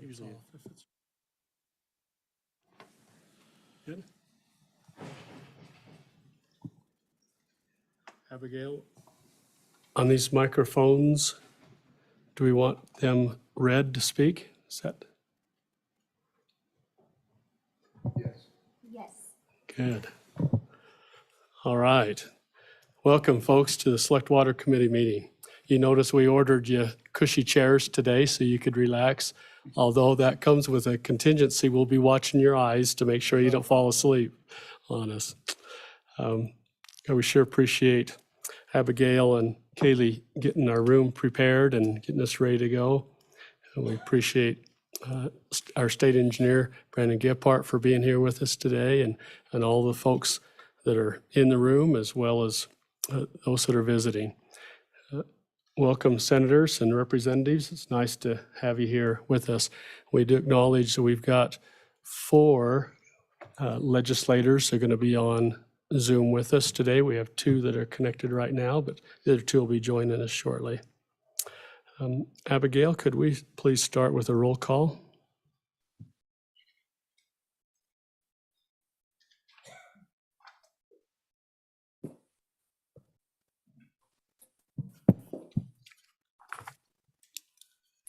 Usually. Good. Abigail, on these microphones, do we want them red to speak? Is that? Yes. Yes. Good. All right. Welcome, folks, to the Select Water Committee meeting. You notice we ordered you cushy chairs today so you could relax. Although that comes with a contingency, we'll be watching your eyes to make sure you don't fall asleep on us. We sure appreciate Abigail and Kaylee getting our room prepared and getting us ready to go. And we appreciate our state engineer, Brandon Gephardt, for being here with us today, and all the folks that are in the room as well as those that are visiting. Welcome, senators and representatives. It's nice to have you here with us. We do acknowledge that we've got 4 legislators who are going to be on Zoom with us today. We have 2 that are connected right now, but the other 2 will be joining us shortly. Abigail, could we please start with a roll call?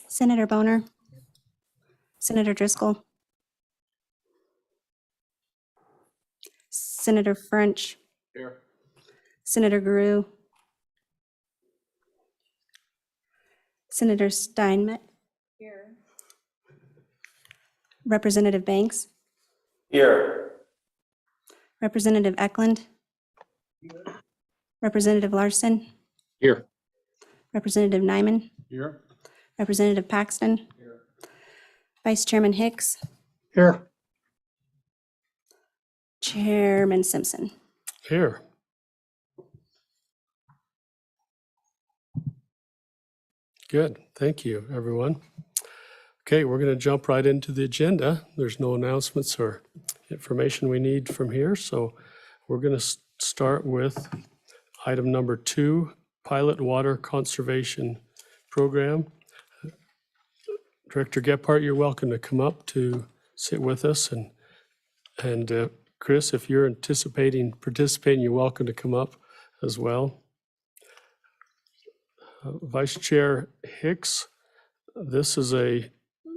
Senator Boner, Senator Driscoll, Senator French, Here. Senator Guru, Senator Steinmetz. Here. Representative Banks, Here. Representative Eklund, Representative Larson, Here. Representative Nyman, Here. Representative Paxton, Here. Vice Chairman Hicks, Here. Chairman Simpson. Here. Good. Thank you, everyone. Okay, we're going to jump right into the agenda. There's no announcements or information we need from here, so we're going to start with item number 2, Pilot Water Conservation Program. Director Gephardt, you're welcome to come up to sit with us, and Chris, if you're participating, you're welcome to come up as well. Vice Chair Hicks, this is a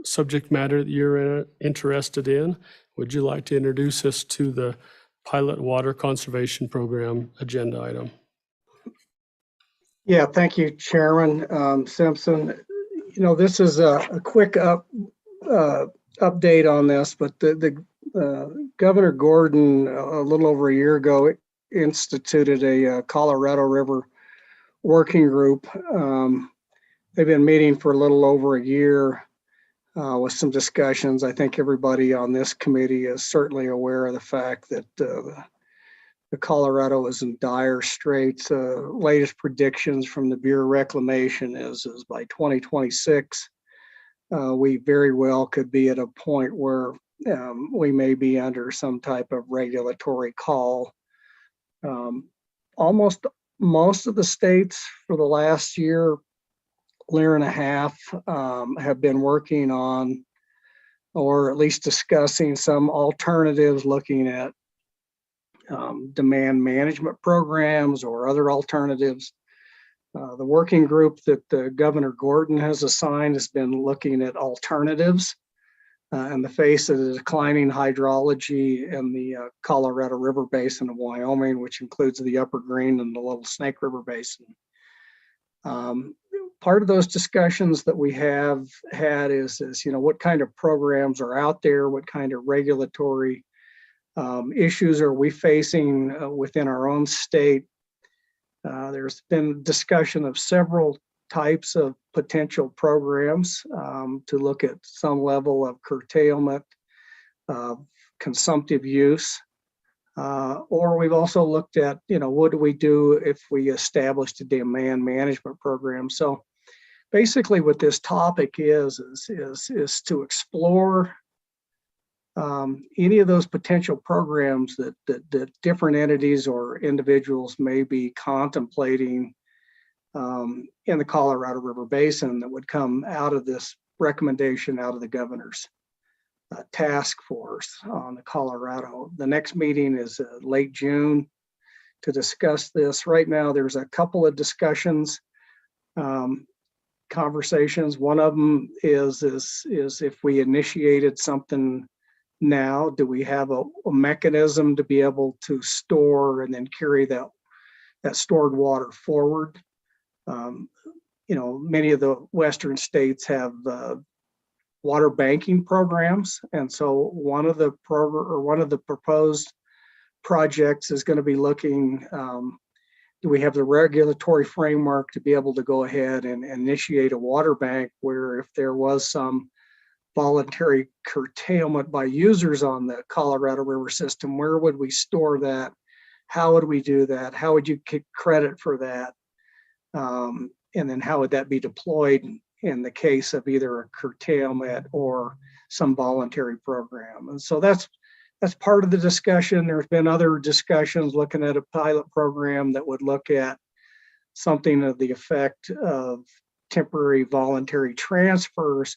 subject matter that you're interested in. Would you like to introduce us to the Pilot Water Conservation Program agenda item? Yeah, thank you, Chairman Simpson. You know, this is a quick update on this, but the Governor Gordon, a little over a year ago, instituted a Colorado River working group. They've been meeting for a little over a year with some discussions. I think everybody on this committee is certainly aware of the fact that the Colorado is in dire straits. Latest predictions from the Bureau of Reclamation is by 2026, we very well could be at a point where we may be under some type of regulatory call. Almost most of the states for the last year and a half have been working on, or at least discussing, some alternatives, looking at demand management programs or other alternatives. The working group that Governor Gordon has assigned has been looking at alternatives in the face of the declining hydrology in the Colorado River Basin of Wyoming, which includes the Upper Green and the Little Snake River Basin. Part of those discussions that we have had is what kind of programs are out there, what kind of regulatory issues are we facing within our own state. There's been discussion of several types of potential programs to look at some level of curtailment, consumptive use, or we've also looked at, what do we do if we established a demand management program. So basically what this topic is to explore any of those potential programs that different entities or individuals may be contemplating in the Colorado River Basin that would come out of this recommendation out of the governor's task force on the Colorado. The next meeting is late June to discuss this. Right now, there's a couple of discussions, conversations. One of them is if we initiated something now, do we have a mechanism to be able to store and then carry that stored water forward? Many of the Western states have water banking programs. And so one of the proposed projects is going to be looking, do we have the regulatory framework to be able to go ahead and initiate a water bank where if there was some voluntary curtailment by users on the Colorado River system, where would we store that? How would we do that? How would you get credit for that? And then how would that be deployed in the case of either a curtailment or some voluntary program? And so that's part of the discussion. There's been other discussions looking at a pilot program that would look at something of the effect of temporary voluntary transfers.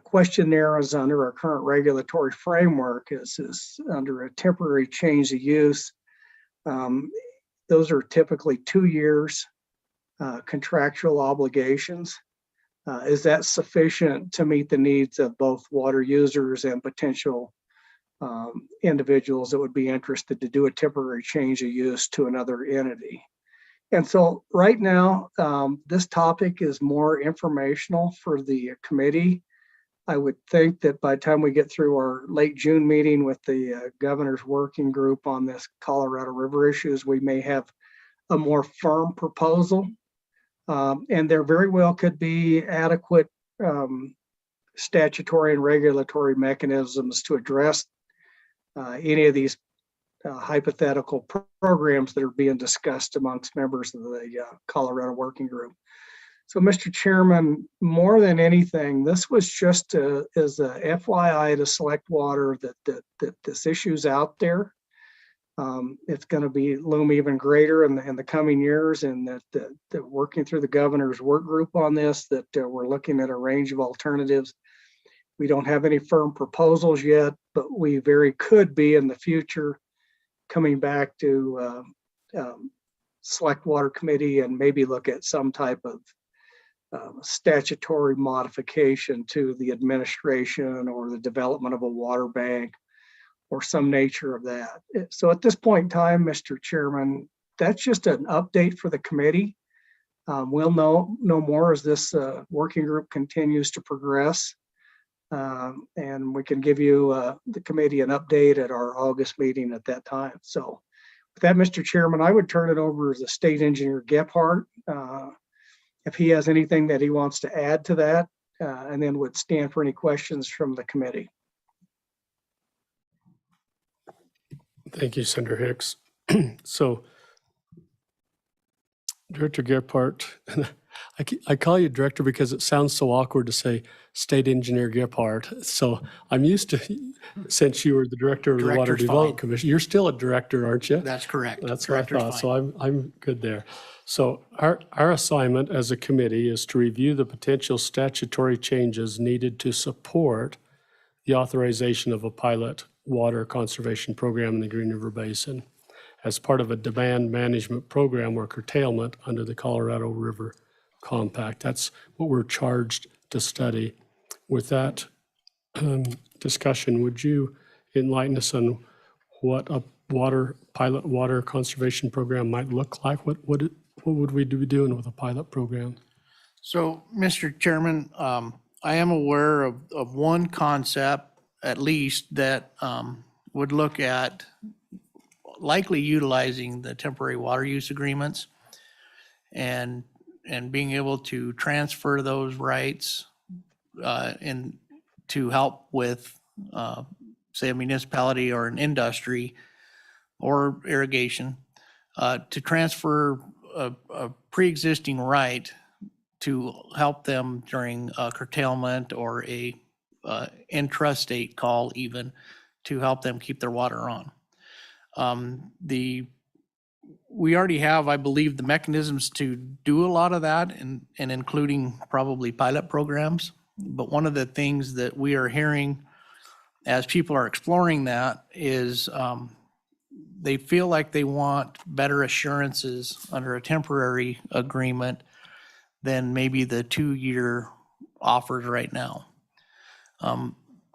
Question there is under our current regulatory framework is under a temporary change of use. Those are typically 2 years contractual obligations. Is that sufficient to meet the needs of both water users and potential individuals that would be interested to do a temporary change of use to another entity? And so right now, this topic is more informational for the committee. I would think that by the time we get through our late June meeting with the governor's working group on this Colorado River issues, we may have a more firm proposal. And there very well could be adequate statutory and regulatory mechanisms to address any of these hypothetical programs that are being discussed amongst members of the Colorado Working Group. So, Mr. Chairman, more than anything, this was just as a FYI to Select Water that this issue's out there. It's going to loom even greater in the coming years, and that working through the governor's work group on this, that we're looking at a range of alternatives. We don't have any firm proposals yet, but we very could be in the future coming back to Select Water Committee and maybe look at some type of statutory modification to the administration or the development of a water bank or some nature of that. So at this point in time, Mr. Chairman, that's just an update for the committee. We'll know more as this working group continues to progress. And we can give you, the committee, an update at our August meeting at that time. So with that, Mr. Chairman, I would turn it over to the State Engineer Gephardt, if he has anything that he wants to add to that, and then would stand for any questions from the committee. Thank you, Senator Hicks. So, Director Gephardt, I call you director because it sounds so awkward to say State Engineer Gephardt. So I'm used to, since you were the director of the Water Director's Development fine. Commission, you're still a director, aren't you? That's correct. That's what I Director's thought. fine. So I'm good there. So our assignment as a committee is to review the potential statutory changes needed to support the authorization of a pilot water conservation program in the Green River Basin as part of a demand management program or curtailment under the Colorado River Compact. That's what we're charged to study. With that discussion, would you enlighten us on what a pilot water conservation program might look like? What would we be doing with a pilot program? So, Mr. Chairman, I am aware of one concept, at least, that would look at likely utilizing the temporary water use agreements and being able to transfer those rights and to help with, say, a municipality or an industry or irrigation, to transfer a pre-existing right to help them during a curtailment or a intrastate call, even to help them keep their water on. We already have, I believe, the mechanisms to do a lot of that, and including probably pilot programs. But one of the things that we are hearing as people are exploring that is they feel like they want better assurances under a temporary agreement than maybe the 2-year offers right now.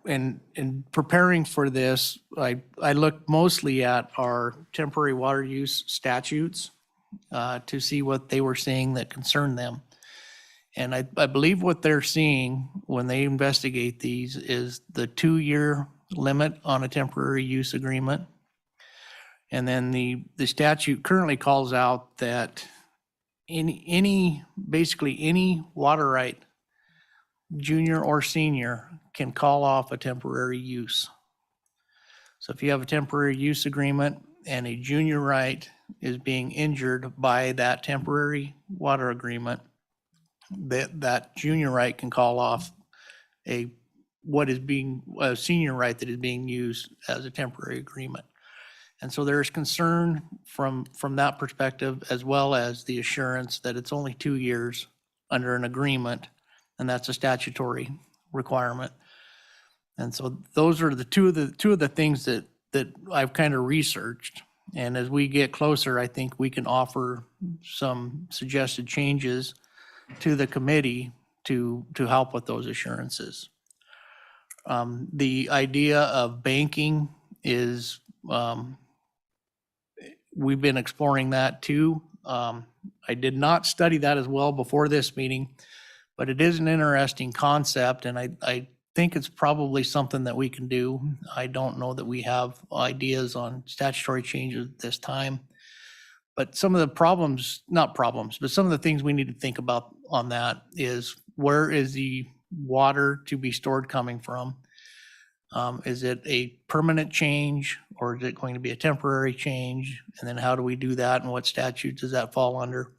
And in preparing for this, I looked mostly at our temporary water use statutes to see what they were seeing that concerned them. And I believe what they're seeing when they investigate these is the 2-year limit on a temporary use agreement. And then the statute currently calls out that basically any water right, junior or senior, can call off a temporary use. So if you have a temporary use agreement and a junior right is being injured by that temporary water agreement, that junior right can call off a senior right that is being used as a temporary agreement. And so there's concern from that perspective, as well as the assurance that it's only 2 years under an agreement, and that's a statutory requirement. And so those are the two of the things that I've kind of researched. And as we get closer, I think we can offer some suggested changes to the committee to help with those assurances. The idea of banking is, we've been exploring that too. I did not study that as well before this meeting, but it is an interesting concept, and I think it's probably something that we can do. I don't know that we have ideas on statutory changes at this time, but some of the but some of the things we need to think about on that is, where is the water to be stored coming from? Is it a permanent change, or is it going to be a temporary change? And then how do we do that, and what statute does that fall under?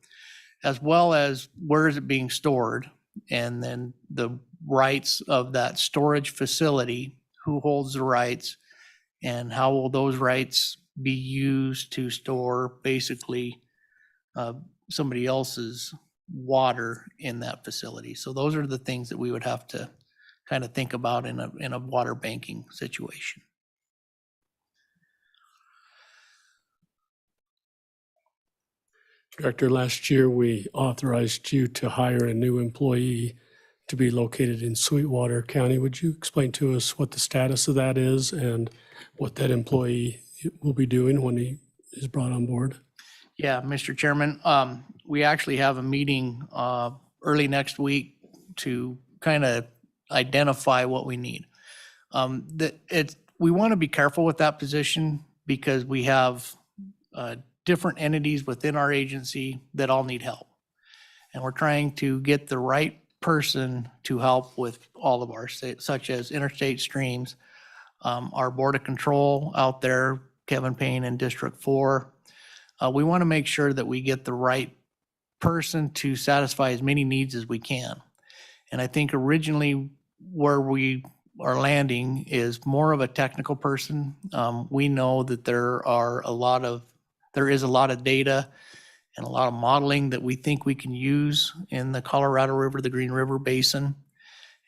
As well as, where is it being stored? And then the rights of that storage facility, who holds the rights, and how will those rights be used to store basically somebody else's water in that facility? So those are the things that we would have to kind of think about in a water banking situation. Director, last year we authorized you to hire a new employee to be located in Sweetwater County. Would you explain to us what the status of that is and what that employee will be doing when he is brought on board? Yeah, Mr. Chairman, we actually have a meeting early next week to kind of identify what we need. We want to be careful with that position because we have different entities within our agency that all need help. And we're trying to get the right person to help with all of our, such as interstate streams, our Board of Control out there, Kevin Payne in District 4. We want to make sure that we get the right person to satisfy as many needs as we can. And I think originally where we are landing is more of a technical person. We know that there is a lot of data and a lot of modeling that we think we can use in the Colorado River, the Green River Basin.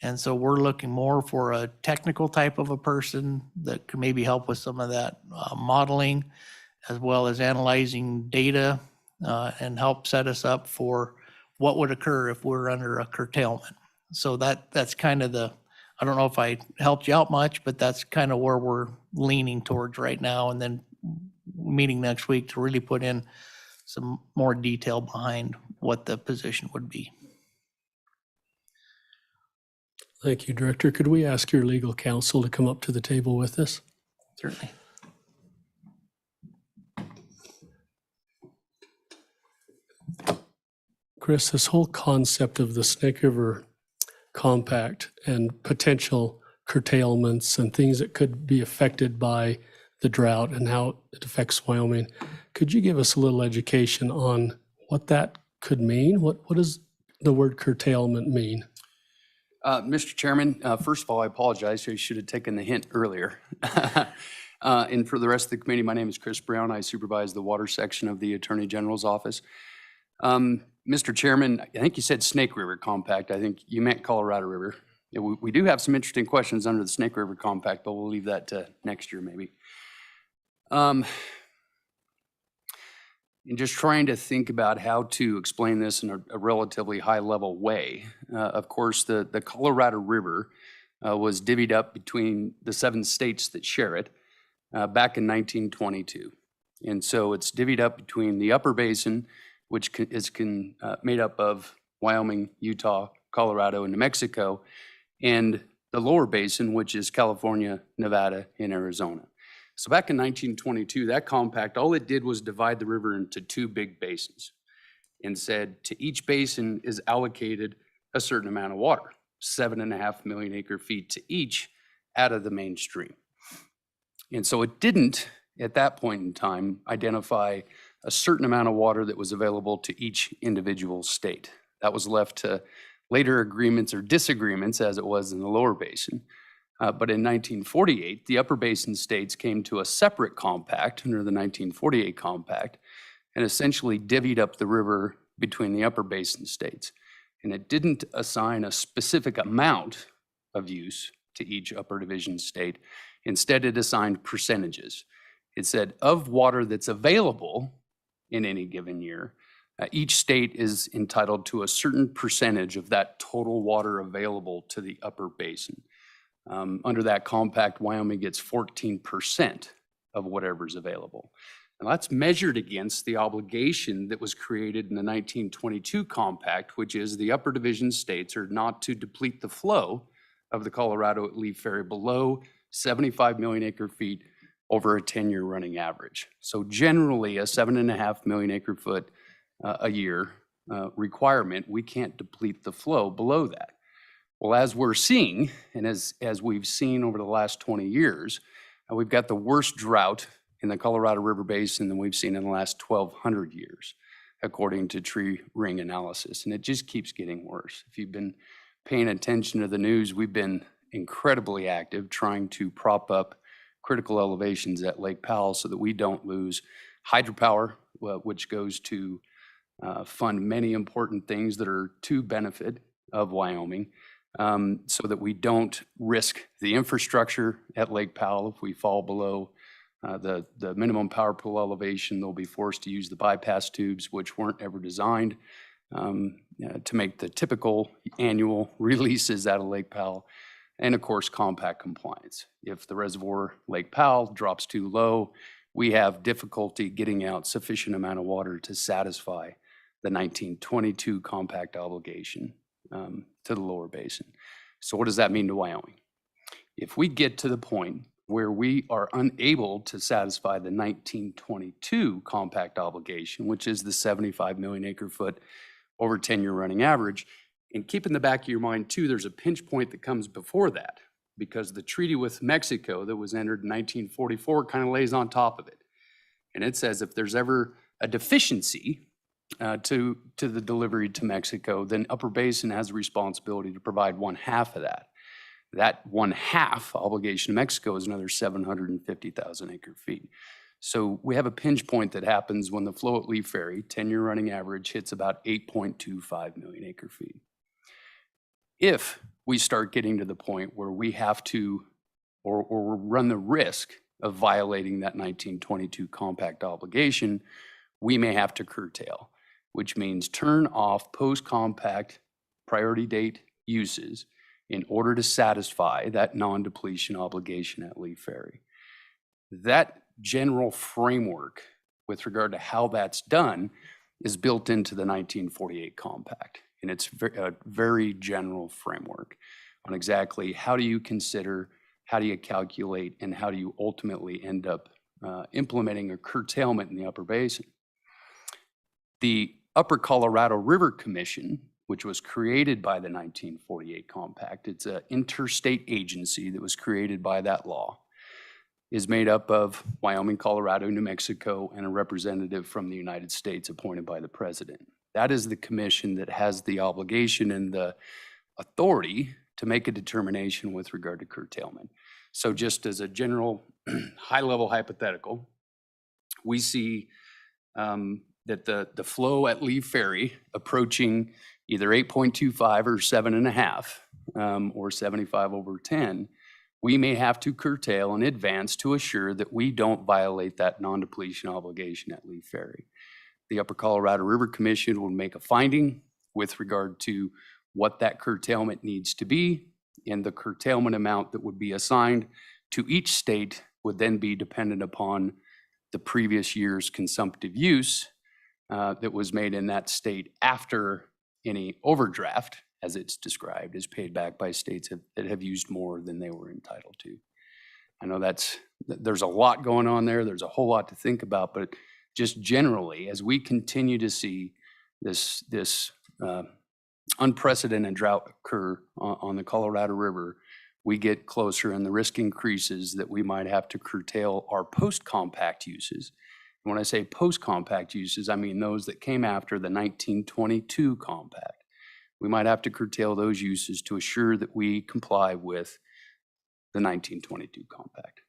And so we're looking more for a technical type of a person that can maybe help with some of that modeling, as well as analyzing data and help set us up for what would occur if we're under a curtailment. So that's kind of I don't know if I helped you out much, but that's kind of where we're leaning towards right now. And then meeting next week to really put in some more detail behind what the position would be. Thank you, Director. Could we ask your legal counsel to come up to the table with us? Certainly. Chris, this whole concept of the Snake River Compact and potential curtailments and things that could be affected by the drought and how it affects Wyoming, could you give us a little education on what that could mean? What does the word curtailment mean? Mr. Chairman, first of all, I apologize. I should have taken the hint earlier. And for the rest of the committee, my name is Chris Brown. I supervise the water section of the Attorney General's office. Mr. Chairman, I think you said Snake River Compact. I think you meant Colorado River. Yeah, we do have some interesting questions under the Snake River Compact, but we'll leave that to next year maybe. And just trying to think about how to explain this in a relatively high-level way. Of course, the Colorado River was divvied up between the 7 states that share it back in 1922. And so it's divvied up between the upper basin, which is made up of Wyoming, Utah, Colorado, and New Mexico, and the lower basin, which is California, Nevada, and Arizona. So back in 1922, that compact, all it did was divide the river into 2 big basins and said to each basin is allocated a certain amount of water, 7.5 million acre feet to each out of the main stream. And so it didn't, at that point in time, identify a certain amount of water that was available to each individual state. That was left to later agreements or disagreements, as it was in the lower basin. But in 1948, the upper basin states came to a separate compact under the 1948 compact and essentially divvied up the river between the upper basin states. And it didn't assign a specific amount of use to each upper division state. Instead, it assigned percentages. It said of water that's available in any given year, each state is entitled to a certain percentage of that total water available to the upper basin. Under that compact, Wyoming gets 14% of whatever's available. And that's measured against the obligation that was created in the 1922 compact, which is the upper division states are not to deplete the flow of the Colorado at Leaf Ferry below 75 million acre feet over a 10-year running average. So generally a 7.5 million acre foot a year requirement, we can't deplete the flow below that. Well, as we're seeing, and as we've seen over the last 20 years, we've got the worst drought in the Colorado River Basin than we've seen in the last 1,200 years, according to tree ring analysis. And it just keeps getting worse. If you've been paying attention to the news, we've been incredibly active trying to prop up critical elevations at Lake Powell so that we don't lose hydropower, which goes to fund many important things that are to benefit of Wyoming. So that we don't risk the infrastructure at Lake Powell. If we fall below the minimum power pool elevation, they'll be forced to use the bypass tubes, which weren't ever designed to make the typical annual releases out of Lake Powell. And of course, compact compliance. If the reservoir Lake Powell drops too low, we have difficulty getting out sufficient amount of water to satisfy the 1922 compact obligation to the lower basin. So what does that mean to Wyoming? If we get to the point where we are unable to satisfy the 1922 compact obligation, which is the 75 million acre foot over 10-year running average, and keep in the back of your mind too, there's a pinch point that comes before that because the treaty with Mexico that was entered in 1944 kind of lays on top of it. And it says if there's ever a deficiency to the delivery to Mexico, then Upper Basin has a responsibility to provide 1/2 of that. That 1/2 obligation to Mexico is another 750,000 acre feet. So we have a pinch point that happens when the flow at Leaf Ferry, 10-year running average, hits about 8.25 million acre feet. If we start getting to the point where we have to, or run the risk of violating that 1922 compact obligation, we may have to curtail, which means turn off post-compact priority date uses in order to satisfy that non-depletion obligation at Leaf Ferry. That general framework with regard to how that's done is built into the 1948 compact. And it's a very general framework on exactly how do you consider, how do you calculate, and how do you ultimately end up implementing a curtailment in the Upper Basin. The Upper Colorado River Commission, which was created by the 1948 compact, it's an interstate agency that was created by that law, is made up of Wyoming, Colorado, New Mexico, and a representative from the United States appointed by the president. That is the commission that has the obligation and the authority to make a determination with regard to curtailment. So just as a general high-level hypothetical, we see that the flow at Leaf Ferry approaching either 8.25 or 7.5, or 75/10, we may have to curtail in advance to assure that we don't violate that non-depletion obligation at Lee Ferry. The Upper Colorado River Commission will make a finding with regard to what that curtailment needs to be, and the curtailment amount that would be assigned to each state would then be dependent upon the previous year's consumptive use that was made in that state after any overdraft, as it's described, is paid back by states that have used more than they were entitled to. I know there's a lot going on there. There's a whole lot to think about, but just generally, as we continue to see this unprecedented drought occur on the Colorado River, we get closer and the risk increases that we might have to curtail our post-compact uses. And when I say post-compact uses, I mean those that came after the 1922 compact. We might have to curtail those uses to assure that we comply with the 1922 compact.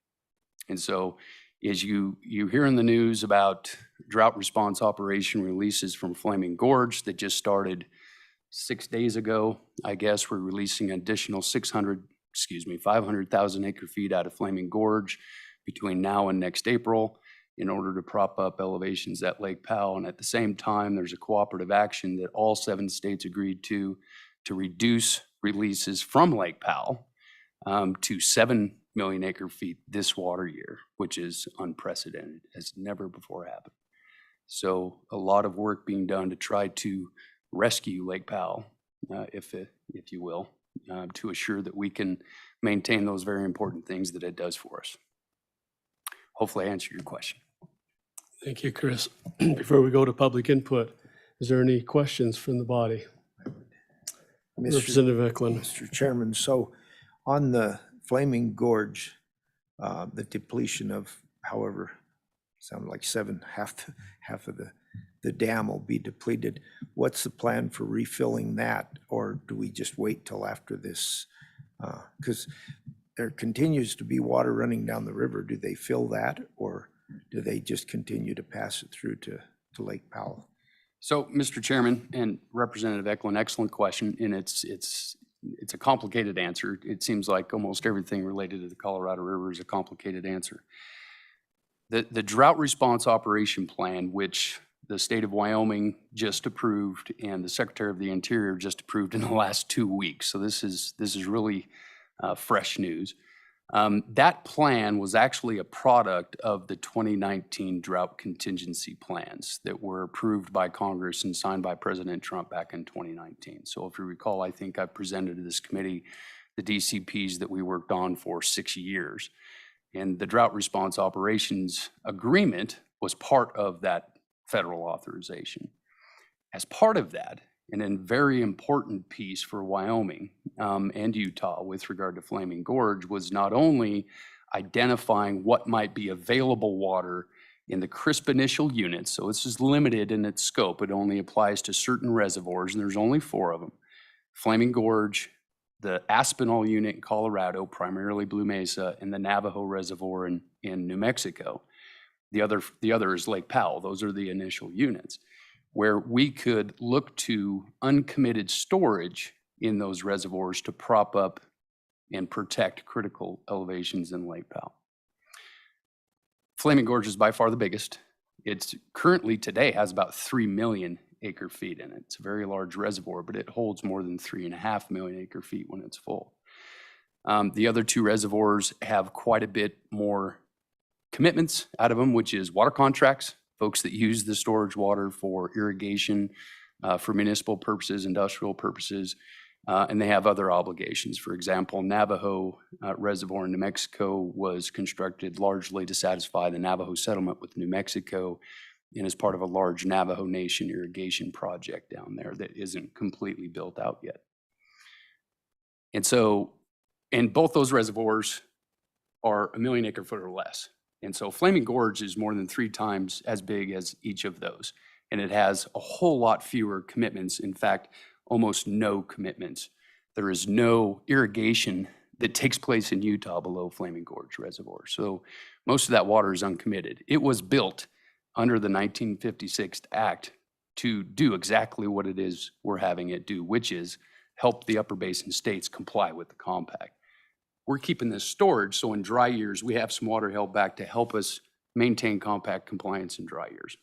And so as you hear in the news about drought response operation releases from Flaming Gorge that just started 6 days ago, I guess we're releasing additional 500,000 acre feet out of Flaming Gorge between now and next April in order to prop up elevations at Lake Powell. And at the same time, there's a cooperative action that all 7 states agreed to reduce releases from Lake Powell to 7 million acre feet this water year, which is unprecedented, has never before happened. So a lot of work being done to try to rescue Lake Powell, if you will, to assure that we can maintain those very important things that it does for us. Hopefully I answered your question. Thank you, Chris. Before we go to public input, is there any questions from the body? Representative Eklund. Mr. Chairman, so on the Flaming Gorge, the depletion of however, sounded like half of the dam will be depleted. What's the plan for refilling that? Or do we just wait till after this? Because there continues to be water running down the river. Do they fill that, or do they just continue to pass it through to Lake Powell? So, Mr. Chairman and Representative Eklund, excellent question, and it's a complicated answer. It seems like almost everything related to the Colorado River is a complicated answer. The drought response operation plan, which the state of Wyoming just approved and the Secretary of the Interior just approved in the last 2 weeks. So this is really fresh news. That plan was actually a product of the 2019 drought contingency plans that were approved by Congress and signed by President Trump back in 2019. So if you recall, I think I presented to this committee the DCPs that we worked on for 6 years. And the drought response operations agreement was part of that federal authorization. As part of that, and a very important piece for Wyoming and Utah with regard to Flaming Gorge, was not only identifying what might be available water in the crisp initial units, so this is limited in its scope, it only applies to certain reservoirs, and there's only 4 of them. Flaming Gorge, the Aspinall unit in Colorado, primarily Blue Mesa, and the Navajo Reservoir in New Mexico. The other is Lake Powell. Those are the initial units, where we could look to uncommitted storage in those reservoirs to prop up and protect critical elevations in Lake Powell. Flaming Gorge is by far the biggest. It's currently today has about 3 million acre feet in it. It's a very large reservoir, but it holds more than 3.5 million acre feet when it's full. The other 2 reservoirs have quite a bit more commitments out of them, which is water contracts, folks that use the storage water for irrigation, for municipal purposes, industrial purposes, and they have other obligations. For example, Navajo Reservoir in New Mexico was constructed largely to satisfy the Navajo settlement with New Mexico and as part of a large Navajo Nation irrigation project down there that isn't completely built out yet. And so, and both those reservoirs are 1 million acre foot or less. And so Flaming Gorge is more than 3 times as big as each of those. And it has a whole lot fewer commitments. In fact, almost no commitments. There is no irrigation that takes place in Utah below Flaming Gorge Reservoir. So most of that water is uncommitted. It was built under the 1956 Act to do exactly what it is we're having it do, which is help the upper basin states comply with the compact. We're keeping this storage, so in dry years, we have some water held back to help us maintain compact compliance in dry years.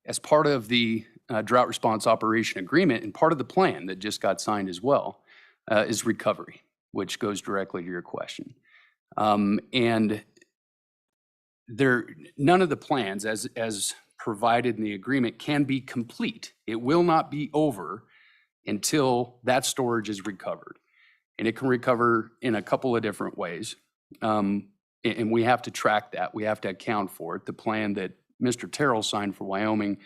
As part of the drought response operation agreement and part of the plan that just got signed as well is recovery, which goes directly to your question. And none of the plans as provided in the agreement can be complete. It will not be over until that storage is recovered. And it can recover in a couple of different ways. And we have to track that. We have to account for it. The plan that Mr. Terrell signed for Wyoming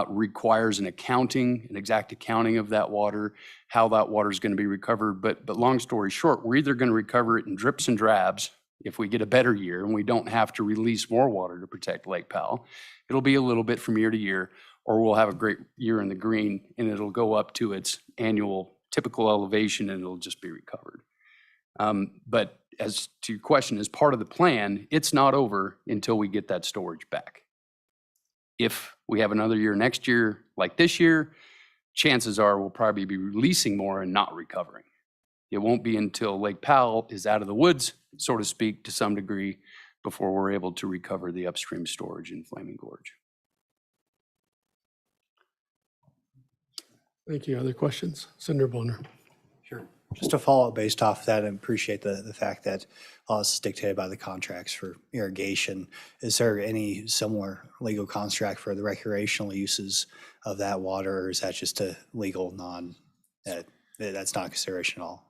requires an exact accounting of that water, how that water is going to be recovered. But long story short, we're either going to recover it in drips and drabs if we get a better year and we don't have to release more water to protect Lake Powell. It'll be a little bit from year to year, or we'll have a great year in the green and it'll go up to its annual typical elevation and it'll just be recovered. But as to your question, as part of the plan, it's not over until we get that storage back. If we have another year next year like this year, chances are we'll probably be releasing more and not recovering. It won't be until Lake Powell is out of the woods, so to speak, to some degree, before we're able to recover the upstream storage in Flaming Gorge. Thank you. Other questions? Senator Bonner. Sure. Just to follow up based off that, I appreciate the fact that all this is dictated by the contracts for irrigation. Is there any similar legal construct for the recreational uses of that water, or is that just a legal that's not a consideration at all?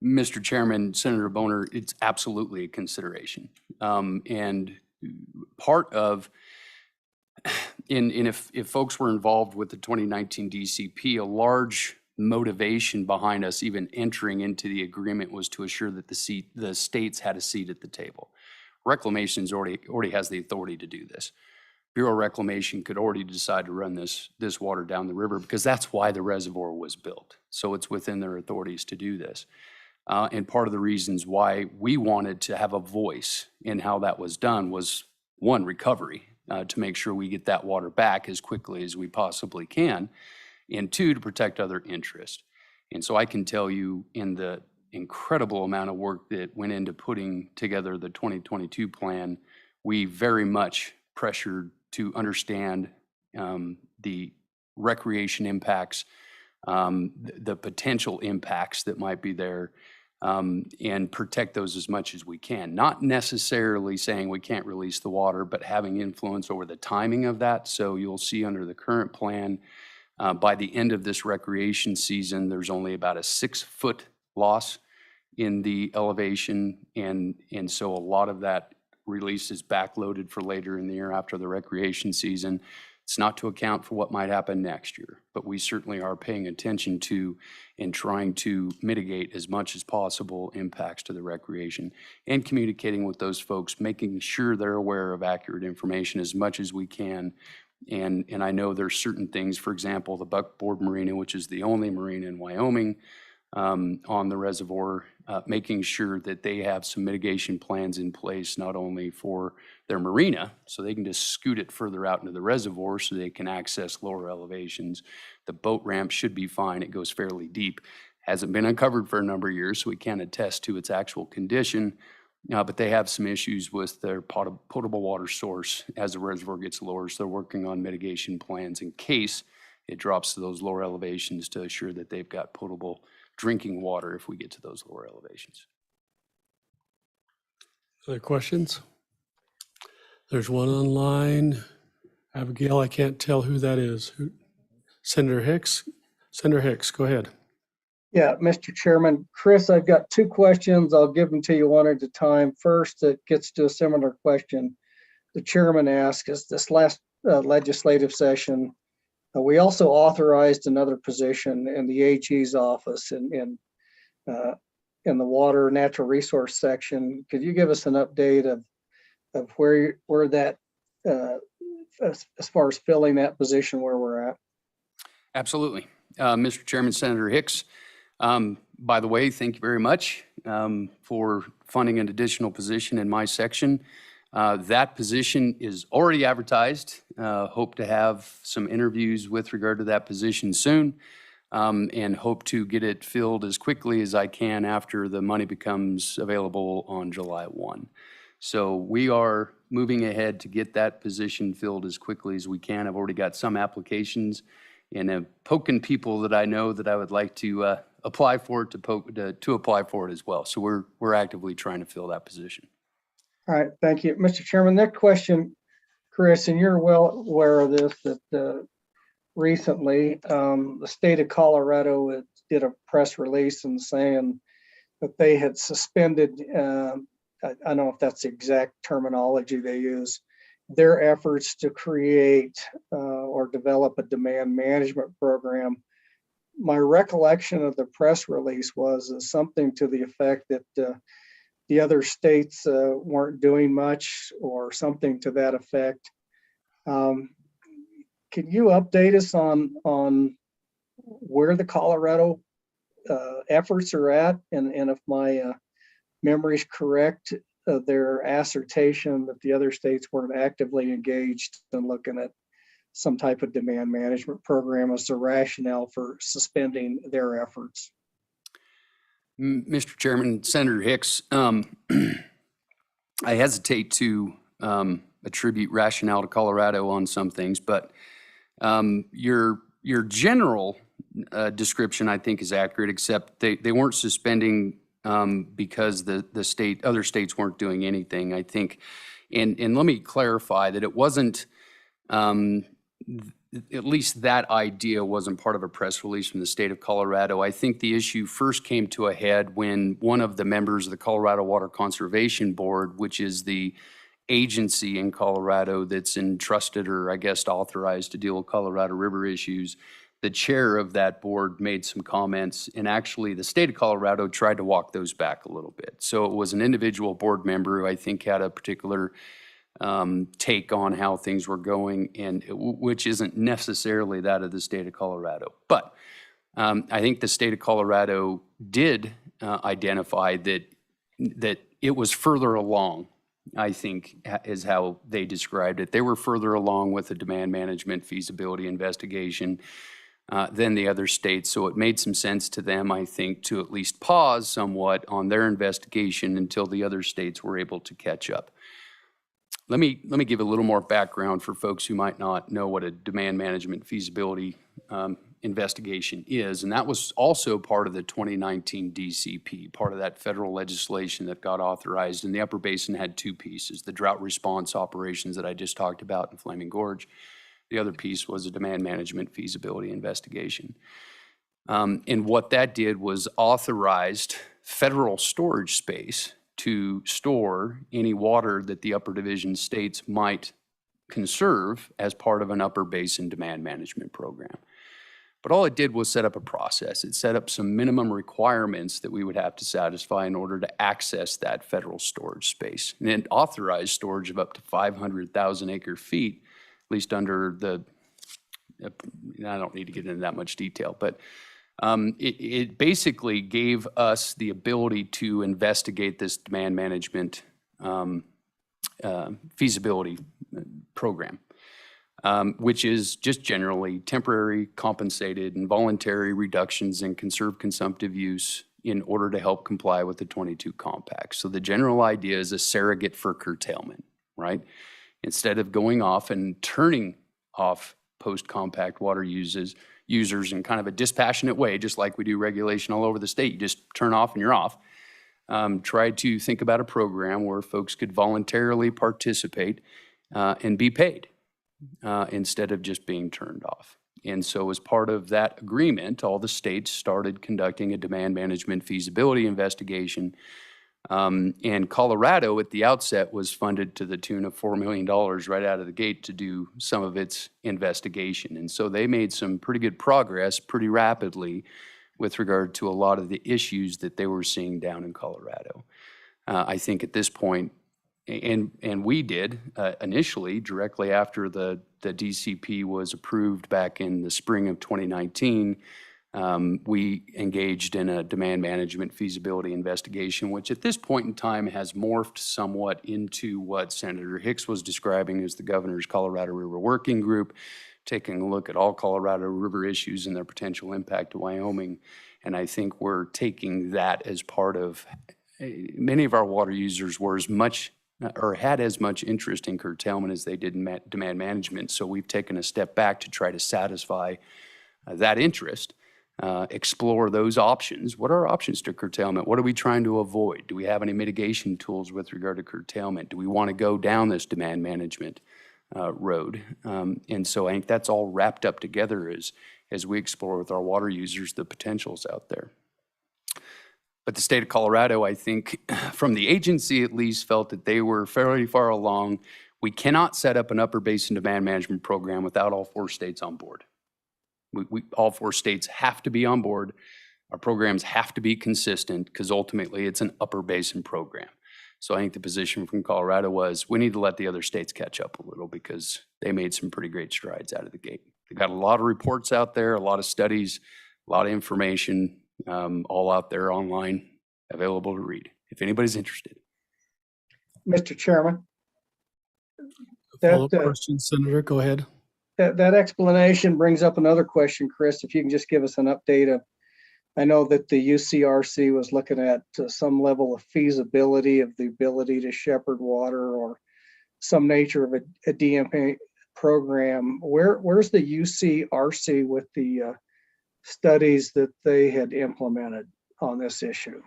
Mr. Chairman, Senator Bonner, it's absolutely a consideration. And part of, if folks were involved with the 2019 DCP, a large motivation behind us even entering into the agreement was to assure that the states had a seat at the table. Reclamation's already has the authority to do this. Bureau of Reclamation could already decide to run this water down the river because that's why the reservoir was built. So it's within their authorities to do this. And part of the reasons why we wanted to have a voice in how that was done was, one, recovery, to make sure we get that water back as quickly as we possibly can, and two, to protect other interests. And so I can tell you, in the incredible amount of work that went into putting together the 2022 plan, we very much pressured to understand the recreation impacts, the potential impacts that might be there, and protect those as much as we can. Not necessarily saying we can't release the water, but having influence over the timing of that. So you'll see under the current plan, by the end of this recreation season, there's only about a 6-foot loss in the elevation. And so a lot of that release is backloaded for later in the year after the recreation season. It's not to account for what might happen next year, but we certainly are paying attention to and trying to mitigate as much as possible impacts to the recreation and communicating with those folks, making sure they're aware of accurate information as much as we can. And I know there's certain things, for example, the Buckboard Marina, which is the only marina in Wyoming on the reservoir, making sure that they have some mitigation plans in place, not only for their marina, so they can just scoot it further out into the reservoir so they can access lower elevations. The boat ramp should be fine. It goes fairly deep. Hasn't been uncovered for a number of years, so we can't attest to its actual condition. But they have some issues with their potable water source as the reservoir gets lower, so they're working on mitigation plans in case it drops to those lower elevations to assure that they've got potable drinking water if we get to those lower elevations. Other questions? There's one online. Abigail, I can't tell who that is. Senator Hicks? Senator Hicks, go ahead. Yeah, Mr. Chairman, Chris, I've got two questions. I'll give them to you one at a time. First, it gets to a similar question the chairman asked, is this last legislative session, we also authorized another position in the AG's office in the water natural resource section. Could you give us an update of where that, as far as filling that position, where we're at? Absolutely. Mr. Chairman, Senator Hicks, by the way, thank you very much for funding an additional position in my section. That position is already advertised. Hope to have some interviews with regard to that position soon, and hope to get it filled as quickly as I can after the money becomes available on July 1. So we are moving ahead to get that position filled as quickly as we can. I've already got some applications and poking people that I know that I would like to apply for it to apply for it as well. So we're actively trying to fill that position. All right, thank you. Mr. Chairman, that question, Chris, and you're well aware of this, that recently the state of Colorado did a press release and saying that they had suspended, I don't know if that's the exact terminology they use, their efforts to create or develop a demand management program. My recollection of the press release was something to the effect that the other states weren't doing much or something to that effect. Can you update us on where the Colorado efforts are at? And if my memory is correct, their assertion that the other states weren't actively engaged in looking at some type of demand management program as the rationale for suspending their efforts. Mr. Chairman, Senator Hicks, I hesitate to attribute rationale to Colorado on some things, but your general description, I think, is accurate, except they weren't suspending because the other states weren't doing anything, I think. And let me clarify that it wasn't, at least that idea wasn't part of a press release from the state of Colorado. I think the issue first came to a head when one of the members of the Colorado Water Conservation Board, which is the agency in Colorado that's entrusted or I guess authorized to deal with Colorado River issues, the chair of that board made some comments, and actually the state of Colorado tried to walk those back a little bit. So it was an individual board member who I think had a particular take on how things were going, and which isn't necessarily that of the state of Colorado. But I think the state of Colorado did identify that it was further along, I think, is how they described it. They were further along with the demand management feasibility investigation than the other states. So it made some sense to them, I think, to at least pause somewhat on their investigation until the other states were able to catch up. Let me give a little more background for folks who might not know what a demand management feasibility investigation is. And that was also part of the 2019 DCP, part of that federal legislation that got authorized. And the Upper Basin had two pieces: the drought response operations that I just talked about in Flaming Gorge. The other piece was a demand management feasibility investigation. And what that did was authorized federal storage space to store any water that the Upper Division states might conserve as part of an Upper Basin demand management program. But all it did was set up a process. It set up some minimum requirements that we would have to satisfy in order to access that federal storage space. And it authorized storage of up to 500,000 acre feet, at least under the, I don't need to get into that much detail, but it basically gave us the ability to investigate this demand management feasibility program, which is just generally temporary, compensated, and voluntary reductions in conserved consumptive use in order to help comply with the 22 compacts. So the general idea is a surrogate for curtailment, right? Instead of going off and turning off post-compact water users in kind of a dispassionate way, just like we do regulation all over the state. You just turn off and you're off. Try to think about a program where folks could voluntarily participate and be paid instead of just being turned off. And so as part of that agreement, all the states started conducting a demand management feasibility investigation. And Colorado at the outset was funded to the tune of $4 million right out of the gate to do some of its investigation. And so they made some pretty good progress pretty rapidly with regard to a lot of the issues that they were seeing down in Colorado. I think at this point, and we did initially directly after the DCP was approved back in the spring of 2019, we engaged in a demand management feasibility investigation, which at this point in time has morphed somewhat into what Senator Hicks was describing as the governor's Colorado River Working Group, taking a look at all Colorado River issues and their potential impact to Wyoming. And I think we're taking that as part of, many of our water users were as much or had as much interest in curtailment as they did in demand management. So we've taken a step back to try to satisfy that interest, explore those options. What are our options to curtailment? What are we trying to avoid? Do we have any mitigation tools with regard to curtailment? Do we want to go down this demand management road? And so I think that's all wrapped up together as we explore with our water users the potentials out there. But the state of Colorado, I think, from the agency at least, felt that they were fairly far along. We cannot set up an upper basin demand management program without all 4 states on board. All 4 states have to be on board. Our programs have to be consistent because ultimately it's an upper basin program. So I think the position from Colorado was we need to let the other states catch up a little because they made some pretty great strides out of the gate. They've got a lot of reports out there, a lot of studies, a lot of information, all out there online, available to read, if anybody's interested. Mr. Chairman, Follow-up question, Senator, go ahead. that explanation brings up another question, Chris, if you can just give us an update of, I know that the UCRC was looking at some level of feasibility of the ability to shepherd water or some nature of a DMP program. Where's the UCRC with the studies that they had implemented on this issue?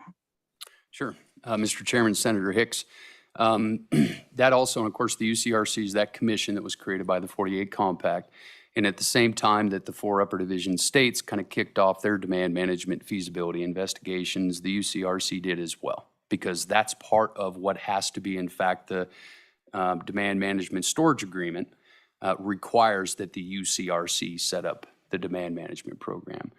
Sure. Mr. Chairman, Senator Hicks. That also, and of course, the UCRC is that commission that was created by the 48 Compact. And at the same time that the 4 upper division states kind of kicked off their demand management feasibility investigations, the UCRC did as well, because that's part of what has to be, in fact, the demand management storage agreement requires that the UCRC set up the demand management program.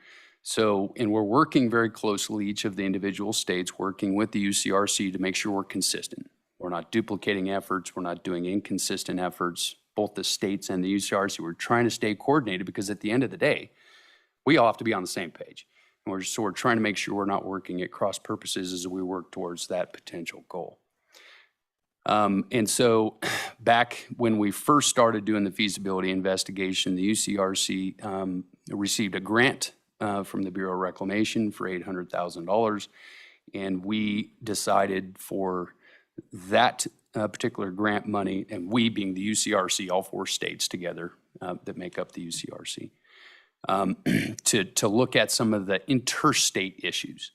So, and we're working very closely, each of the individual states working with the UCRC to make sure we're consistent. We're not duplicating efforts. We're not doing inconsistent efforts. Both the states and the UCRC, we're trying to stay coordinated because at the end of the day, we all have to be on the same page. And we're trying to make sure we're not working at cross purposes as we work towards that potential goal. And so back when we first started doing the feasibility investigation, the UCRC received a grant from the Bureau of Reclamation for $800,000. And we decided for that particular grant money, and we being the UCRC, all 4 states together that make up the UCRC, to look at some of the interstate issues.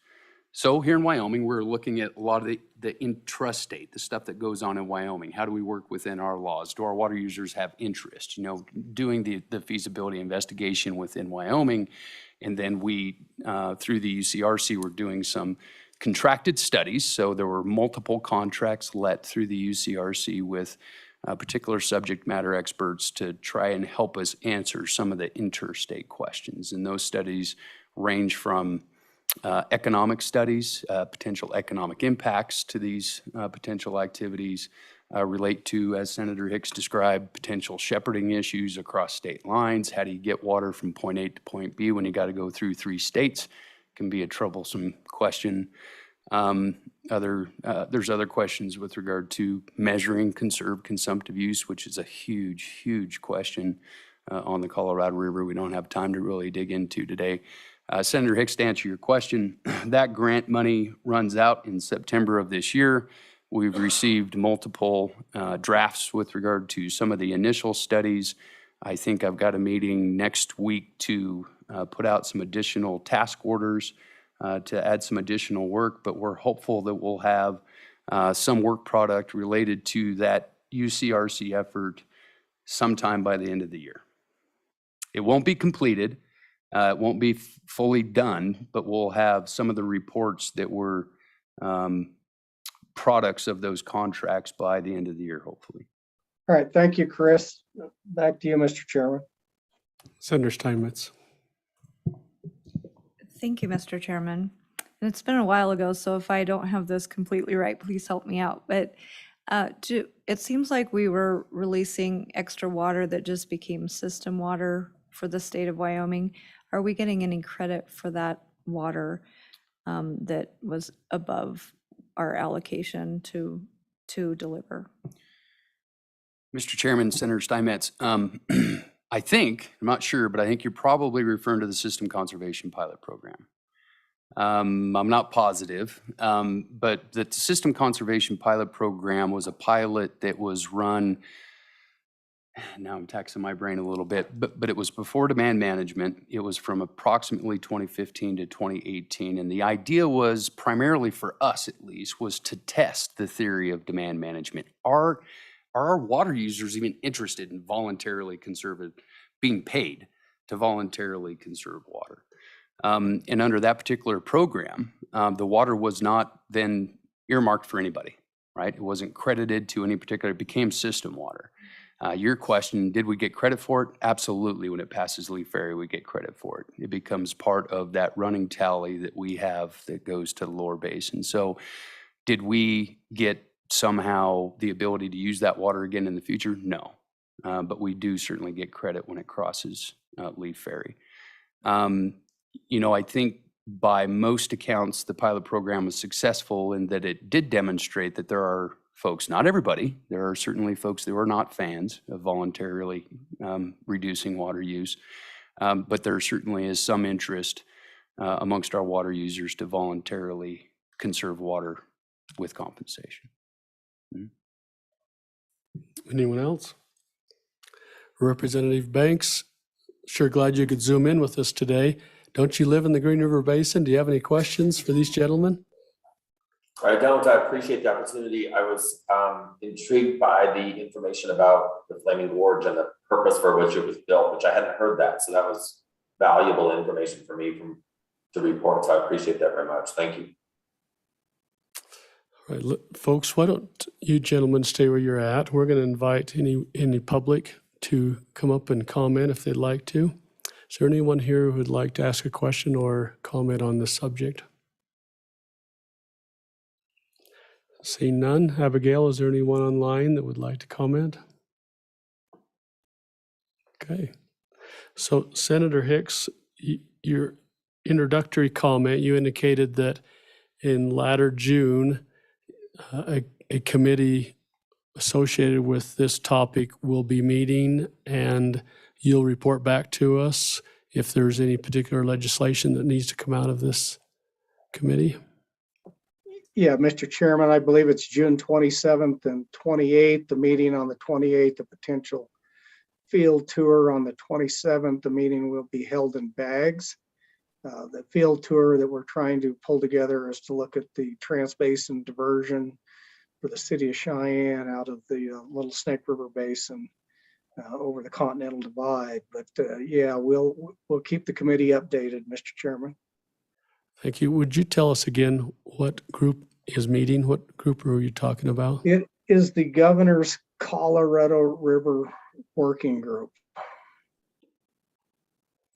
So here in Wyoming, we're looking at a lot of the intrastate, the stuff that goes on in Wyoming. How do we work within our laws? Do our water users have interest? You know, doing the feasibility investigation within Wyoming. And then we, through the UCRC, we're doing some contracted studies. So there were multiple contracts let through the UCRC with particular subject matter experts to try and help us answer some of the interstate questions. And those studies range from economic studies, potential economic impacts to these potential activities, relate to, as Senator Hicks described, potential shepherding issues across state lines. How do you get water from point A to point B when you got to go through 3 states? Can be a troublesome question. There's other questions with regard to measuring conserved consumptive use, which is a huge, huge question on the Colorado River. We don't have time to really dig into today. Senator Hicks, to answer your question, that grant money runs out in September of this year. We've received multiple drafts with regard to some of the initial studies. I think I've got a meeting next week to put out some additional task orders to add some additional work, but we're hopeful that we'll have some work product related to that UCRC effort sometime by the end of the year. It won't be completed. It won't be fully done, but we'll have some of the reports that were products of those contracts by the end of the year, hopefully. All right, thank you, Chris. Back to you, Mr. Chairman. Senator Steinmetz. Thank you, Mr. Chairman. And it's been a while ago, so if I don't have this completely right, please help me out. But it seems like we were releasing extra water that just became system water for the state of Wyoming. are we getting any credit for that water that was above our allocation to deliver? Mr. Chairman, Senator Steinmetz, I think, I'm not sure, but I think you're probably referring to the System Conservation Pilot Program. I'm not positive, but the System Conservation Pilot Program was a pilot that was run, now I'm taxing my brain a little bit, but it was before demand management. It was from approximately 2015 to 2018. And the idea was, primarily for us at least, was to test the theory of demand management. Are our water users even interested in voluntarily being paid to voluntarily conserve water? And under that particular program, the water was not then earmarked for anybody, right? It wasn't credited to any particular, it became system water. Your question, did we get credit for it? Absolutely. When it passes Lee Ferry, we get credit for it. It becomes part of that running tally that we have that goes to the lower basin. So did we get somehow the ability to use that water again in the future? No. But we do certainly get credit when it crosses Lee Ferry. I think by most accounts, the pilot program was successful in that it did demonstrate that there are folks, not everybody, there are certainly folks that were not fans of voluntarily reducing water use, but there certainly is some interest amongst our water users to voluntarily conserve water with compensation. Anyone else? Representative Banks, sure glad you could zoom in with us today. Don't you live in the Green River Basin? Do you have any questions for these gentlemen? I don't. I appreciate the opportunity. I was intrigued by the information about the Flaming Gorge and the purpose for which it was built, which I hadn't heard that. So that was valuable information for me from the report. So I appreciate that very much. Thank you. All right, look, folks, why don't you gentlemen stay where you're at? We're going to invite any public to come up and comment if they'd like to. Is there anyone here who would like to ask a question or comment on this subject? Seeing none. Abigail, is there anyone online that would like to comment? Okay. So Senator Hicks, your introductory comment, you indicated that in latter June, a committee associated with this topic will be meeting, and you'll report back to us if there's any particular legislation that needs to come out of this committee. Yeah, Mr. Chairman, I believe it's June 27th and 28th, the meeting on the 28th, the potential field tour on the 27th. The meeting will be held in Bags. The field tour that we're trying to pull together is to look at the Trans-Basin diversion for the city of Cheyenne out of the Little Snake River Basin over the Continental Divide. But yeah, we'll keep the committee updated, Mr. Chairman. Thank you. Would you tell us again what group is meeting? What group are you talking about? It is the Governor's Colorado River Working Group.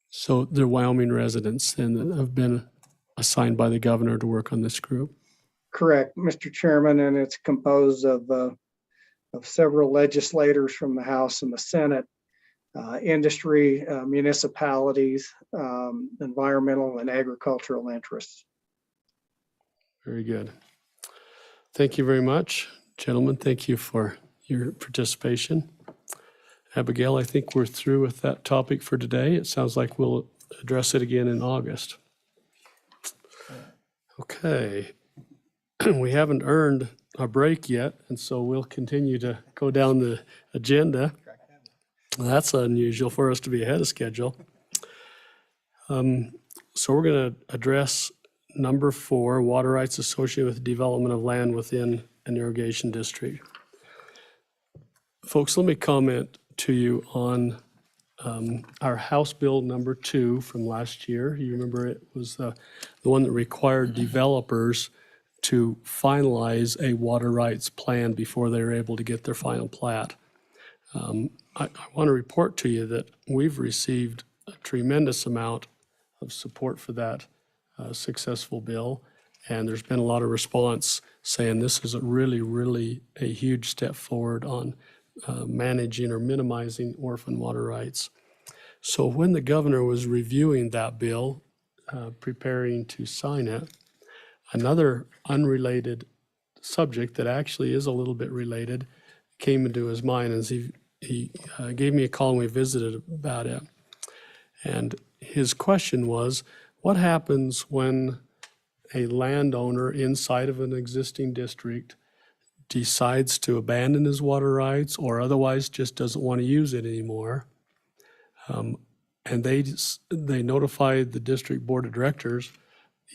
So they're Wyoming residents then that have been assigned by the governor to work on this group. Correct, Mr. Chairman, and it's composed of several legislators from the House and the Senate, industry, municipalities, environmental and agricultural interests. Very good. Thank you very much, gentlemen. Thank you for your participation. Abigail, I think we're through with that topic for today. It sounds like we'll address it again in August. Okay. We haven't earned a break yet, and so we'll continue to go down the agenda. That's unusual for us to be ahead of schedule. So we're going to address number 4, water rights associated with development of land within an irrigation district. Folks, let me comment to you on our House Bill number 2 from last year. You remember it was the one that required developers to finalize a water rights plan before they were able to get their final plat. I want to report to you that we've received a tremendous amount of support for that successful bill, and there's been a lot of response saying this is really a huge step forward on managing or minimizing orphan water rights. So when the governor was reviewing that bill, preparing to sign it, another unrelated subject that actually is a little bit related came into his mind as he gave me a call and we visited about it. And his question was, what happens when a landowner inside of an existing district decides to abandon his water rights or otherwise just doesn't want to use it anymore? And they notified the district board of directors,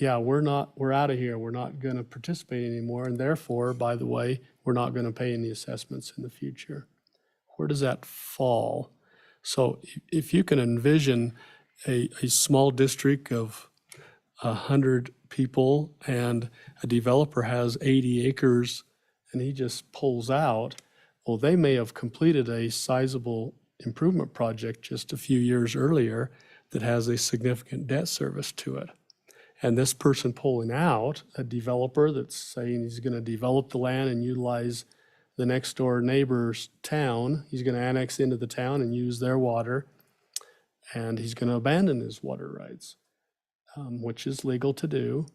yeah, we're out of here. We're not going to participate anymore. And therefore, by the way, we're not going to pay any assessments in the future. Where does that fall? So if you can envision a small district of 100 people and a developer has 80 acres and he just pulls out, well, they may have completed a sizable improvement project just a few years earlier that has a significant debt service to it. And this person pulling out, a developer that's saying he's going to develop the land and utilize the next door neighbor's town, he's going to annex into the town and use their water, and he's going to abandon his water rights, which is legal to do.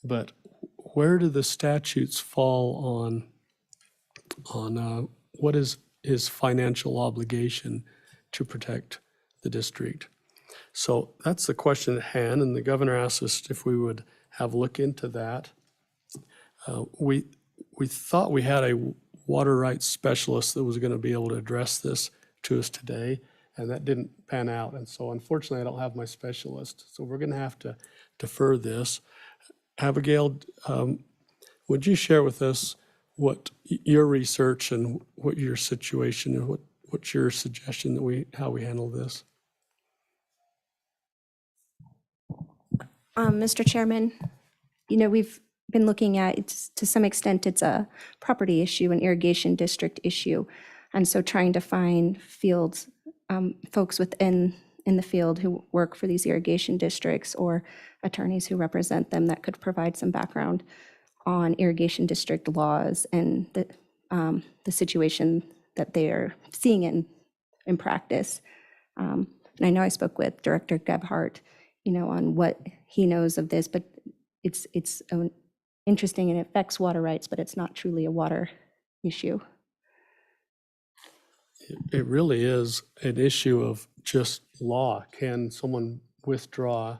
But where do the statutes fall on what is his financial obligation to protect the district? So that's the question at hand, and the governor asked us if we would have a look into that. We thought we had a water rights specialist that was going to be able to address this to us today, and that didn't pan out. And so unfortunately, I don't have my specialist. So we're going to have to defer this. Abigail, would you share with us what your research and what your situation and what's your suggestion that how we handle this? Mr. Chairman, we've been looking at, to some extent, it's a property issue, an irrigation district issue. And so trying to find folks within the field who work for these irrigation districts or attorneys who represent them that could provide some background on irrigation district laws and the situation that they are seeing in practice. And I know I spoke with Director Gebhardt, on what he knows of this, but it's interesting and it affects water rights, but it's not truly a water issue. It really is an issue of just law. Can someone withdraw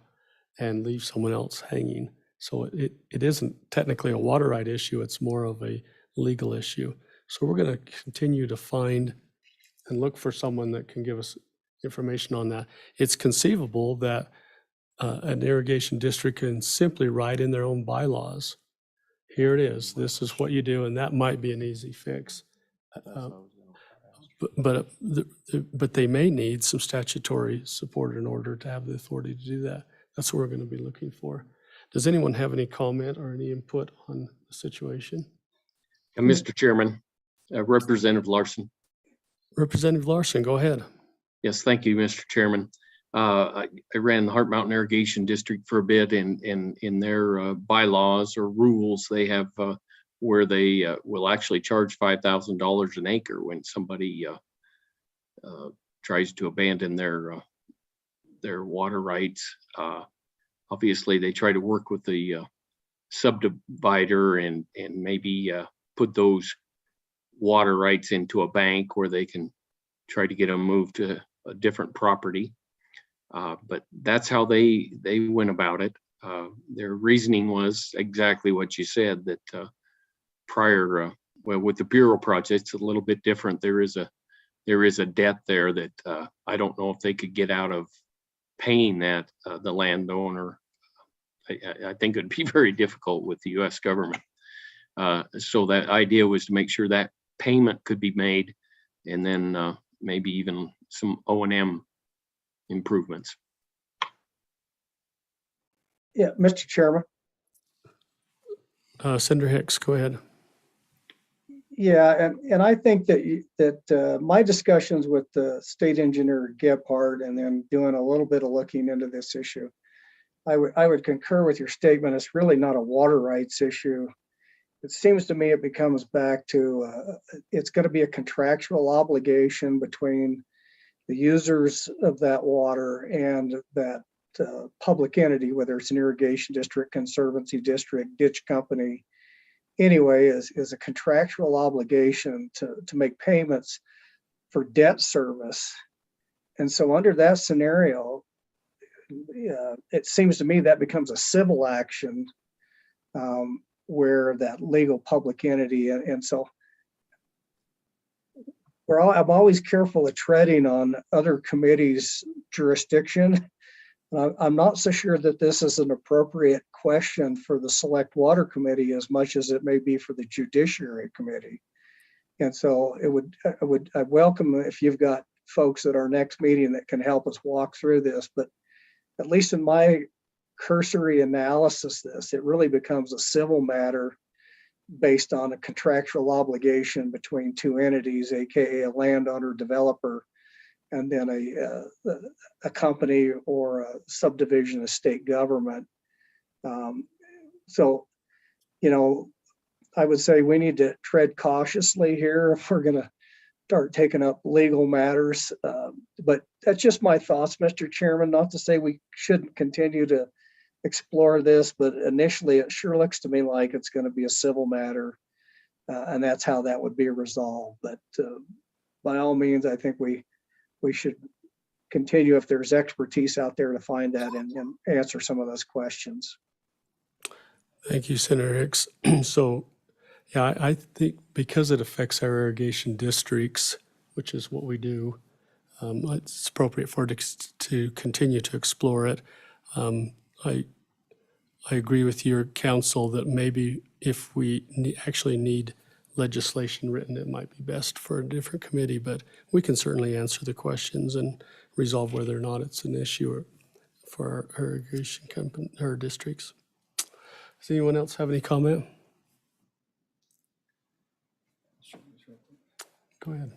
and leave someone else hanging? So it isn't technically a water right issue, it's more of a legal issue. So we're going to continue to find and look for someone that can give us information on that. It's conceivable that an irrigation district can simply write in their own bylaws, here it is, this is what you do, and that might be an easy fix. But they may need some statutory support in order to have the authority to do that. That's what we're going to be looking for. Does anyone have any comment or any input on the situation? Mr. Chairman, Representative Larson. Representative Larson, go ahead. Yes, thank you, Mr. Chairman. I ran the Heart Mountain Irrigation District for a bit, and in their bylaws or rules, they have where they will actually charge $5,000 an acre when somebody tries to abandon their water rights. Obviously, they try to work with the subdivider and maybe put those water rights into a bank where they can try to get them moved to a different property. But that's how they went about it. Their reasoning was exactly what you said, that prior, well, with the Bureau project, it's a little bit different. There is a debt there that I don't know if they could get out of paying that, the landowner. I think it'd be very difficult with the U.S. government. So that idea was to make sure that payment could be made, and then maybe even some O&M improvements. Yeah, Mr. Chairman. Senator Hicks, go ahead. Yeah, and I think that my discussions with the state engineer Gebhardt and then doing a little bit of looking into this issue, I would concur with your statement. It's really not a water rights issue. It seems to me it becomes back to it's going to be a contractual obligation between the users of that water and that public entity, whether it's an irrigation district, conservancy district, ditch company, anyway, is a contractual obligation to make payments for debt service. And so under that scenario, it seems to me that becomes a civil action where that legal public entity, and so I'm always careful of treading on other committees' jurisdiction. I'm not so sure that this is an appropriate question for the Select Water Committee as much as it may be for the Judiciary Committee. And so I welcome if you've got folks at our next meeting that can help us walk through this, but at least in my cursory analysis, it really becomes a civil matter based on a contractual obligation between two entities, aka a landowner developer, and then a company or a subdivision of state government. So, I would say we need to tread cautiously here if we're going to start taking up legal matters. But that's just my thoughts, Mr. Chairman. Not to say we shouldn't continue to explore this, but initially it sure looks to me like it's going to be a civil matter, and that's how that would be resolved. But by all means, I think we should continue if there's expertise out there to find that and answer some of those questions. Thank you, Senator Hicks. So, yeah, I think because it affects our irrigation districts, which is what we do, it's appropriate for it to continue to explore it. I agree with your counsel that maybe if we actually need legislation written, it might be best for a different committee, but we can certainly answer the questions and resolve whether or not it's an issue for our irrigation company, our districts. Does anyone else have any comment? Go ahead.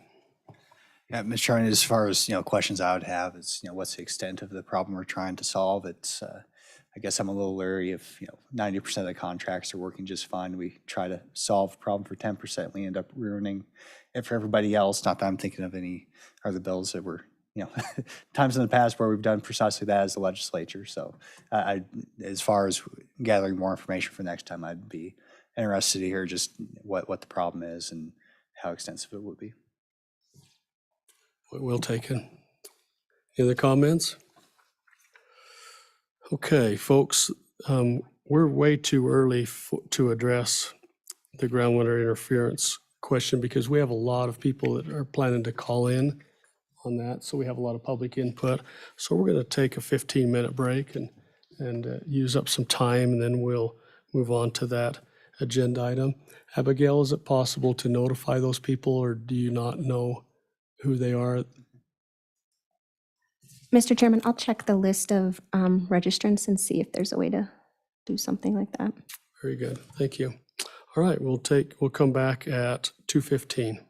Yeah, Mr. Chairman, as far as, questions I would have is, what's the extent of the problem we're trying to solve? It's, I guess I'm a little leery if, 90% of the contracts are working just fine. We try to solve a problem for 10%. We end up ruining it for everybody else. Not that I'm thinking of any other bills that were, times in the past where we've done precisely that as the legislature. So as far as gathering more information for next time, I'd be interested to hear just what the problem is and how extensive it would be. We'll take it. Any other comments? Okay, folks, we're way too early to address the groundwater interference question because we have a lot of people that are planning to call in on that. So we have a lot of public input. So we're going to take a 15-minute break and use up some time, and then we'll move on to that agenda item. Abigail, is it possible to notify those people, or do you not know who they are? Mr. Chairman, I'll check the list of registrants and see if there's a way to do something like that. Very good. Thank you. All right, we'll come back at 2:15.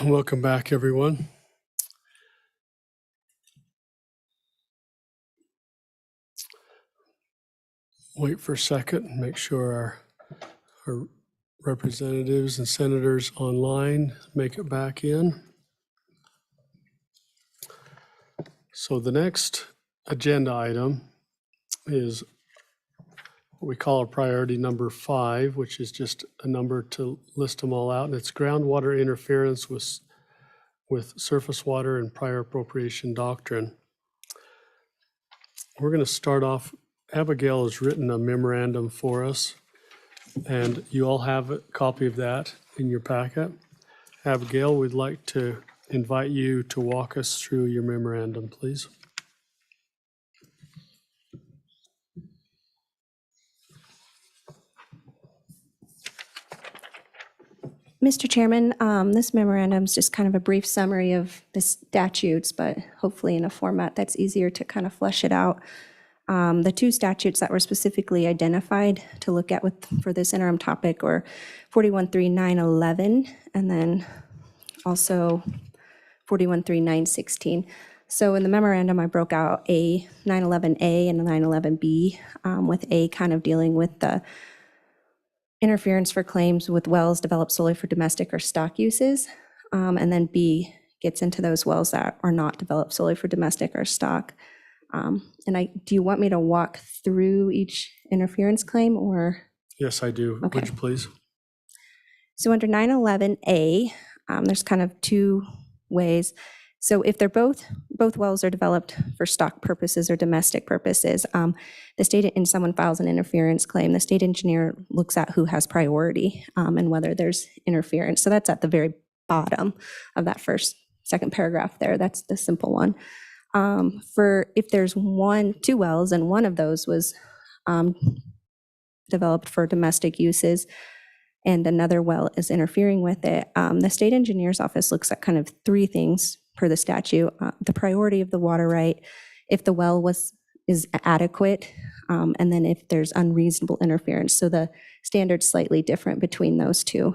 Welcome back, everyone. Wait for a second and make sure our representatives and senators online make it back in. So the next agenda item is what we call a priority number 5, which is just a number to list them all out. And it's groundwater interference with surface water and prior appropriation doctrine. We're going to start off. Abigail has written a memorandum for us, and you all have a copy of that in your packet. Abigail, we'd like to invite you to walk us through your memorandum, please. Mr. Chairman, this memorandum is just kind of a brief summary of the statutes, but hopefully in a format that's easier to kind of flesh it out. The 2 statutes that were specifically identified to look at for this interim topic were 413911 and then also 413916. So in the memorandum, I broke out a 911A and a 911B, with A kind of dealing with the interference for claims with wells developed solely for domestic or stock uses. And then B gets into those wells that are not developed solely for domestic or stock. Do you want me to walk through each interference claim or? Yes, I do. Okay. Would you please? So under 911A, there's kind of 2 ways. So if they're both wells are developed for stock purposes or domestic purposes, the state, and someone files an interference claim, the state engineer looks at who has priority and whether there's interference. So that's at the very bottom of that second paragraph there. That's the simple one. For if there's 2 wells and one of those was developed for domestic uses and another well is interfering with it, the state engineer's office looks at kind of 3 things per the statute: the priority of the water right, if the well is adequate, and then if there's unreasonable interference. So the standard's slightly different between those 2.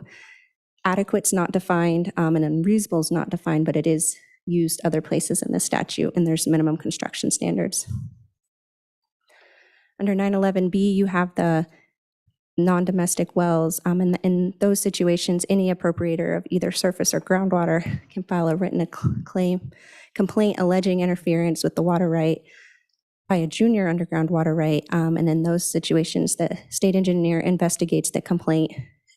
Adequate's not defined, and unreasonable is not defined, but it is used other places in the statute, and there's minimum construction standards. Under 911B, you have the non-domestic wells. In those situations, any appropriator of either surface or groundwater can file a written complaint alleging interference with the water right by a junior underground water right. And in those situations, the state engineer investigates the complaint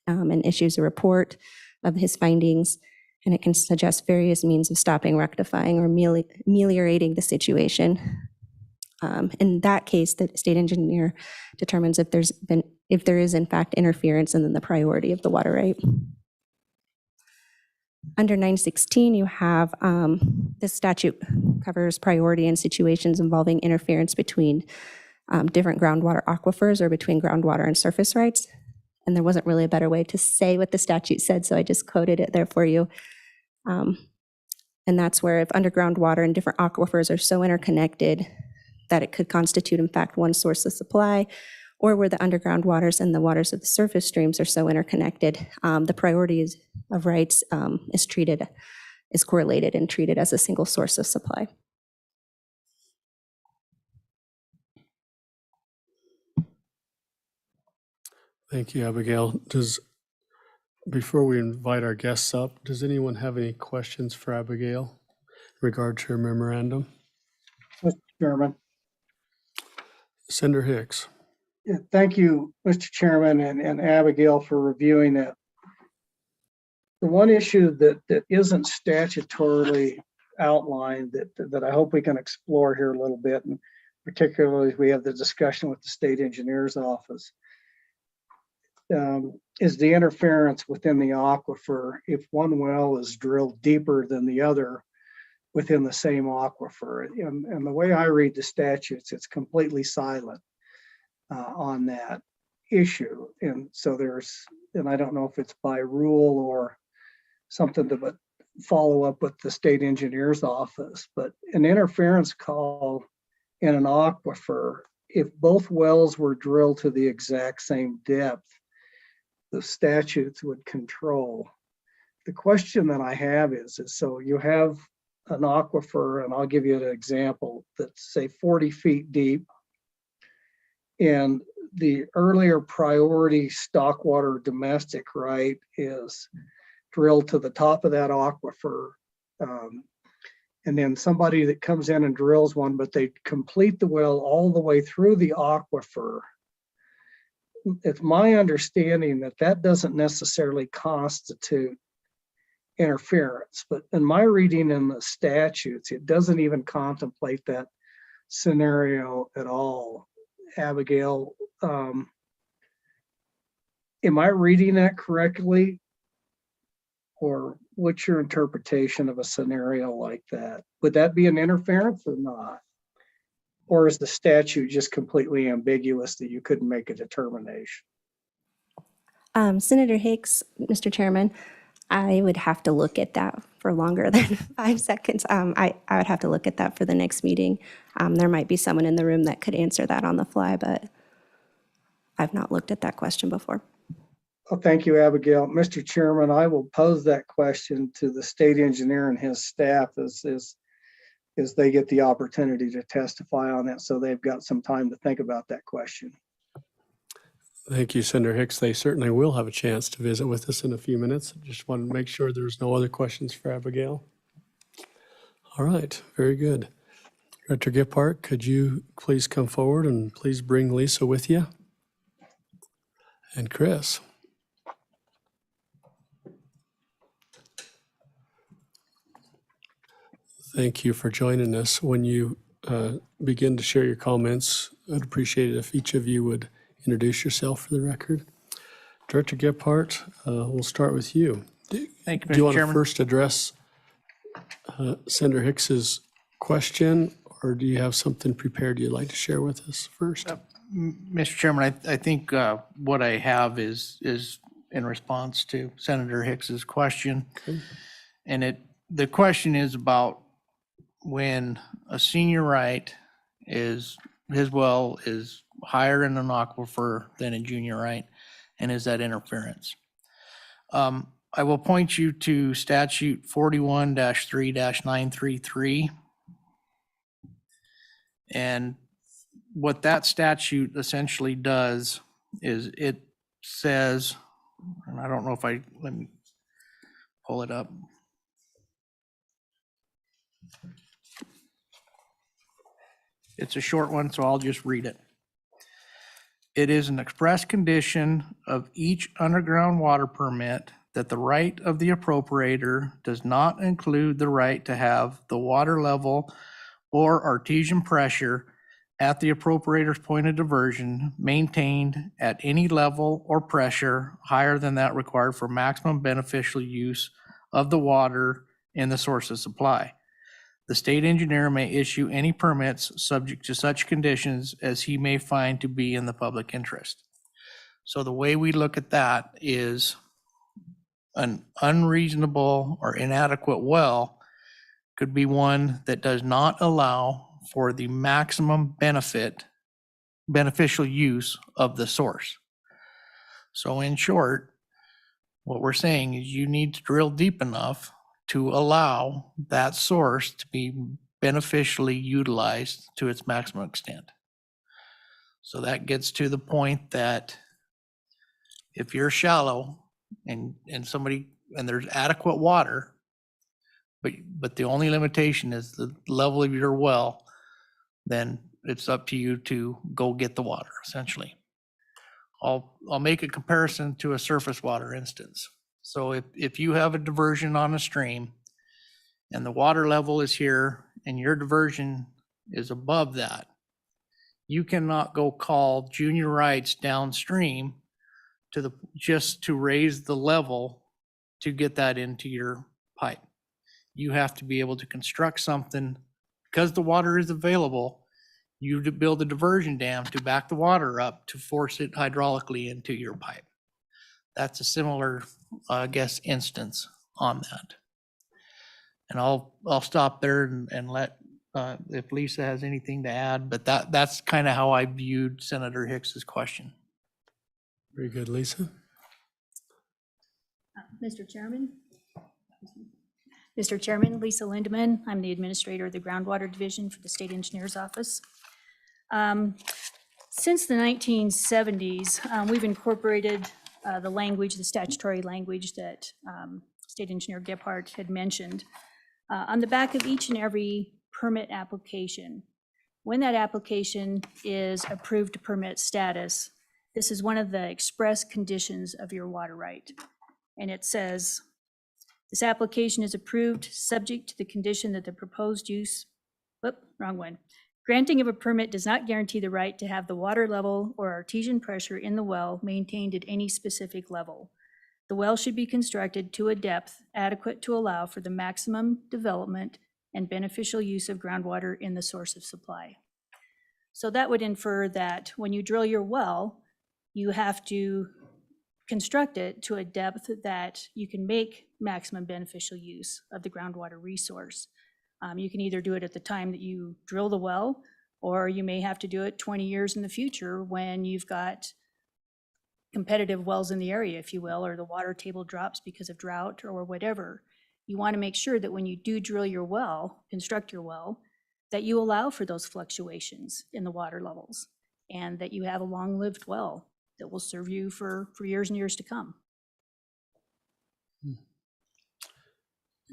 and issues a report of his findings, and it can suggest various means of stopping, rectifying, or ameliorating the situation. In that case, the state engineer determines if there is in fact interference, and then the priority of the water right. Under 916, you have this statute covers priority in situations involving interference between different groundwater aquifers or between groundwater and surface rights. And there wasn't really a better way to say what the statute said, so I just quoted it there for you. And that's where if underground water and different aquifers are so interconnected that it could constitute, in fact, one source of supply, or where the underground waters and the waters of the surface streams are so interconnected, the priority of rights is correlated and treated as a single source of supply. Thank you, Abigail. Before we invite our guests up, does anyone have any questions for Abigail in regard to her memorandum? Mr. Chairman. Senator Hicks. Yeah, thank you, Mr. Chairman, and Abigail for reviewing that. The one issue that isn't statutorily outlined that I hope we can explore here a little bit, and particularly if we have the discussion with the state engineer's office, is the interference within the aquifer if one well is drilled deeper than the other within the same aquifer. And the way I read the statutes, it's completely silent on that issue. And so and I don't know if it's by rule or something to follow up with the state engineer's office, but an interference call in an aquifer, if both wells were drilled to the exact same depth, the statutes would control the question that I have is so you have an aquifer, and I'll give you an example that's say 40 feet deep. And the earlier priority stock water domestic right is drilled to the top of that aquifer. And then somebody that comes in and drills one, but they complete the well all the way through the aquifer. It's my understanding that that doesn't necessarily constitute interference, but in my reading in the statutes, it doesn't even contemplate that scenario at all. Abigail, am I reading that correctly? Or what's your interpretation of a scenario like that? Would that be an interference or not? Or is the statute just completely ambiguous that you couldn't make a determination? Senator Hicks, Mr. Chairman, I would have to look at that for longer than 5 seconds. I would have to look at that for the next meeting. There might be someone in the room that could answer that on the fly, but I've not looked at that question before. Well, thank you, Abigail. Mr. Chairman, I will pose that question to the state engineer and his staff as they get the opportunity to testify on that. So they've got some time to think about that question. Thank you, Senator Hicks. They certainly will have a chance to visit with us in a few minutes. Just wanted to make sure there's no other questions for Abigail. All right, very good. Director Gephardt, could you please come forward and please bring Lisa with you? And Chris. Thank you for joining us. When you begin to share your comments, I'd appreciate it if each of you would introduce yourself for the record. Director Gephardt, we'll start with you. Thank you, Do you Mr. want to Chairman. first address Senator Hicks's question, or do you have something prepared you'd like to share with us first? Mr. Chairman, I think what I have is in response to Senator Hicks's question. Okay. And the question is about when a senior right his well is higher in an aquifer than a junior right, and is that interference? I will point you to statute 41-3-933. And what that statute essentially does is it says, and I don't know if let me pull it up. It's a short one, so I'll just read it. It is an express condition of each underground water permit that the right of the appropriator does not include the right to have the water level or artesian pressure at the appropriator's point of diversion maintained at any level or pressure higher than that required for maximum beneficial use of the water in the source of supply. The state engineer may issue any permits subject to such conditions as he may find to be in the public interest. So the way we look at that is an unreasonable or inadequate well could be one that does not allow for the maximum beneficial use of the source. So in short, what we're saying is you need to drill deep enough to allow that source to be beneficially utilized to its maximum extent. So that gets to the point that if you're shallow and there's adequate water, but the only limitation is the level of your well, then it's up to you to go get the water, essentially. I'll make a comparison to a surface water instance. So if you have a diversion on a stream and the water level is here and your diversion is above that, you cannot go call junior rights downstream just to raise the level to get that into your pipe. You have to be able to construct something because the water is available. You build a diversion dam to back the water up to force it hydraulically into your pipe. That's a similar, instance on that. And I'll stop there and let if Lisa has anything to add, but that's kind of how I viewed Senator Hicks's question. Very good, Lisa. Mr. Chairman? Mr. Chairman, Lisa Lindeman. I'm the administrator of the Groundwater Division for the State Engineer's Office. Since the 1970s, we've incorporated the language, the statutory language that State Engineer Gephardt had mentioned on the back of each and every permit application. When that application is approved to permit status, this is one of the express conditions of your water right. And it says, this application is approved subject to the condition that the proposed use, wrong one. Granting of a permit does not guarantee the right to have the water level or artesian pressure in the well maintained at any specific level. The well should be constructed to a depth adequate to allow for the maximum development and beneficial use of groundwater in the source of supply. So that would infer that when you drill your well, you have to construct it to a depth that you can make maximum beneficial use of the groundwater resource. You can either do it at the time that you drill the well, or you may have to do it 20 years in the future when you've got competitive wells in the area, if you will, or the water table drops because of drought or whatever. You want to make sure that when you do drill your well, construct your well, that you allow for those fluctuations in the water levels and that you have a long-lived well that will serve you for years and years to come.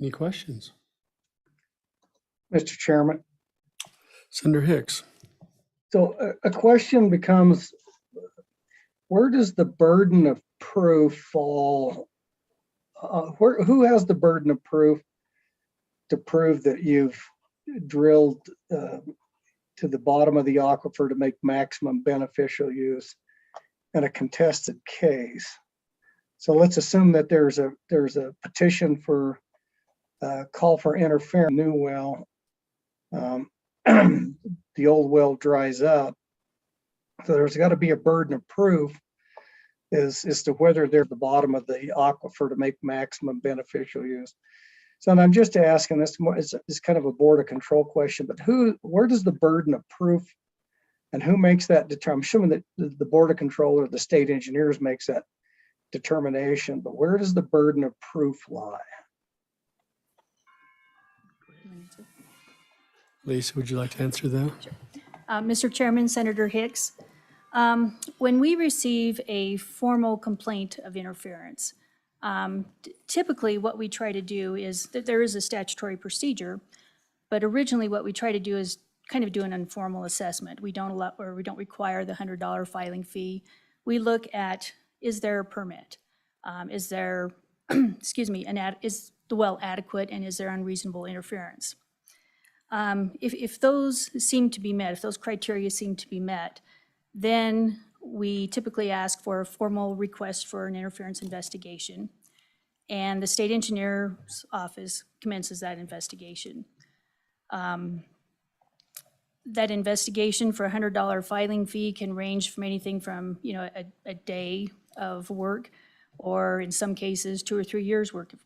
Any questions? Mr. Chairman. Senator Hicks. So a question becomes, where does the burden of proof fall? Who has the burden of proof to prove that you've drilled to the bottom of the aquifer to make maximum beneficial use in a contested case? So let's assume that there's a petition for call for interference, new well. The old well dries up. So there's got to be a burden of proof as to whether they're at the bottom of the aquifer to make maximum beneficial use. So and I'm just asking this, it's kind of a board of control question, but where does the burden of proof and who makes that determination? I'm assuming that the board of control or the state engineers makes that determination, but where does the burden of proof lie? Lisa, would you like to answer that? Sure. Mr. Chairman, Senator Hicks, when we receive a formal complaint of interference, typically what we try to do is that there is a statutory procedure, but originally what we try to do is kind of do an informal assessment. We don't allow, or we don't require the $100 filing fee. We look at, is there a permit? Is there, excuse me, is the well adequate and is there unreasonable interference? If those seem to be met, if those criteria seem to be met, then we typically ask for a formal request for an interference investigation, and the state engineer's office commences that investigation. That investigation for $100 filing fee can range from anything from, you know, a day of work, or in some cases 2 or 3 years worth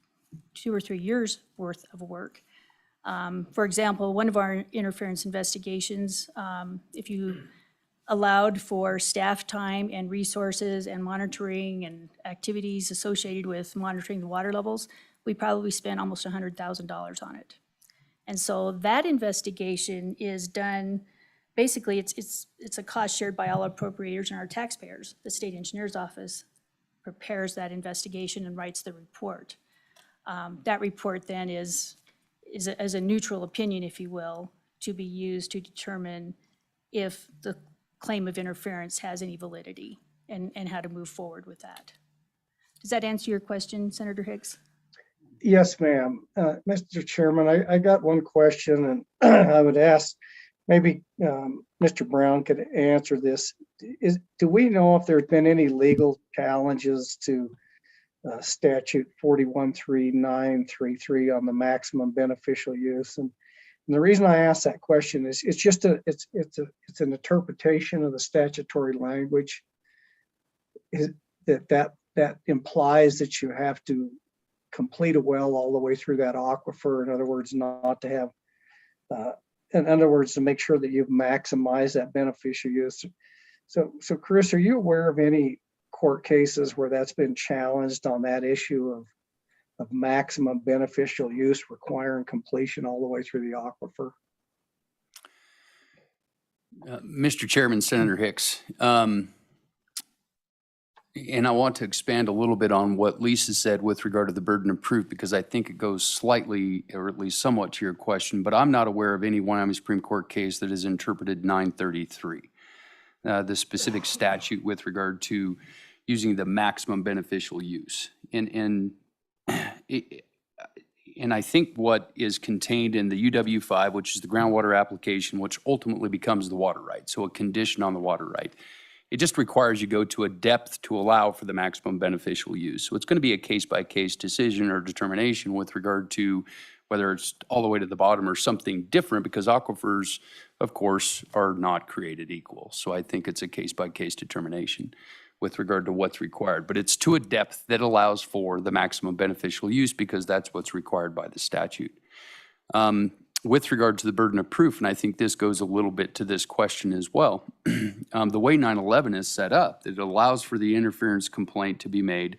of work. For example, one of our interference investigations, if you allowed for staff time and resources and monitoring and activities associated with monitoring the water levels, we probably spent almost $100,000 on it. And so that investigation is done, basically it's a cost shared by all appropriators and our taxpayers. The state engineer's office prepares that investigation and writes the report. That report then is as a neutral opinion, if you will, to be used to determine if the claim of interference has any validity and how to move forward with that. Does that answer your question, Senator Hicks? Yes, ma'am. Mr. Chairman, I got one question, and I would ask maybe Mr. Brown could answer this. Do we know if there's been any legal challenges to statute 413933 on the maximum beneficial use? And the reason I ask that question is it's an interpretation of the statutory language that implies that you have to complete a well all the way through that aquifer. In other words, not to have, in other words, to make sure that you've maximized that beneficial use. So Chris, are you aware of any court cases where that's been challenged on that issue of maximum beneficial use requiring completion all the way through the aquifer? Mr. Chairman, Senator Hicks, and I want to expand a little bit on what Lisa said with regard to the burden of proof, because I think it goes slightly, or at least somewhat, to your question, but I'm not aware of any Wyoming Supreme Court case that has interpreted 933, the specific statute with regard to using the maximum beneficial use. And I think what is contained in the UW5, which is the groundwater application, which ultimately becomes the water right, so a condition on the water right, it just requires you go to a depth to allow for the maximum beneficial use. So it's going to be a case-by-case decision or determination with regard to whether it's all the way to the bottom or something different, because aquifers, of course, are not created equal. So I think it's a case-by-case determination with regard to what's required. But it's to a depth that allows for the maximum beneficial use, because that's what's required by the statute. With regard to the burden of proof, and I think this goes a little bit to this question as well, the way 911 is set up, it allows for the interference complaint to be made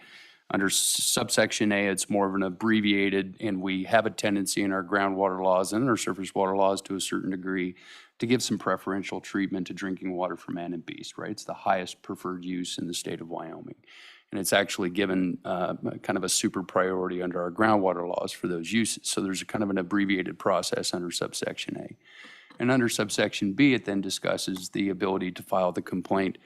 under subsection A. It's more of an abbreviated, and we have a tendency in our groundwater laws and our surface water laws to a certain degree to give some preferential treatment to drinking water for man and beast, right? It's the highest preferred use in the state of Wyoming. And it's actually given kind of a super priority under our groundwater laws for those uses. So there's a kind of an abbreviated process under subsection A. And under subsection B, it then discusses the ability to file the complaint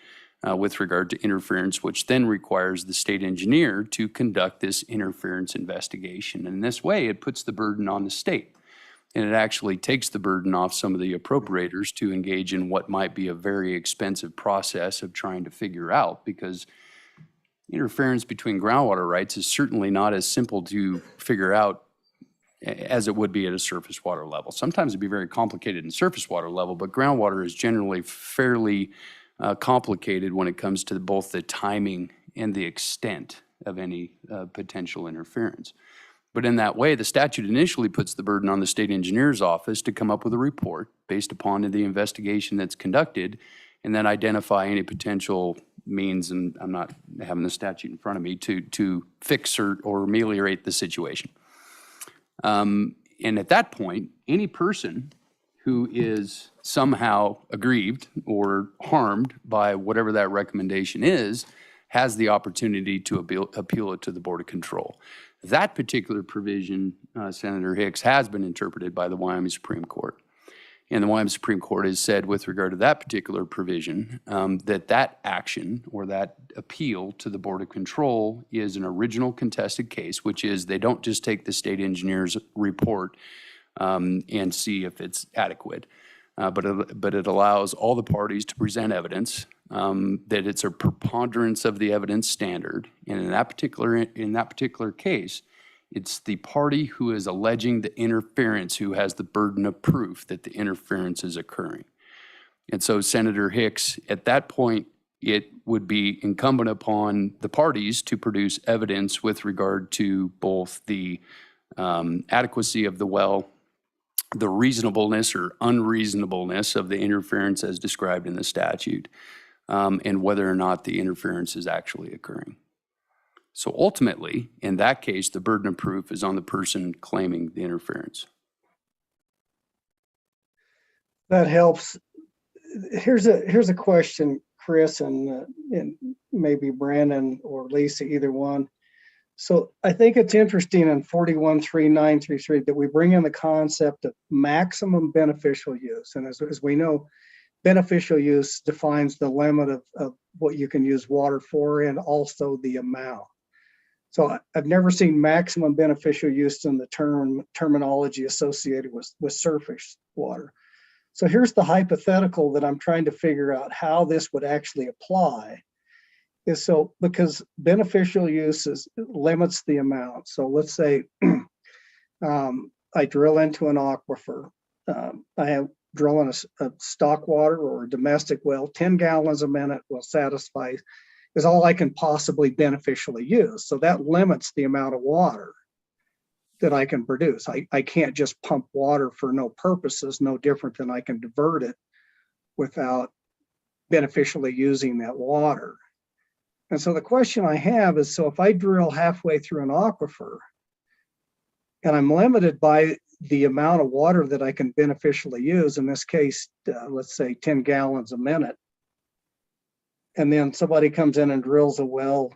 with regard to interference, which then requires the state engineer to conduct this interference investigation. And in this way, it puts the burden on the state. And it actually takes the burden off some of the appropriators to engage in what might be a very expensive process of trying to figure out, because interference between groundwater rights is certainly not as simple to figure out as it would be at a surface water level. Sometimes it'd be very complicated in surface water level, but groundwater is generally fairly complicated when it comes to both the timing and the extent of any potential interference. But in that way, the statute initially puts the burden on the state engineer's office to come up with a report based upon the investigation that's conducted, and then identify any potential means, and I'm not having the statute in front of me, to fix or ameliorate the situation. And at that point, any person who is somehow aggrieved or harmed by whatever that recommendation is has the opportunity to appeal it to the Board of Control. That particular provision, Senator Hicks, has been interpreted by the Wyoming Supreme Court. And the Wyoming Supreme Court has said with regard to that particular provision that action or that appeal to the Board of Control is an original contested case, which is they don't just take the state engineer's report and see if it's adequate, but it allows all the parties to present evidence, that it's a preponderance of the evidence standard. And in that particular case, it's the party who is alleging the interference who has the burden of proof that the interference is occurring. And so, Senator Hicks, at that point, it would be incumbent upon the parties to produce evidence with regard to both the adequacy of the well, the reasonableness or unreasonableness of the interference as described in the statute, and whether or not the interference is actually occurring. So ultimately, in that case, the burden of proof is on the person claiming the interference. That helps. Here's a question, Chris, and maybe Brandon or Lisa, either one. So I think it's interesting in 413933 that we bring in the concept of maximum beneficial use. And as we know, beneficial use defines the limit of what you can use water for and also the amount. So I've never seen maximum beneficial use in the terminology associated with surface water. So here's the hypothetical that I'm trying to figure out how this would actually apply. Is so because beneficial use limits the amount. So let's say I drill into an aquifer. I have drilling a stock water or a domestic well, 10 gallons a minute will satisfy, is all I can possibly beneficially use. So that limits the amount of water that I can produce. I can't just pump water for no purposes, no different than I can divert it without beneficially using that water. And so the question I have is, so if I drill halfway through an aquifer And I'm limited by the amount of water that I can beneficially use. In this case, let's say 10 gallons a minute. And then somebody comes in and drills a well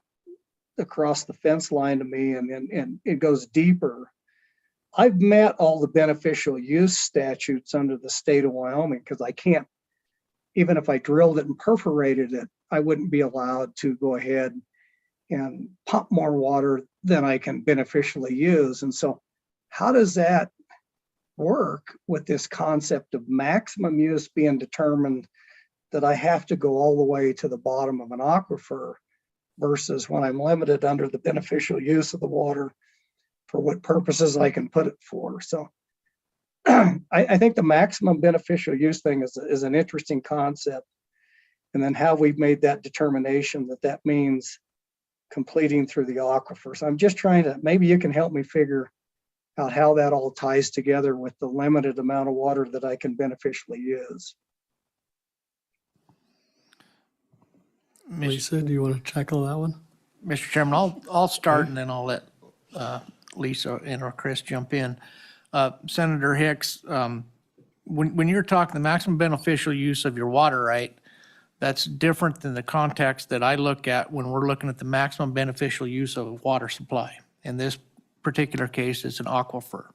across the fence line to me, and it goes deeper. I've met all the beneficial use statutes under the state of Wyoming, because I can't, even if I drilled it and perforated it, I wouldn't be allowed to go ahead and pump more water than I can beneficially use. And so how does that work with this concept of maximum use being determined, that I have to go all the way to the bottom of an aquifer, versus when I'm limited under the beneficial use of the water for what purposes I can put it for? So I think the maximum beneficial use thing is an interesting concept. And then how we've made that determination that means completing through the aquifer. So I'm just trying to, maybe you can help me figure out how that all ties together with the limited amount of water that I can beneficially use. Lisa, do you want to tackle that one? Mr. Chairman, I'll start and then I'll let Lisa and or Chris jump in. Senator Hicks, when you're talking the maximum beneficial use of your water right, that's different than the context that I look at when we're looking at the maximum beneficial use of a water supply. In this particular case, it's an aquifer.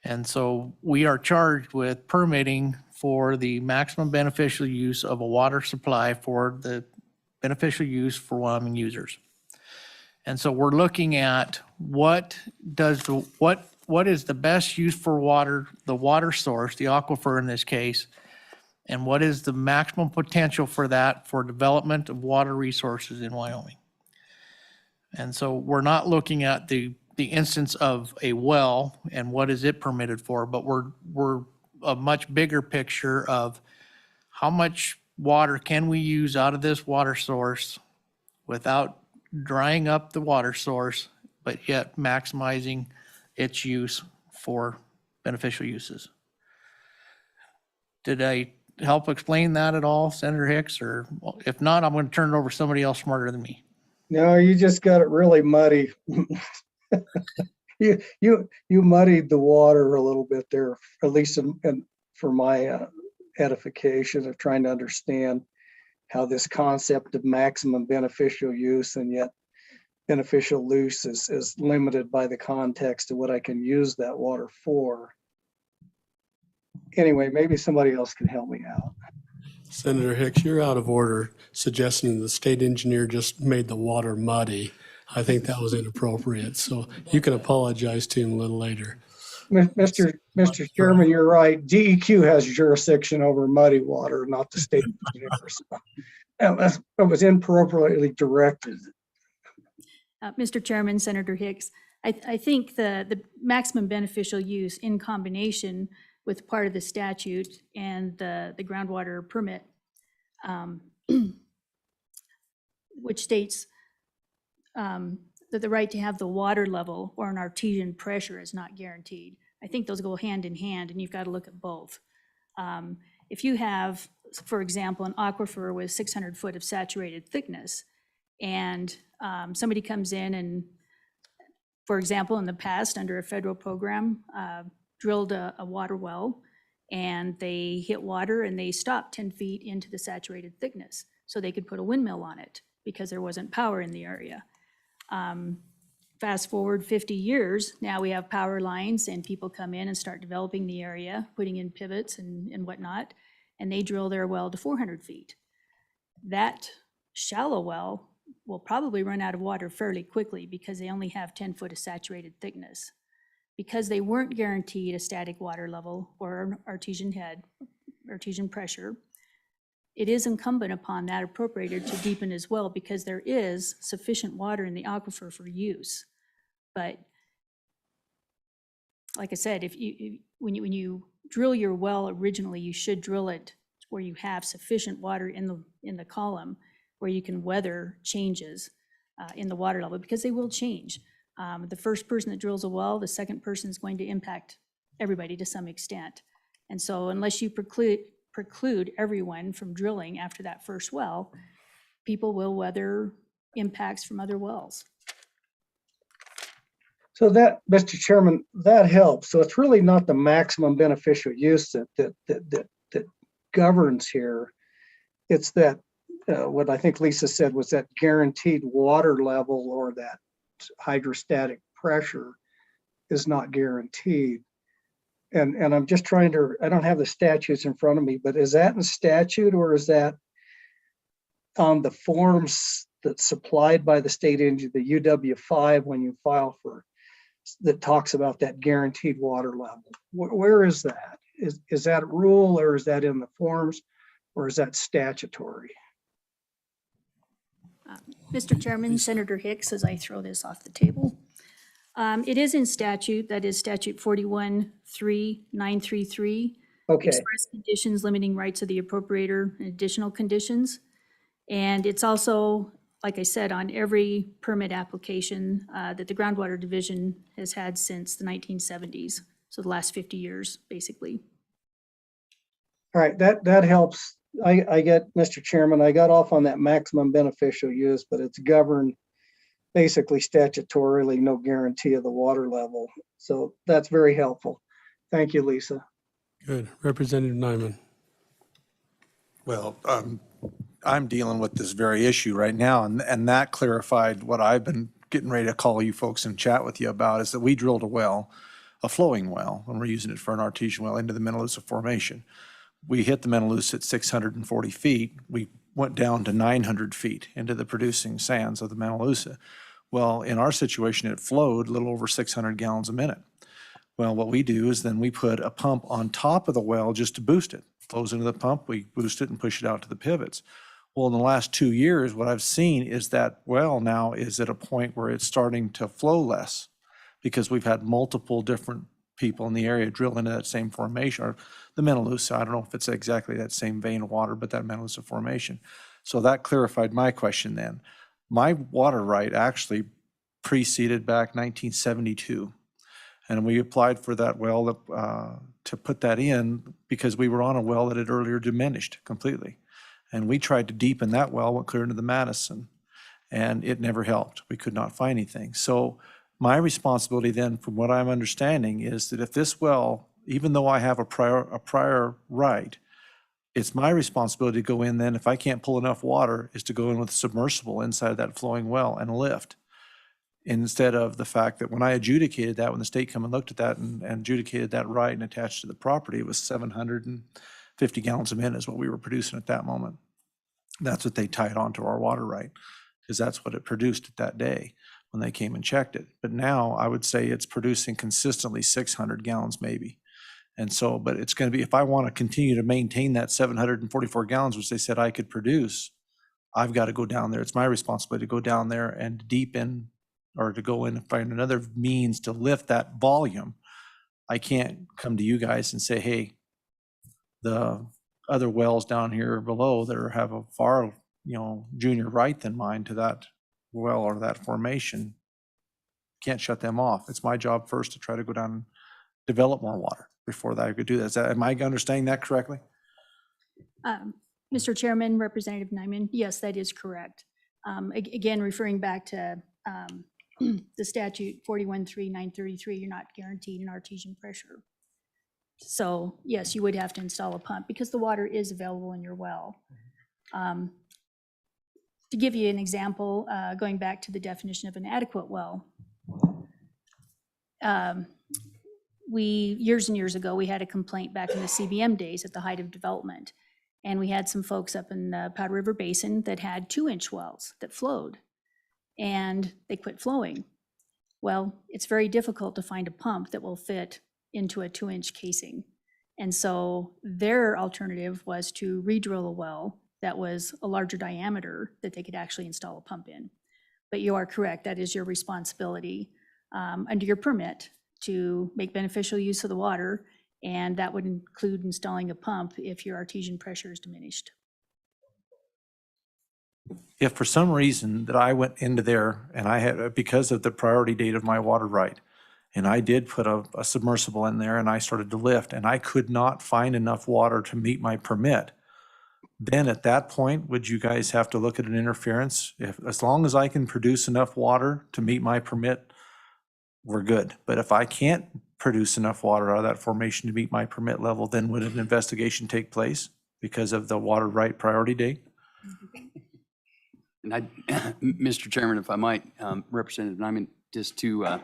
And so we are charged with permitting for the maximum beneficial use of a water supply for the beneficial use for Wyoming users. And so we're looking at what is the best use for water, the water source, the aquifer in this case, and what is the maximum potential for that for development of water resources in Wyoming. And so we're not looking at the instance of a well and what is it permitted for, but we're a much bigger picture of how much water can we use out of this water source without drying up the water source, but yet maximizing its use for beneficial uses. Did I help explain that at all, Senator Hicks? Or if not, I'm going to turn it over to somebody else smarter than me. No, you just got it really muddy. You muddied the water a little bit there, at least for my edification of trying to understand how this concept of maximum beneficial use and yet beneficial use is limited by the context of what I can use that water for. Anyway, maybe somebody else can help me out. Senator Hicks, you're out of order suggesting the state engineer just made the water muddy. I think that was inappropriate. So you can apologize to him a little later. Mr. Chairman, you're right. DEQ has jurisdiction over muddy water, not the state engineer. So it was inappropriately directed. Mr. Chairman, Senator Hicks, I think the maximum beneficial use in combination with part of the statute and the groundwater permit, which states that the right to have the water level or an artesian pressure is not guaranteed. I think those go hand in hand, and you've got to look at both. If you have, for example, an aquifer with 600 foot of saturated thickness, and somebody comes in and, for example, in the past, under a federal program, drilled a water well, and they hit water and they stopped 10 feet into the saturated thickness so they could put a windmill on it because there wasn't power in the area. Fast forward 50 years, now we have power lines and people come in and start developing the area, putting in pivots and whatnot, and they drill their well to 400 feet. That shallow well will probably run out of water fairly quickly because they only have 10 foot of saturated thickness. Because they weren't guaranteed a static water level or an artesian head, artesian pressure, it is incumbent upon that appropriator to deepen as well because there is sufficient water in the aquifer for use. But like I said, when you drill your well originally, you should drill it where you have sufficient water in the column where you can weather changes in the water level, because they will change. The first person that drills a well, the second person is going to impact everybody to some extent. And so unless you preclude everyone from drilling after that first well, people will weather impacts from other wells. So that, Mr. Chairman, that helps. So it's really not the maximum beneficial use that governs here. It's that, what I think Lisa said was that guaranteed water level or that hydrostatic pressure is not guaranteed. And I'm just trying to, I don't have the statutes in front of me, but is that in statute or is that on the forms that's supplied by the state engineer, the UW5, when you file for, that talks about that guaranteed water level? Where is that? Is that a rule or is that in the forms or is that statutory? Mr. Chairman, Senator Hicks, as I throw this off the table. It is in statute, that is statute 41-3933. Okay, Express conditions limiting rights of the appropriator and additional conditions. And it's also, like I said, on every permit application that the Groundwater Division has had since the 1970s. So the last 50 years, basically. all right, that helps. I get, Mr. Chairman, I got off on that maximum beneficial use, but it's governed basically statutorily, no guarantee of the water level. So that's very helpful. Thank you, Lisa. Good. Representative Nyman. Well, I'm dealing with this very issue right now, and that clarified what I've been getting ready to call you folks and chat with you about, is that we drilled a well, a flowing well, and we're using it for an artesian well into the Melaleuca Formation. We hit the Melaleuca at 640 feet. We went down to 900 feet into the producing sands of the Melaleuca. Well, in our situation, it flowed a little over 600 gallons a minute. Well, what we do is then we put a pump on top of the well just to boost it. Flows into the pump, we boost it and push it out to the pivots. Well, in the last 2 years, what I've seen is that well now is at a point where it's starting to flow less because we've had multiple different people in the area drill into that same formation, or the Melaleuca. I don't know if it's exactly that same vein of water, but that Melaleuca formation. So that clarified my question then. My water right actually preceded back 1972. And we applied for that well to put that in because we were on a well that had earlier diminished completely. And we tried to deepen that well, went clear into the Madison, and it never helped. We could not find anything. So my responsibility then, from what I'm understanding, is that if this well, even though I have a prior right, it's my responsibility to go in then, if I can't pull enough water, is to go in with a submersible inside of that flowing well and lift. Instead of the fact that when I adjudicated that, when the state come and looked at that and adjudicated that right and attached to the property, it was 750 gallons a minute is what we were producing at that moment. That's what they tied onto our water right, because that's what it produced at that day when they came and checked it. But now I would say it's producing consistently 600 gallons maybe. And so, but it's going to be, if I want to continue to maintain that 744 gallons, which they said I could produce, I've got to go down there. It's my responsibility to go down there and deepen, or to go in and find another means to lift that volume. I can't come to you guys and say, hey, the other wells down here below that have a far, junior right than mine to that well or that formation, can't shut them off. It's my job first to try to go down and develop more water before that I could do that. Am I understanding that correctly? Mr. Chairman, Representative Nyman, yes, that is correct. Again, referring back to the statute 41-3933, you're not guaranteed an artesian pressure. So yes, you would have to install a pump because the water is available in your well. To give you an example, going back to the definition of an adequate well, years and years ago, we had a complaint back in the CBM days at the height of development. And we had some folks up in the Powder River Basin that had 2-inch wells that flowed, and they quit flowing. Well, it's very difficult to find a pump that will fit into a 2-inch casing. And so their alternative was to re-drill a well that was a larger diameter that they could actually install a pump in. But you are correct, that is your responsibility under your permit to make beneficial use of the water, and that would include installing a pump if your artesian pressure is diminished. If for some reason that I went into there and I had, because of the priority date of my water right, and I did put a submersible in there and I started to lift and I could not find enough water to meet my permit, then at that point, would you guys have to look at an interference? As long as I can produce enough water to meet my permit, we're good. But if I can't produce enough water out of that formation to meet my permit level, then would an investigation take place because of the water right priority date? And I, Mr. Chairman, if I might, Representative Nyman, just to,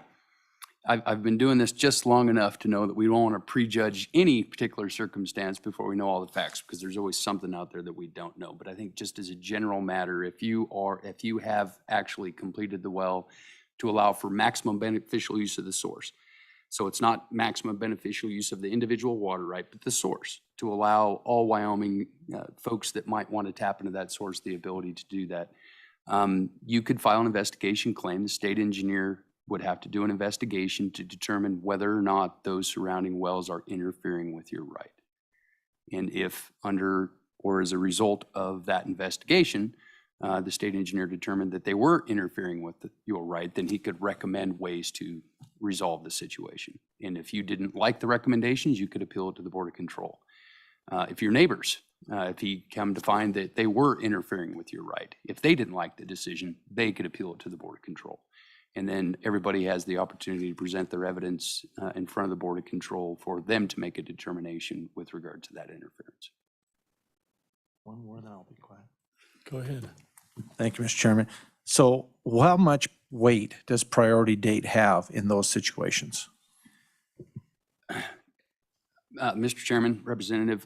I've been doing this just long enough to know that we don't want to prejudge any particular circumstance before we know all the facts, because there's always something out there that we don't know. But I think just as a general matter, if you have actually completed the well to allow for maximum beneficial use of the source, so it's not maximum beneficial use of the individual water right, but the source, to allow all Wyoming folks that might want to tap into that source the ability to do that. You could file an investigation claim. The state engineer would have to do an investigation to determine whether or not those surrounding wells are interfering with your right. And if under or as a result of that investigation, the state engineer determined that they were interfering with your right, then he could recommend ways to resolve the situation. And if you didn't like the recommendations, you could appeal it to the Board of Control. If your neighbors, if he come to find that they were interfering with your right, if they didn't like the decision, they could appeal it to the Board of Control. And then everybody has the opportunity to present their evidence in front of the Board of Control for them to make a determination with regard to that interference. One more, then I'll be quiet. Go ahead. Thank you, Mr. Chairman. So how much weight does priority date have in those situations? Mr. Chairman, Representative,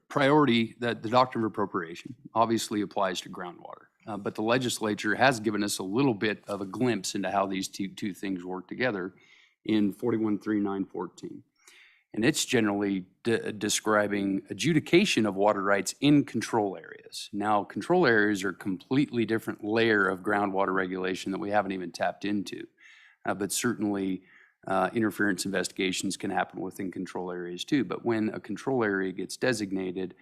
priority, the doctrine of appropriation obviously applies to groundwater. But the legislature has given us a little bit of a glimpse into how these two things work together in 413914. And it's generally describing adjudication of water rights in control areas. Now, control areas are a completely different layer of groundwater regulation that we haven't even tapped into. But certainly interference investigations can happen within control areas too. But when a control area gets designated,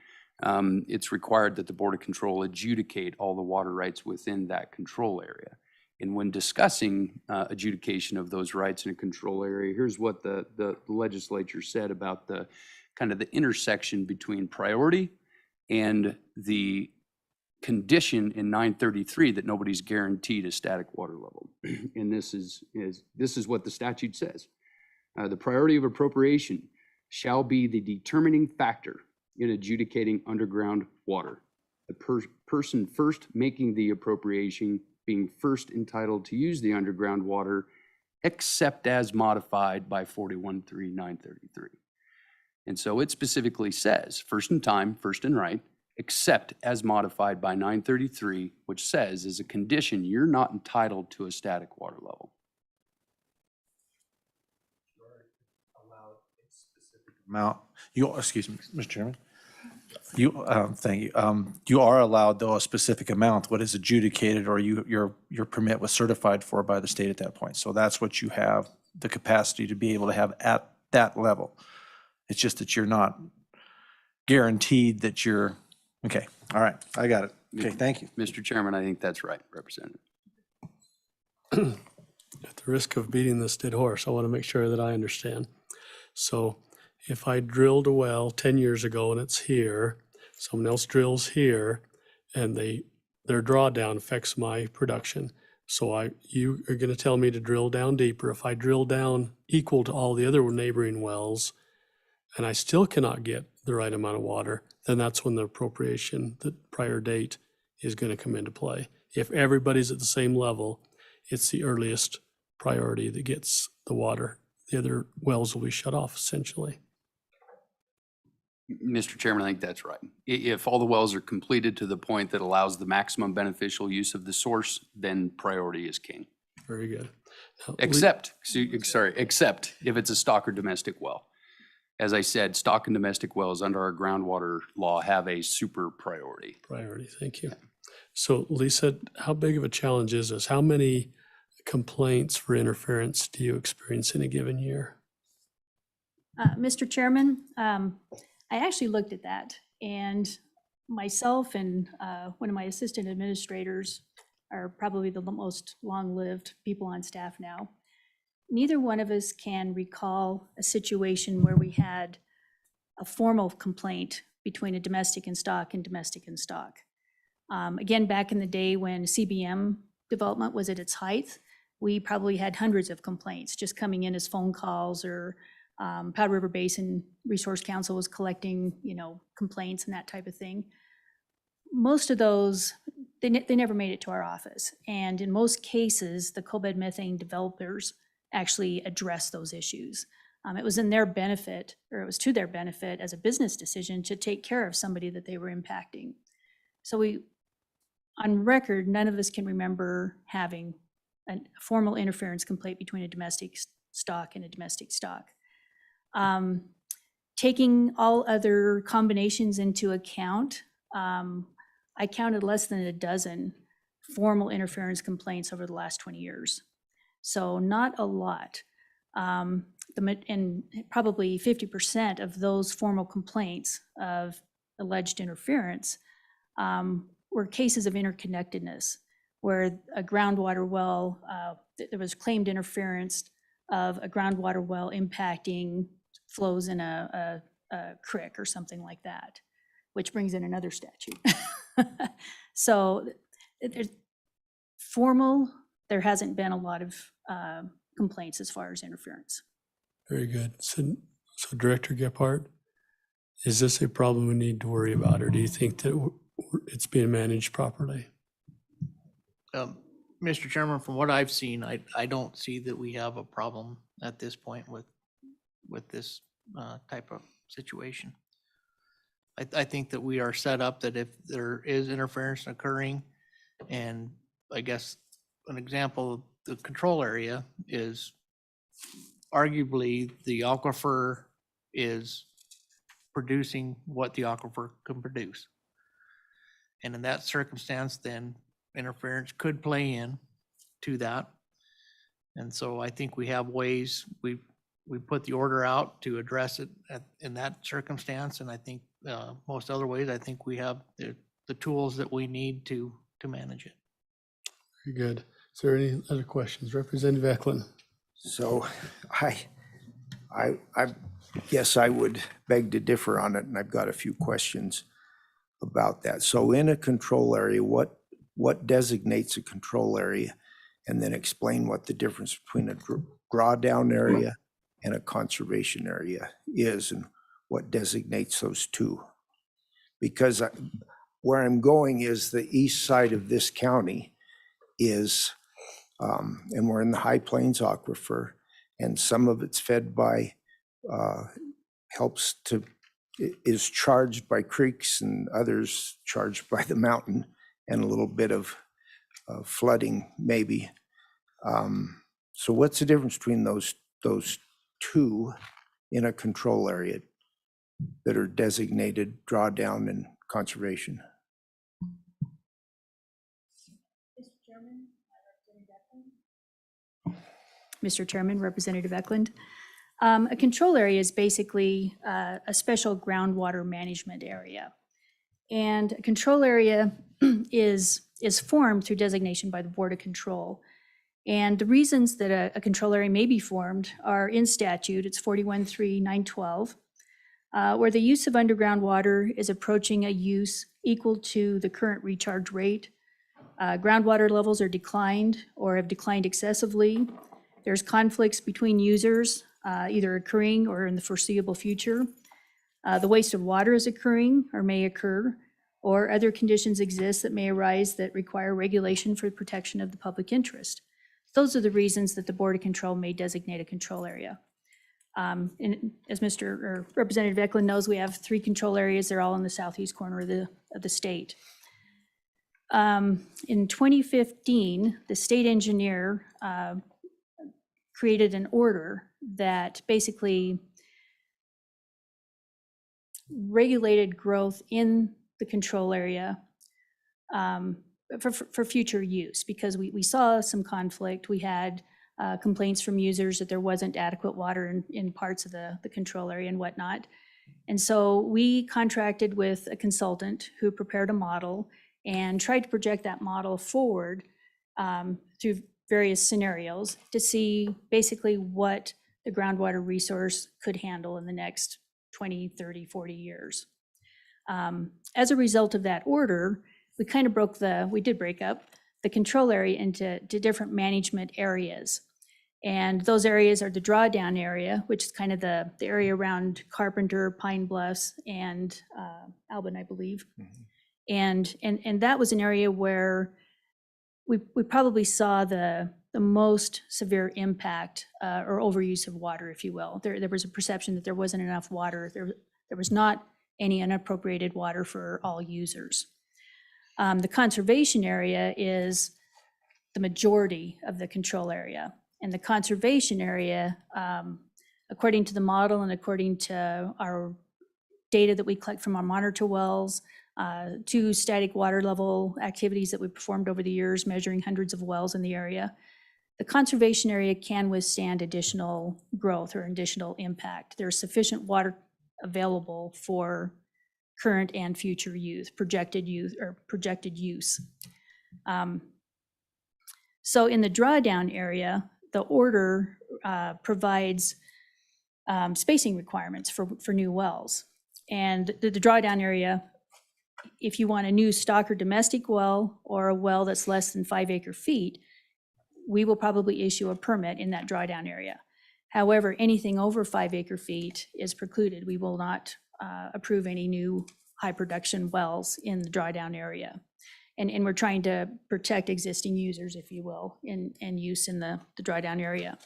it's required that the Board of Control adjudicate all the water rights within that control area. And when discussing adjudication of those rights in a control area, here's what the legislature said about the kind of the intersection between priority and the condition in 933 that nobody's guaranteed a static water level. And this is what the statute says. The priority of appropriation shall be the determining factor in adjudicating underground water. The person first making the appropriation being first entitled to use the underground water, except as modified by 413933. And so it specifically says, first in time, first in right, except as modified by 933, which says as a condition, you're not entitled to a static water level. Excuse me, Mr. Chairman. Thank you. You are allowed, though, a specific amount, what is adjudicated or your permit was certified for by the state at that point. So that's what you have the capacity to be able to have at that level. It's just that you're not guaranteed that you're, okay, all right, I got it. Okay, thank you. Mr. Chairman, I think that's right, Representative. At the risk of beating this dead horse, I want to make sure that I understand. So if I drilled a well 10 years ago and it's here, someone else drills here, and their drawdown affects my production. So you are going to tell me to drill down deeper. If I drill down equal to all the other neighboring wells, and I still cannot get the right amount of water, then that's when the appropriation, the prior date, is going to come into play. If everybody's at the same level, it's the earliest priority that gets the water. The other wells will be shut off, essentially. Mr. Chairman, I think that's right. If all the wells are completed to the point that allows the maximum beneficial use of the source, then priority is king. Very good. Now, Except if it's a stock or domestic well. As I said, stock and domestic wells under our groundwater law have a super priority. Priority, thank you. So Lisa, how big of a challenge is this? How many complaints for interference do you experience in a given year? Mr. Chairman, I actually looked at that, and myself and one of my assistant administrators are probably the most long-lived people on staff now. Neither one of us can recall a situation where we had a formal complaint between a domestic and stock and domestic and stock. Again, back in the day when CBM development was at its height, we probably had hundreds of complaints just coming in as phone calls, or Powder River Basin Resource Council was collecting, complaints and that type of thing. Most of those, they never made it to our office. And in most cases, the coal bed methane developers actually addressed those issues. It was in their benefit, or it was to their benefit as a business decision to take care of somebody that they were impacting. So on record, none of us can remember having a formal interference complaint between a domestic stock and a domestic stock. Taking all other combinations into account, I counted less than a dozen formal interference complaints over the last 20 years. So not a lot. And probably 50% of those formal complaints of alleged interference were cases of interconnectedness, where a groundwater well, there was claimed interference of a groundwater well impacting flows in a creek or something like that, which brings in another statute. So there hasn't been a lot of complaints as far as interference. Very good. So Director Gephardt, is this a problem we need to worry about, or do you think that it's being managed properly? Mr. Chairman, from what I've seen, I don't see that we have a problem at this point with this type of situation. I think that we are set up that if there is interference occurring, and I guess an example, the control area is arguably the aquifer is producing what the aquifer can produce. And in that circumstance, then interference could play in to that. And so I think we have ways, we put the order out to address it in that circumstance. And I think most other ways, I think we have the tools that we need to manage it. Very good. Is there any other questions? Representative Eklund. So I guess I would beg to differ on it, and I've got a few questions about that. So in a control area, what designates a control area? And then explain what the difference between a drawdown area and a conservation area is, and what designates those two. Because where I'm going is the east side of this county is, and we're in the High Plains Aquifer, and some of it's fed by, is charged by creeks, and others charged by the mountain, and a little bit of flooding maybe. So what's the difference between those two in a control area that are designated drawdown and conservation? Mr. Chairman, Representative Eklund. A control area is basically a special groundwater management area. And a control area is formed through designation by the Board of Control. And the reasons that a control area may be formed are in statute. It's 41.3.912, where the use of underground water is approaching a use equal to the current recharge rate. Groundwater levels are declined or have declined excessively. There's conflicts between users, either occurring or in the foreseeable future. The waste of water is occurring or may occur, or other conditions exist that may arise that require regulation for the protection of the public interest. Those are the reasons that the Board of Control may designate a control area. And as Representative Eklund knows, we have 3 control areas. They're all in the southeast corner of the state. In 2015, the state engineer created an order that basically regulated growth in the control area for future use, because we saw some conflict. We had complaints from users that there wasn't adequate water in parts of the control area and whatnot. And so we contracted with a consultant who prepared a model and tried to project that model forward through various scenarios to see basically what the groundwater resource could handle in the next 20, 30, 40 years. As a result of that order, we kind of we did break up the control area into different management areas. And those areas are the drawdown area, which is kind of the area around Carpenter, Pine Bluffs, and Albin, I believe. And that was an area where we probably saw the most severe impact or overuse of water, if you will. There was a perception that there wasn't enough water. There was not any unappropriated water for all users. The conservation area is the majority of the control area. And the conservation area, according to the model and according to our data that we collect from our monitor wells, 2 static water level activities that we performed over the years, measuring hundreds of wells in the area, the conservation area can withstand additional growth or additional impact. There's sufficient water available for current and future use, projected use. So in the drawdown area, the order provides spacing requirements for new wells. And the drawdown area, if you want a new stock or domestic well or a well that's less than 5 acre-feet, we will probably issue a permit in that drawdown area. However, anything over 5 acre-feet is precluded. We will not approve any new high production wells in the drawdown area. And we're trying to protect existing users, if you will, in use in the drawdown area.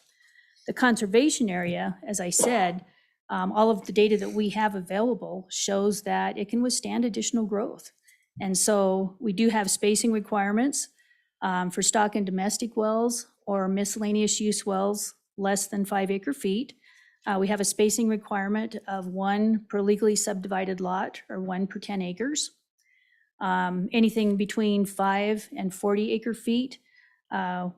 The conservation area, as I said, all of the data that we have available shows that it can withstand additional growth. And so we do have spacing requirements for stock and domestic wells or miscellaneous use wells less than 5 acre-feet. We have a spacing requirement of 1 per legally subdivided lot or 1 per 10 acres. Anything between 5 and 40 acre-feet,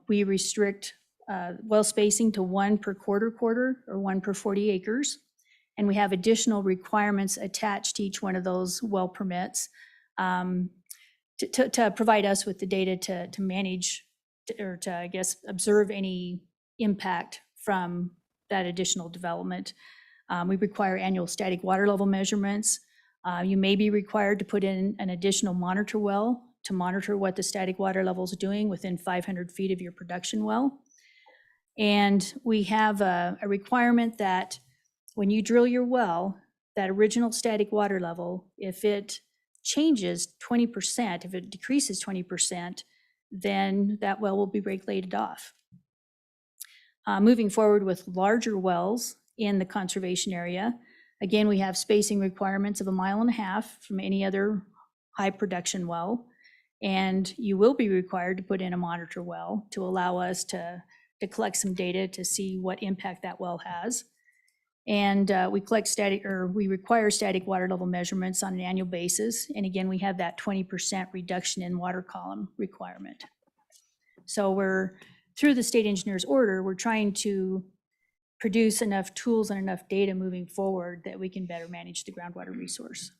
we restrict well spacing to 1 per quarter or 1 per 40 acres. And we have additional requirements attached to each one of those well permits to provide us with the data to manage or to, I guess, observe any impact from that additional development. We require annual static water level measurements. You may be required to put in an additional monitor well to monitor what the static water level is doing within 500 feet of your production well. And we have a requirement that when you drill your well, that original static water level, if it changes 20%, if it decreases 20%, then that well will be regulated off. Moving forward with larger wells in the conservation area, again, we have spacing requirements of 1.5 miles from any other high production well. And you will be required to put in a monitor well to allow us to collect some data to see what impact that well has. And we require static water level measurements on an annual basis. And again, we have that 20% reduction in water column requirement. So we're, through the state engineer's order, we're trying to produce enough tools and enough data moving forward that we can better manage the groundwater resource.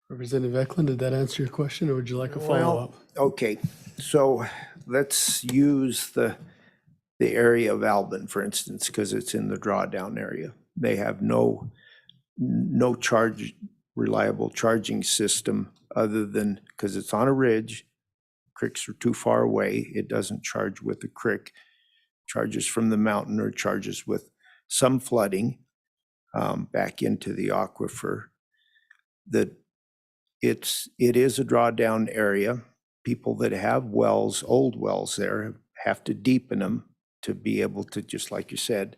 Representative Eklund, did that answer your question, or would you like a follow-up? Okay, so let's use the area of Albin, for instance, because it's in the drawdown area. They have no reliable charging system other than, because it's on a ridge, creeks are too far away, it doesn't charge with the creek, charges from the mountain or charges with some flooding back into the aquifer. It is a drawdown area. People that have wells, old wells there, have to deepen them to be able to, just like you said,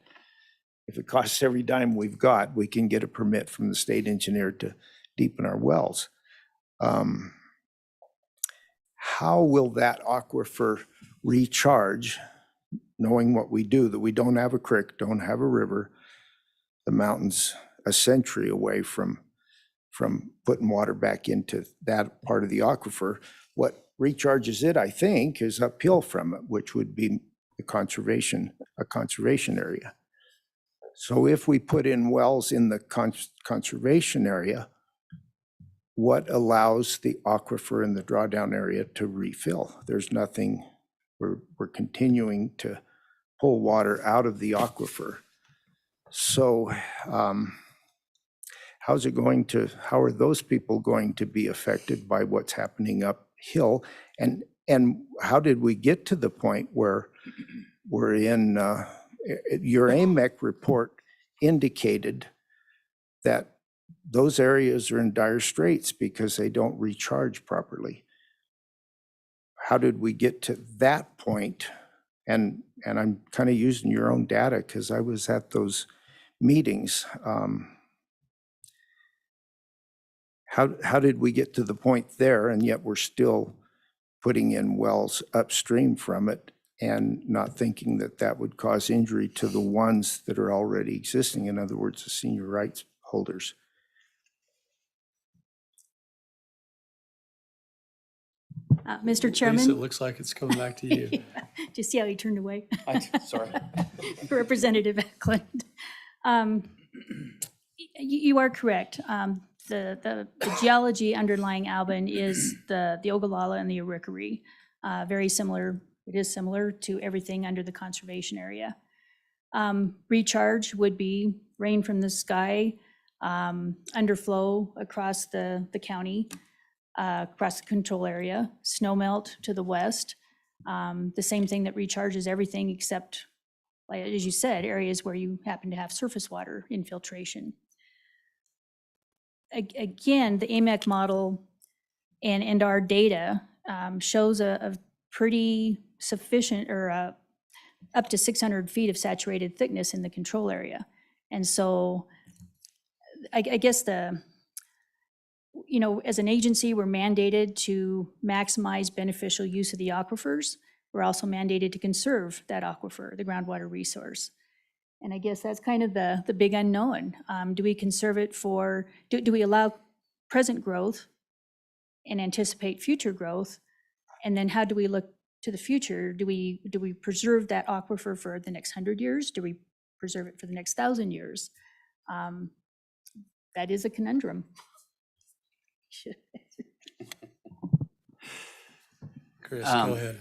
if it costs every dime we've got, we can get a permit from the state engineer to deepen our wells. How will that aquifer recharge, knowing what we do, that we don't have a creek, don't have a river, the mountain's a century away from putting water back into that part of the aquifer? What recharges it, I think, is uphill from it, which would be a conservation area. So if we put in wells in the conservation area, what allows the aquifer in the drawdown area to refill? There's nothing. We're continuing to pull water out of the aquifer. So how are those people going to be affected by what's happening up hill. And how did we get to the point where we're in, your AMEC report indicated that those areas are in dire straits because they don't recharge properly. How did we get to that point? And I'm kind of using your own data because I was at those meetings. How did we get to the point there, and yet we're still putting in wells upstream from it and not thinking that that would cause injury to the ones that are already existing, in other words, the senior rights holders? Mr. Lisa, it Chairman, looks like it's coming back to you. do you see how he turned away? Sorry. Representative Eklund. You are correct. The geology underlying Alban is the Ogallala and the Arikari. Very similar, it is similar to everything under the conservation area. Recharge would be rain from the sky, underflow across the county, across the control area, snow melt to the west. The same thing that recharges everything except, like, as you said, areas where you happen to have surface water infiltration. Again, the AMEC model and our data shows a pretty sufficient, or up to 600 feet of saturated thickness in the control area. And so I guess as an agency, we're mandated to maximize beneficial use of the aquifers. We're also mandated to conserve that aquifer, the groundwater resource. And I guess that's kind of the big unknown. Do we conserve it for, do we allow present growth and anticipate future growth? And then how do we look to the future? Do we preserve that aquifer for the next 100 years? Do we preserve it for the next 1,000 years? That is a conundrum. Chris, go ahead.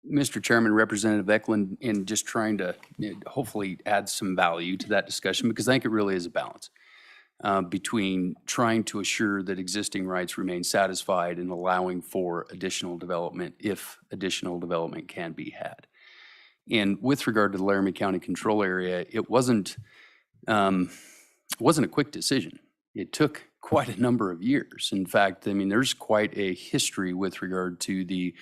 Mr. Chairman, Representative Eklund, in just trying to hopefully add some value to that discussion, because I think it really is a balance between trying to assure that existing rights remain satisfied and allowing for additional development if additional development can be had. And with regard to the Laramie County Control Area, it wasn't a quick decision. It took quite a number of years. In fact, I mean, there's quite a history with regard to the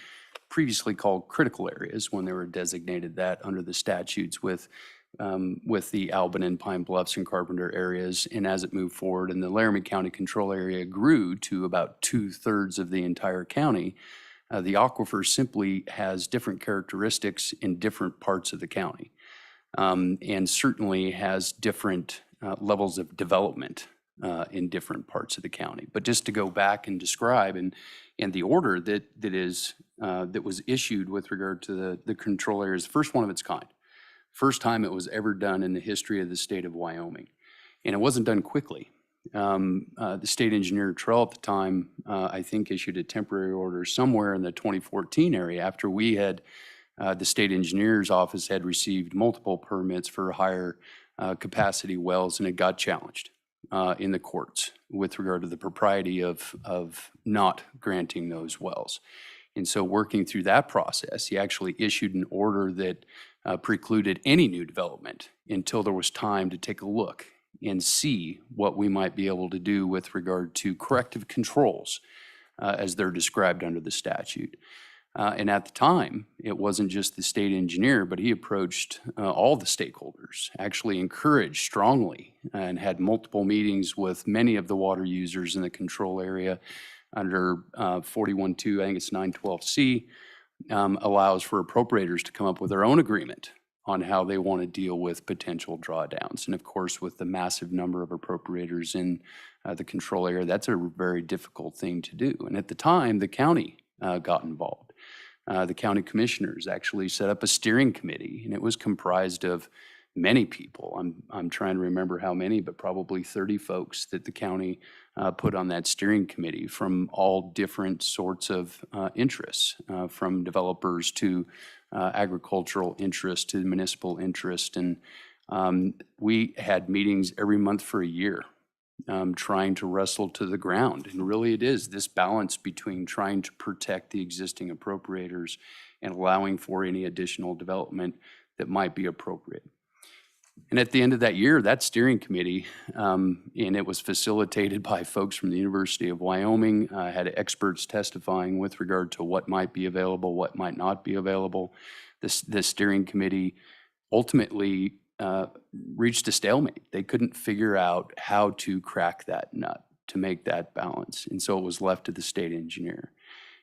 previously called critical areas when they were designated that under the statutes with the Alban and Pine Bluffs and Carpenter areas. And as it moved forward and the Laramie County Control Area grew to about 2/3 of the entire county, the aquifer simply has different characteristics in different parts of the county, and certainly has different levels of development in different parts of the county. But just to go back and describe, and the order that was issued with regard to the control area is the first one of its kind. First time it was ever done in the history of the state of Wyoming. And it wasn't done quickly. The state engineer Trell at the time, I think, issued a temporary order somewhere in the 2014 area after we had, the state engineer's office had received multiple permits for higher capacity wells, and it got challenged in the courts with regard to the propriety of not granting those wells. And so working through that process, he actually issued an order that precluded any new development until there was time to take a look and see what we might be able to do with regard to corrective controls as they're described under the statute. And at the time, it wasn't just the state engineer, but he approached all the stakeholders, actually encouraged strongly, and had multiple meetings with many of the water users in the control area under 41.2, I think it's 912C, allows for appropriators to come up with their own agreement on how they want to deal with potential drawdowns. And of course, with the massive number of appropriators in the control area, that's a very difficult thing to do. And at the time, the county got involved. The county commissioners actually set up a steering committee, and it was comprised of many people. I'm trying to remember how many, but probably 30 folks that the county put on that steering committee from all different sorts of interests, from developers to agricultural interest to municipal interest. And we had meetings every month for a year trying to wrestle to the ground. And really it is this balance between trying to protect the existing appropriators and allowing for any additional development that might be appropriate. And at the end of that year, that steering committee, and it was facilitated by folks from the University of Wyoming, had experts testifying with regard to what might be available, what might not be available. This steering committee ultimately reached a stalemate. They couldn't figure out how to crack that nut to make that balance. And so it was left to the state engineer.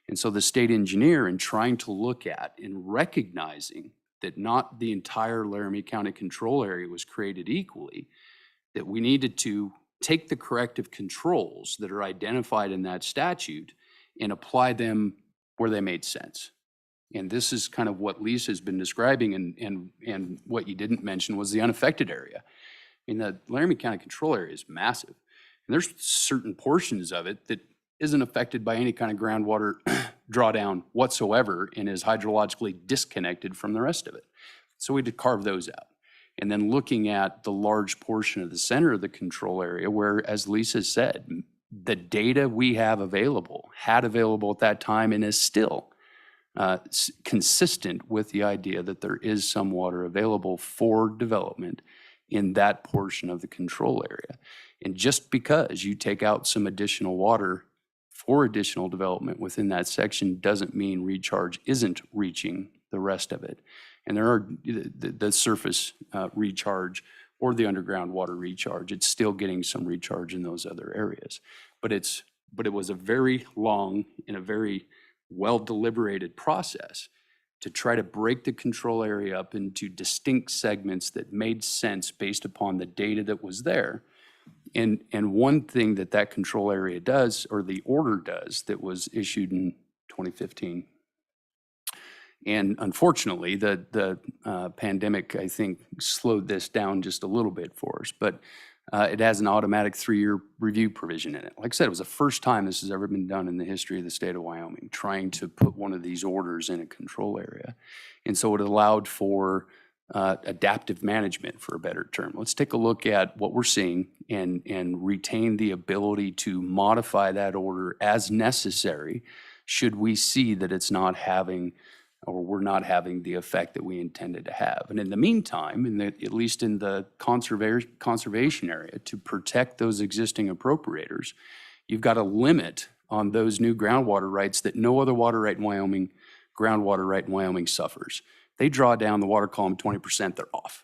And so the state engineer, in trying to look at and recognizing that not the entire Laramie County control area was created equally, that we needed to take the corrective controls that are identified in that statute and apply them where they made sense. And this is kind of what Lisa's been describing, and what you didn't mention was the unaffected area. I mean, the Laramie County control area is massive, and there's certain portions of it that isn't affected by any kind of groundwater drawdown whatsoever and is hydrologically disconnected from the rest of it. So we had to carve those out. And then looking at the large portion of the center of the control area where, as Lisa said, the data we have available, had available at that time and is still consistent with the idea that there is some water available for development in that portion of the control area. And just because you take out some additional water for additional development within that section doesn't mean recharge isn't reaching the rest of it. And there are the surface recharge or the underground water recharge. It's still getting some recharge in those other areas. But it was a very long and a very well deliberated process to try to break the control area up into distinct segments that made sense based upon the data that was there. And one thing that control area does, or the order does, that was issued in 2015. And unfortunately, the pandemic, I think, slowed this down just a little bit for us. But it has an automatic 3-year review provision in it. Like I said, it was the first time this has ever been done in the history of the state of Wyoming, trying to put one of these orders in a control area. And so it allowed for adaptive management, for a better term. Let's take a look at what we're seeing and retain the ability to modify that order as necessary should we see that it's not having, or we're not having, the effect that we intended to have. And in the meantime, at least in the conservation area, to protect those existing appropriators, you've got a limit on those new groundwater rights that no other water right in Wyoming, groundwater right in Wyoming suffers. They draw down the water column 20%, they're off.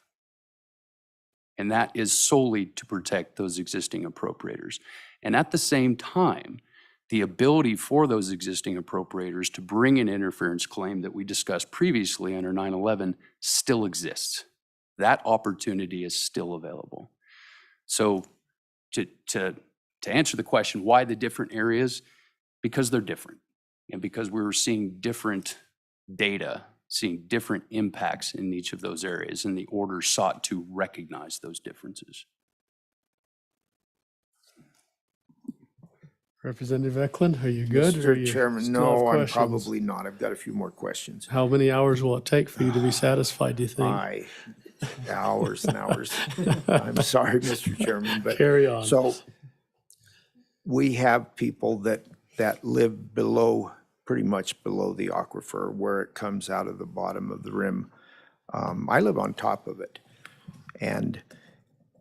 And that is solely to protect those existing appropriators. And at the same time, the ability for those existing appropriators to bring an interference claim that we discussed previously under 911 still exists. That opportunity is still available. So to answer the question, why the different areas? Because they're different. And because we were seeing different data, seeing different impacts in each of those areas, and the order sought to recognize those differences. Representative Eklund, are you good? or Mr. you Chairman, still have no, I'm questions? probably not. I've got a few more questions. How many hours will it take for you to be satisfied, do you think? Hours and hours. I'm sorry, Mr. Chairman, but. Carry on. So we have people that live below, pretty much below the aquifer where it comes out of the bottom of the rim. I live on top of it. And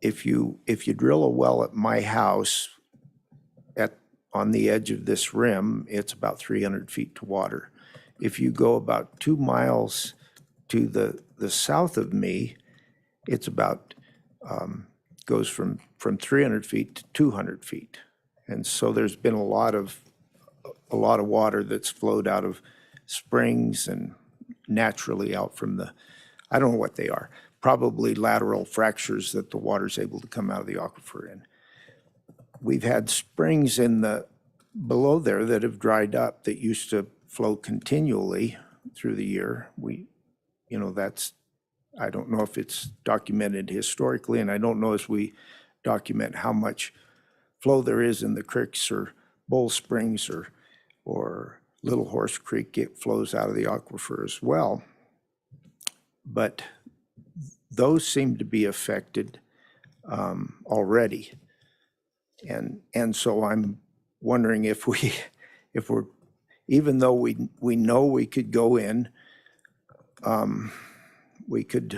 if you drill a well at my house on the edge of this rim, it's about 300 feet to water. If you go about 2 miles to the south of me, it's about, goes from 300 feet to 200 feet. And so there's been a lot of water that's flowed out of springs and naturally out from I don't know what they are, probably lateral fractures that the water's able to come out of the aquifer in. We've had springs below there that have dried up that used to flow continually through the year. I don't know if it's documented historically, and I don't know if we document how much flow there is in the creeks or Bull Springs or Little Horse Creek. It flows out of the aquifer as well. But those seem to be affected already. And so I'm wondering if we're, even though we know we could go in, we could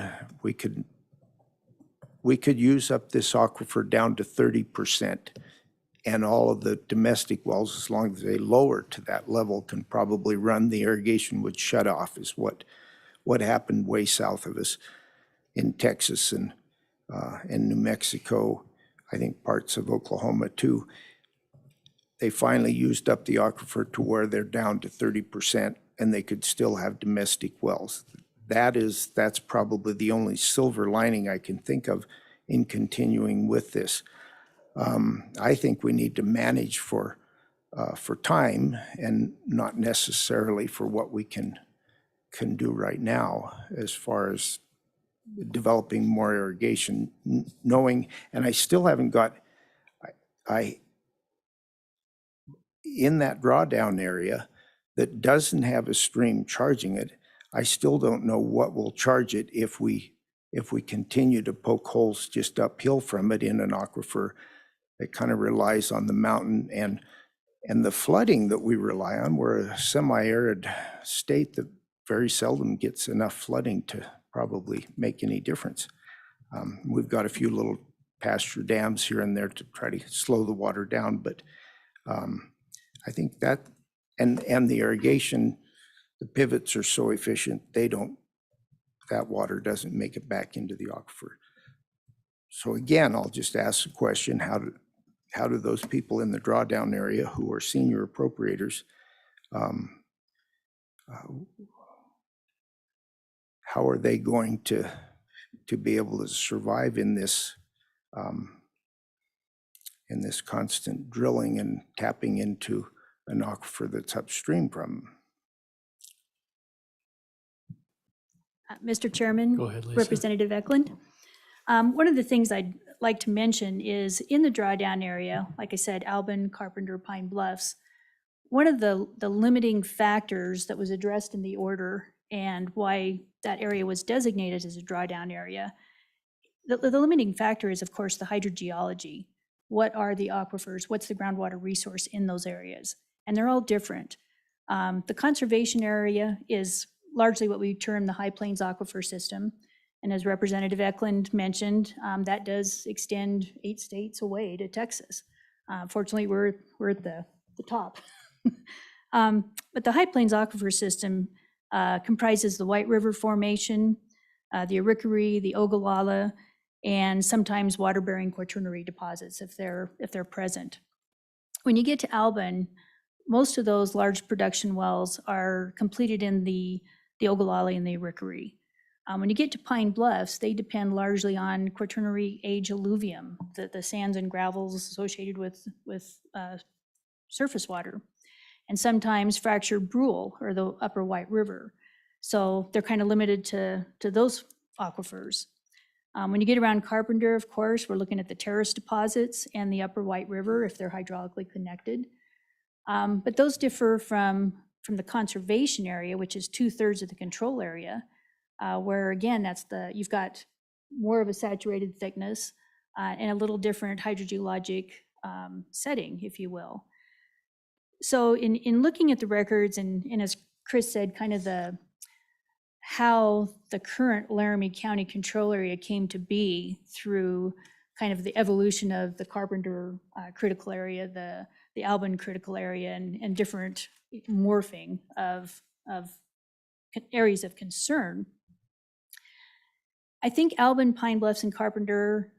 use up this aquifer down to 30%. And all of the domestic wells, as long as they lower to that level, can probably run. The irrigation would shut off, is what happened way south of us in Texas and New Mexico, I think parts of Oklahoma too. They finally used up the aquifer to where they're down to 30% and they could still have domestic wells. That's probably the only silver lining I can think of in continuing with this. I think we need to manage for time and not necessarily for what we can do right now as far as developing more irrigation, knowing, and I still haven't got, in that drawdown area that doesn't have a stream charging it, I still don't know what will charge it if we continue to poke holes just uphill from it in an aquifer that kind of relies on the mountain and the flooding that we rely on. We're a semi-arid state that very seldom gets enough flooding to probably make any difference. We've got a few little pasture dams here and there to try to slow the water down, but I think that, and the irrigation, the pivots are so efficient, that water doesn't make it back into the aquifer. So again, I'll just ask the question, how do those people in the drawdown area who are senior appropriators, how are they going to be able to survive in this constant drilling and tapping into an aquifer that's upstream from them? Mr. Chairman, Go ahead, Lisa. Representative Eklund. One of the things I'd like to mention is in the drawdown area, like I said, Albin, Carpenter, Pine Bluffs, one of the limiting factors that was addressed in the order and why that area was designated as a drawdown area, the limiting factor is, of course, the hydrogeology. What are the aquifers? What's the groundwater resource in those areas? And they're all different. The conservation area is largely what we term the High Plains Aquifer System. And as Representative Eklund mentioned, that does extend 8 states away to Texas. Fortunately, we're at the top. But the High Plains Aquifer System comprises the White River Formation, the Arikari, the Ogallala, and sometimes water-bearing quaternary deposits if they're present. When you get to Albin, most of those large production wells are completed in the Ogallala and the Arikari. When you get to Pine Bluffs, they depend largely on quaternary age alluvium, the sands and gravels associated with surface water, and sometimes fractured Brule or the Upper White River. So they're kind of limited to those aquifers. When you get around Carpenter, of course, we're looking at the terrace deposits and the Upper White River if they're hydraulically connected. But those differ from the conservation area, which is 2/3 of the control area, where again, you've got more of a saturated thickness and a little different hydrogeologic setting, if you will. So in looking at the records and as Chris said, kind of how the current Laramie County control area came to be through kind of the evolution of the Carpenter critical area, the Albin critical area, and different morphing of areas of concern. I think Albin, Pine Bluffs, and Carpenter,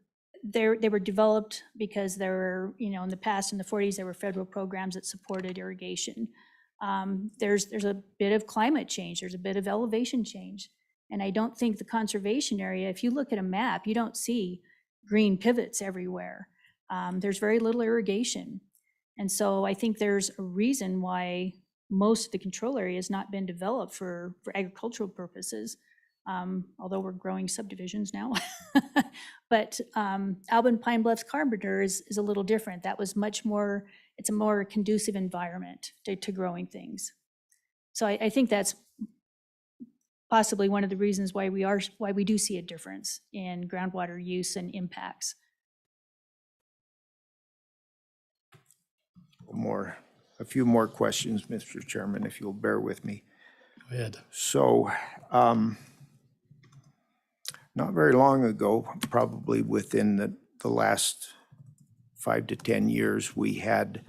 they were developed because there were, in the past, in the 40s, there were federal programs that supported irrigation. There's a bit of climate change, there's a bit of elevation change. And I don't think the conservation area, if you look at a map, you don't see green pivots everywhere. There's very little irrigation. And so I think there's a reason why most of the control area has not been developed for agricultural purposes, although we're growing subdivisions now. But Albin, Pine Bluffs, Carpenter is a little different. That was much more, it's a more conducive environment to growing things. So I think that's possibly one of the reasons why we do see a difference in groundwater use and impacts. a few more questions, Mr. Chairman, if you'll bear with me. Go ahead. So, not very long ago, probably within the last 5 to 10 years, we had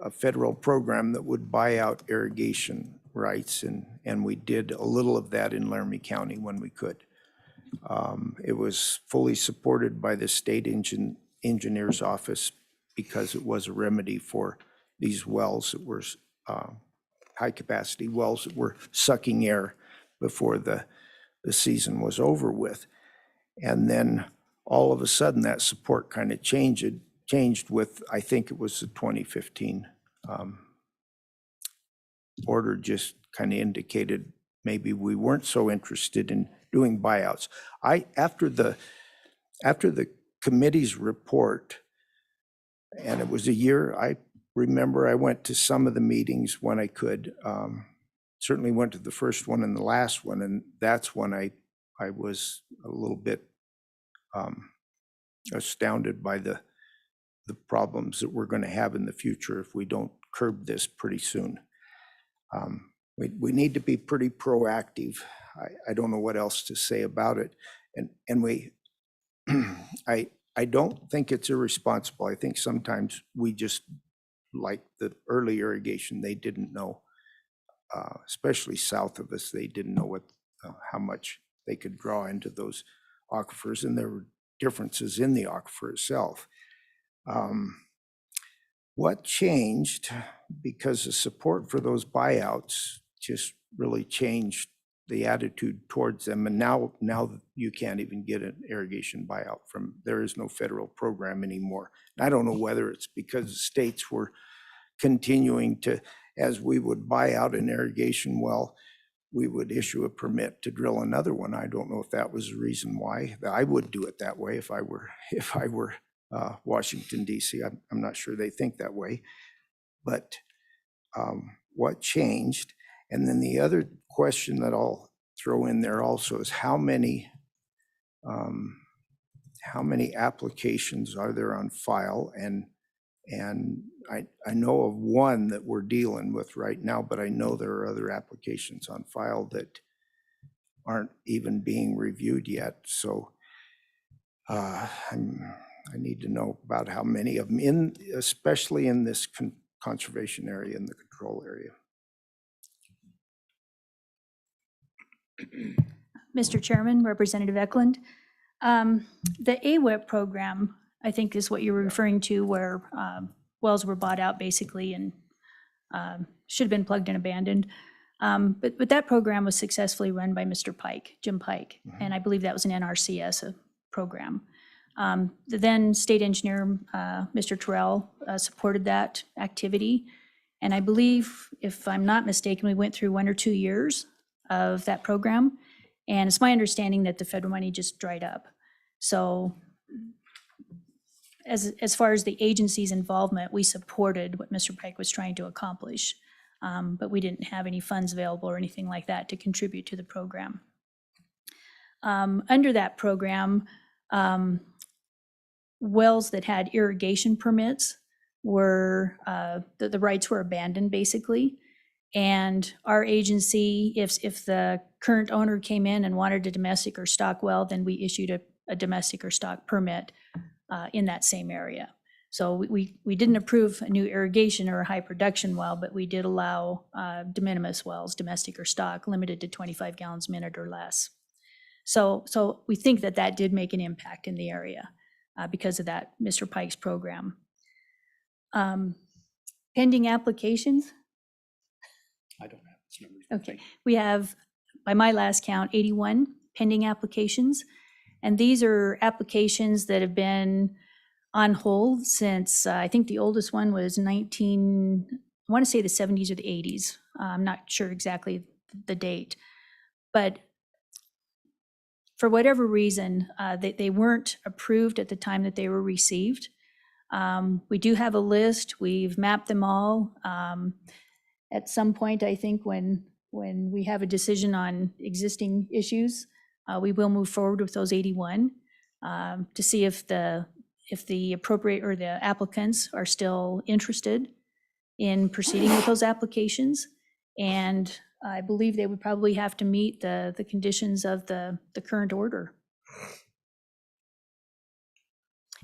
a federal program that would buy out irrigation rights, and we did a little of that in Laramie County when we could. It was fully supported by the state engineer's office because it was a remedy for these wells that were high-capacity wells that were sucking air before the season was over with. And then all of a sudden, that support kind of changed with, I think it was the 2015 order, just kind of indicated maybe we weren't so interested in doing buyouts. After the committee's report, and it was a year, I remember I went to some of the meetings when I could. Certainly went to the first one and the last one, and that's when I was a little bit astounded by the problems that we're going to have in the future if we don't curb this pretty soon. We need to be pretty proactive. I don't know what else to say about it. And we, I don't think it's irresponsible. I think sometimes we just, like the early irrigation, they didn't know, especially south of us, they didn't know how much they could draw into those aquifers, and there were differences in the aquifer itself. What changed, because the support for those buyouts just really changed the attitude towards them, and now you can't even get an irrigation buyout from, there is no federal program anymore. And I don't know whether it's because the states were continuing to, as we would buy out an irrigation well, we would issue a permit to drill another one. I don't know if that was the reason why. I would do it that way if I were Washington, D.C. I'm not sure they think that way. But what changed? And then the other question that I'll throw in there also is how many applications are there on file? And I know of one that we're dealing with right now, but I know there are other applications on file that aren't even being reviewed yet. So I need to know about how many of them, especially in this conservation area and the control area. Mr. Chairman, Representative Eklund, the AWIP program, I think is what you're referring to, where wells were bought out basically and should have been plugged and abandoned. But that program was successfully run by Mr. Pike, Jim Pike, and I believe that was an NRCS program. The then state engineer, Mr. Terrell, supported that activity. And I believe, if I'm not mistaken, we went through 1 or 2 years of that program. And it's my understanding that the federal money just dried up. So as far as the agency's involvement, we supported what Mr. Pike was trying to accomplish. But we didn't have any funds available or anything like that to contribute to the program. Under that program, wells that had irrigation permits were, the rights were abandoned basically. And our agency, if the current owner came in and wanted a domestic or stock well, then we issued a domestic or stock permit in that same area. So we didn't approve a new irrigation or a high production well, but we did allow de minimis wells, domestic or stock, limited to 25 gallons a minute or less. So we think that did make an impact in the area because of that Mr. Pike's program. Pending applications? I don't have this number. Okay, we have, by my last count, 81 pending applications. And these are applications that have been on hold since, I think the oldest one was I want to say the 70s or the 80s. I'm not sure exactly the date. But for whatever reason, they weren't approved at the time that they were received. We do have a list. We've mapped them all. At some point, I think when we have a decision on existing issues, we will move forward with those 81 to see if the appropriate or the applicants are still interested. in proceeding with those applications. And I believe they would probably have to meet the conditions of the current order.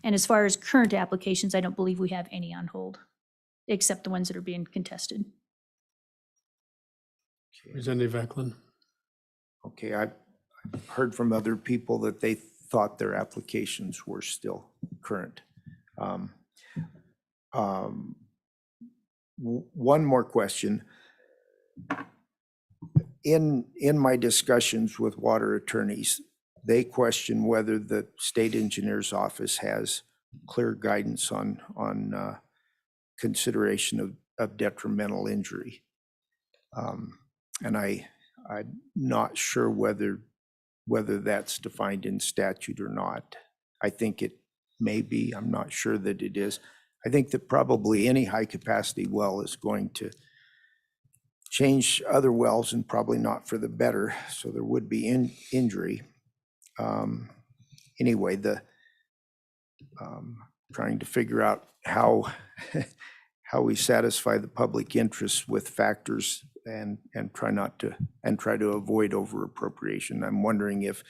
And as far as current applications, I don't believe we have any on hold, except the ones that are being contested. Representative Eklund. Okay, I've heard from other people that they thought their applications were still current. One more question. In my discussions with water attorneys, they question whether the state engineer's office has clear guidance on consideration of detrimental injury. And I'm not sure whether that's defined in statute or not. I think it may be. I'm not sure that it is. I think that probably any high capacity well is going to change other wells and probably not for the better. So there would be injury. Anyway, trying to figure out how we satisfy the public interest with factors and try to avoid over appropriation. I'm wondering if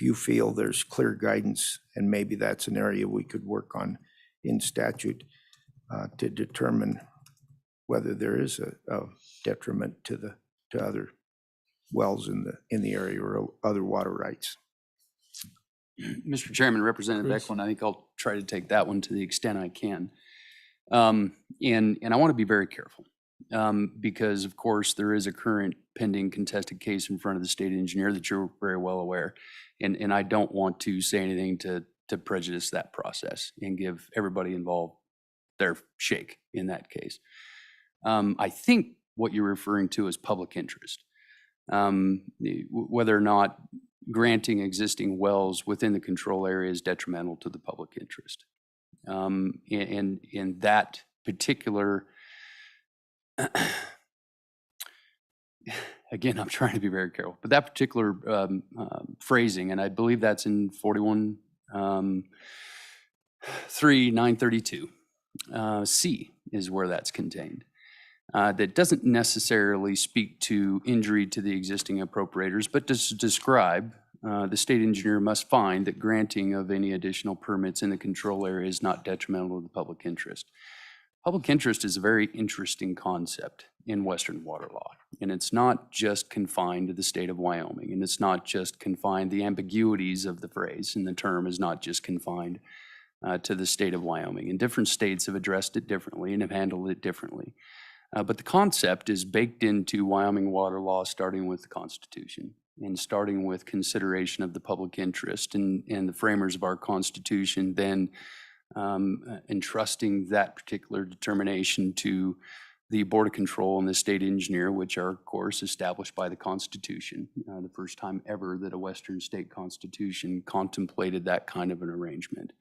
you feel there's clear guidance, and maybe that's an area we could work on in statute to determine whether there is a detriment to other wells in the area or other water rights. Mr. Chairman, Representative Please. Eklund, I think I'll try to take that one to the extent I can. And I want to be very careful because, of course, there is a current pending contested case in front of the state engineer that you're very well aware. And I don't want to say anything to prejudice that process and give everybody involved their shake in that case. I think what you're referring to is public interest. Whether or not granting existing wells within the control area is detrimental to the public interest. And in that particular, again, I'm trying to be very careful, but that particular phrasing, and I believe that's in 41.3.932 C is where that's contained. That doesn't necessarily speak to injury to the existing appropriators, but does describe the state engineer must find that granting of any additional permits in the control area is not detrimental to the public interest. Public interest is a very interesting concept in Western water law, and it's not just confined to the state of Wyoming, and it's not just confined, the ambiguities of the phrase and the term is not just confined to the state of Wyoming. And different states have addressed it differently and have handled it differently. But the concept is baked into Wyoming water law, starting with the Constitution and starting with consideration of the public interest, and the framers of our Constitution then entrusting that particular determination to the Board of Control and the state engineer, which are, of course, established by the Constitution. The first time ever that a Western state constitution contemplated that kind of an arrangement.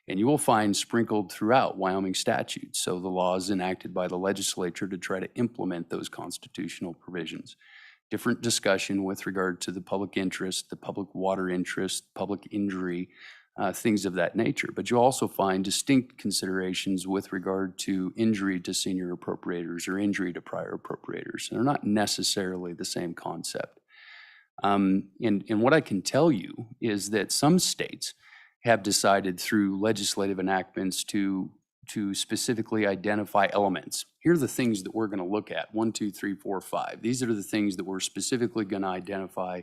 And you will find sprinkled throughout Wyoming statutes, so the laws enacted by the legislature to try to implement those constitutional provisions. Different discussion with regard to the public interest, the public water interest, public injury, things of that nature. But you also find distinct considerations with regard to injury to senior appropriators or injury to prior appropriators. They're not necessarily the same concept. And what I can tell you is that some states have decided through legislative enactments to specifically identify elements. Here are the things that we're going to look at, 1, 2, 3, 4, 5. These are the things that we're specifically going to identify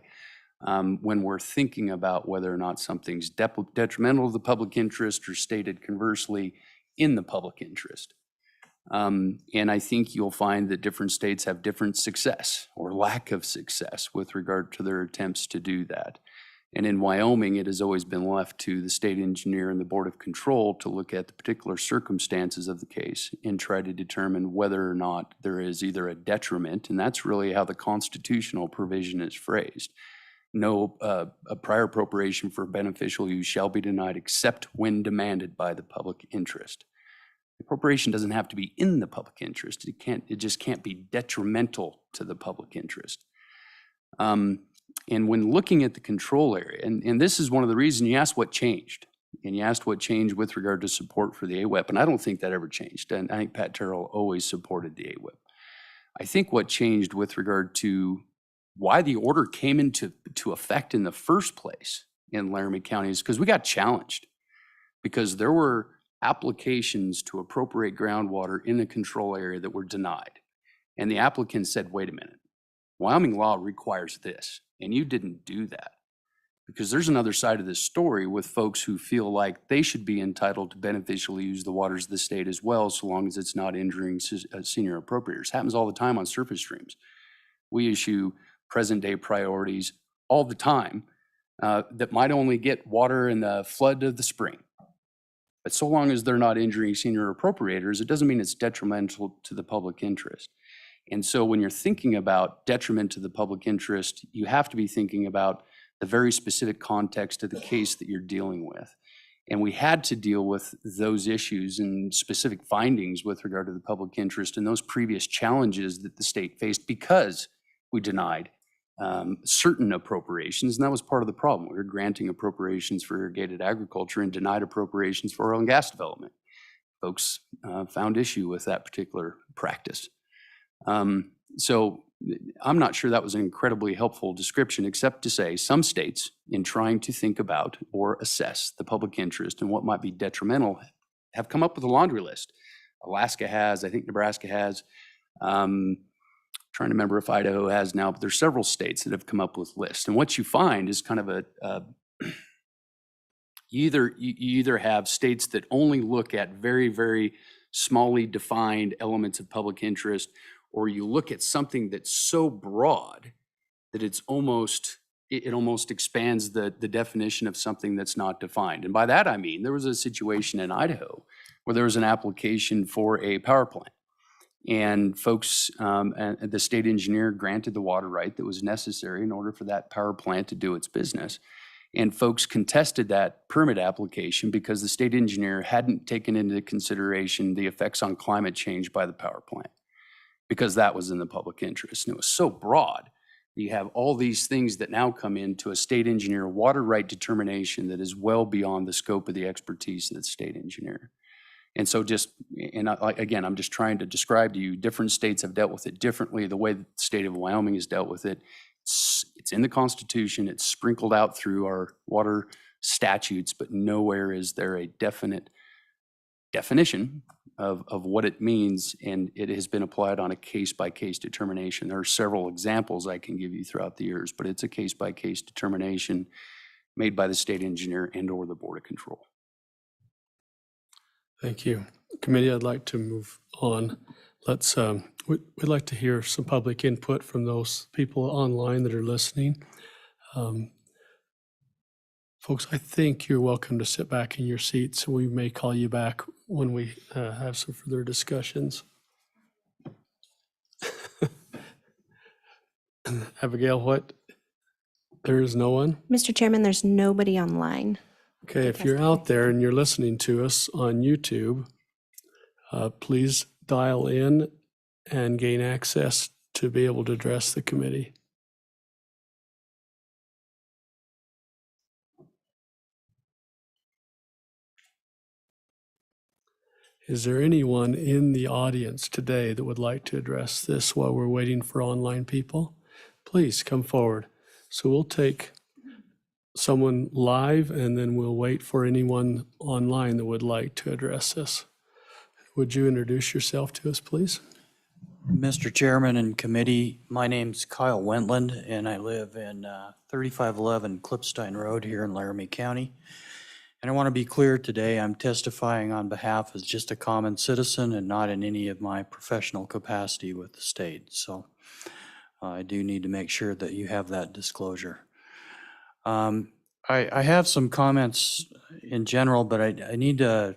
when we're thinking about whether or not something's detrimental to the public interest or stated conversely in the public interest. And I think you'll find that different states have different success or lack of success with regard to their attempts to do that. And in Wyoming, it has always been left to the state engineer and the Board of Control to look at the particular circumstances of the case and try to determine whether or not there is either a detriment, and that's really how the constitutional provision is phrased. No, a prior appropriation for beneficial use shall be denied except when demanded by the public interest. The appropriation doesn't have to be in the public interest. It just can't be detrimental to the public interest. And when looking at the control area, and this is one of the reasons you asked what changed. And you asked what changed with regard to support for the AWEP, and I don't think that ever changed. And I think Pat Terrell always supported the AWEP. I think what changed with regard to why the order came into effect in the first place in Laramie County is because we got challenged, because there were applications to appropriate groundwater in the control area that were denied. And the applicant said, wait a minute, Wyoming law requires this, and you didn't do that. Because there's another side of this story with folks who feel like they should be entitled to beneficially use the waters of the state as well, so long as it's not injuring senior appropriators. Happens all the time on surface streams. We issue present-day priorities all the time that might only get water in the flood of the spring. But so long as they're not injuring senior appropriators, it doesn't mean it's detrimental to the public interest. And so when you're thinking about detriment to the public interest, you have to be thinking about the very specific context of the case that you're dealing with. And we had to deal with those issues and specific findings with regard to the public interest and those previous challenges that the state faced because we denied certain appropriations. And that was part of the problem. We were granting appropriations for irrigated agriculture and denied appropriations for oil and gas development. Folks found issue with that particular practice. So I'm not sure that was an incredibly helpful description, except to say some states, in trying to think about or assess the public interest and what might be detrimental, have come up with a laundry list. Alaska has, I think Nebraska has, trying to remember if Idaho has now, but there's several states that have come up with lists. And what you find is kind of you either have states that only look at very, very smallly defined elements of public interest, or you look at something that's so broad that it almost expands the definition of something that's not defined. And by that I mean, there was a situation in Idaho where there was an application for a power plant. And folks, and the state engineer granted the water right that was necessary in order for that power plant to do its business. And folks contested that permit application because the state engineer hadn't taken into consideration the effects on climate change by the power plant, because that was in the public interest. And it was so broad. You have all these things that now come into a state engineer water right determination that is well beyond the scope of the expertise of the state engineer. And so again, I'm just trying to describe to you, different states have dealt with it differently. The way that the state of Wyoming has dealt with it, it's in the Constitution, it's sprinkled out through our water statutes, but nowhere is there a definite definition of what it means, and it has been applied on a case-by-case determination. There are several examples I can give you throughout the years, but it's a case-by-case determination made by the state engineer and or the Board of Control. Thank you. Committee, I'd like to move on. We'd like to hear some public input from those people online that are listening. Folks, I think you're welcome to sit back in your seats. We may call you back when we have some further discussions. Abigail, what? There is no one? Mr. Chairman, there's nobody online. Okay, if you're out there and you're listening to us on YouTube, please dial in and gain access to be able to address the committee. Is there anyone in the audience today that would like to address this while we're waiting for online people? Please come forward. So we'll take someone live and then we'll wait for anyone online that would like to address this. Would you introduce yourself to us, please? Mr. Chairman and committee, my name's Kyle Wentland and I live in 3511 Clipstein Road here in Laramie County. And I want to be clear today, I'm testifying on behalf as just a common citizen and not in any of my professional capacity with the state. So I do need to make sure that you have that disclosure. I have some comments in general, but I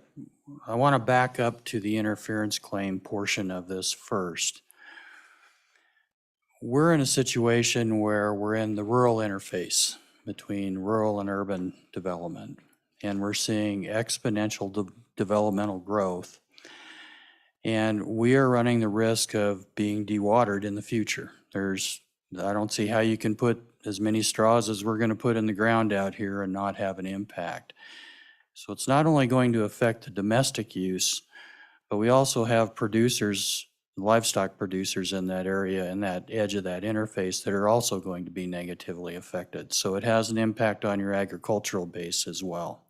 want to back up to the interference claim portion of this first. We're in a situation where we're in the rural interface between rural and urban development, and we're seeing exponential developmental growth. And we are running the risk of being dewatered in the future. I don't see how you can put as many straws as we're going to put in the ground out here and not have an impact. So it's not only going to affect the domestic use, but we also have producers, livestock producers in that area, in that edge of that interface, that are also going to be negatively affected. So it has an impact on your agricultural base as well.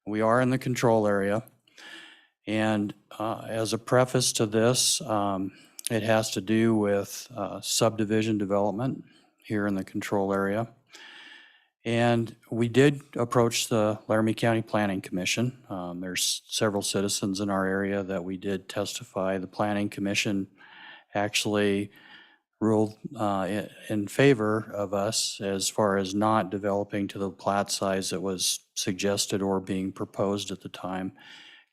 We are in the control area. And as a preface to this, it has to do with subdivision development here in the control area. And we did approach the Laramie County Planning Commission. There's several citizens in our area that we did testify. The Planning Commission actually ruled in favor of us as far as not developing to the plat size that was suggested or being proposed at the time.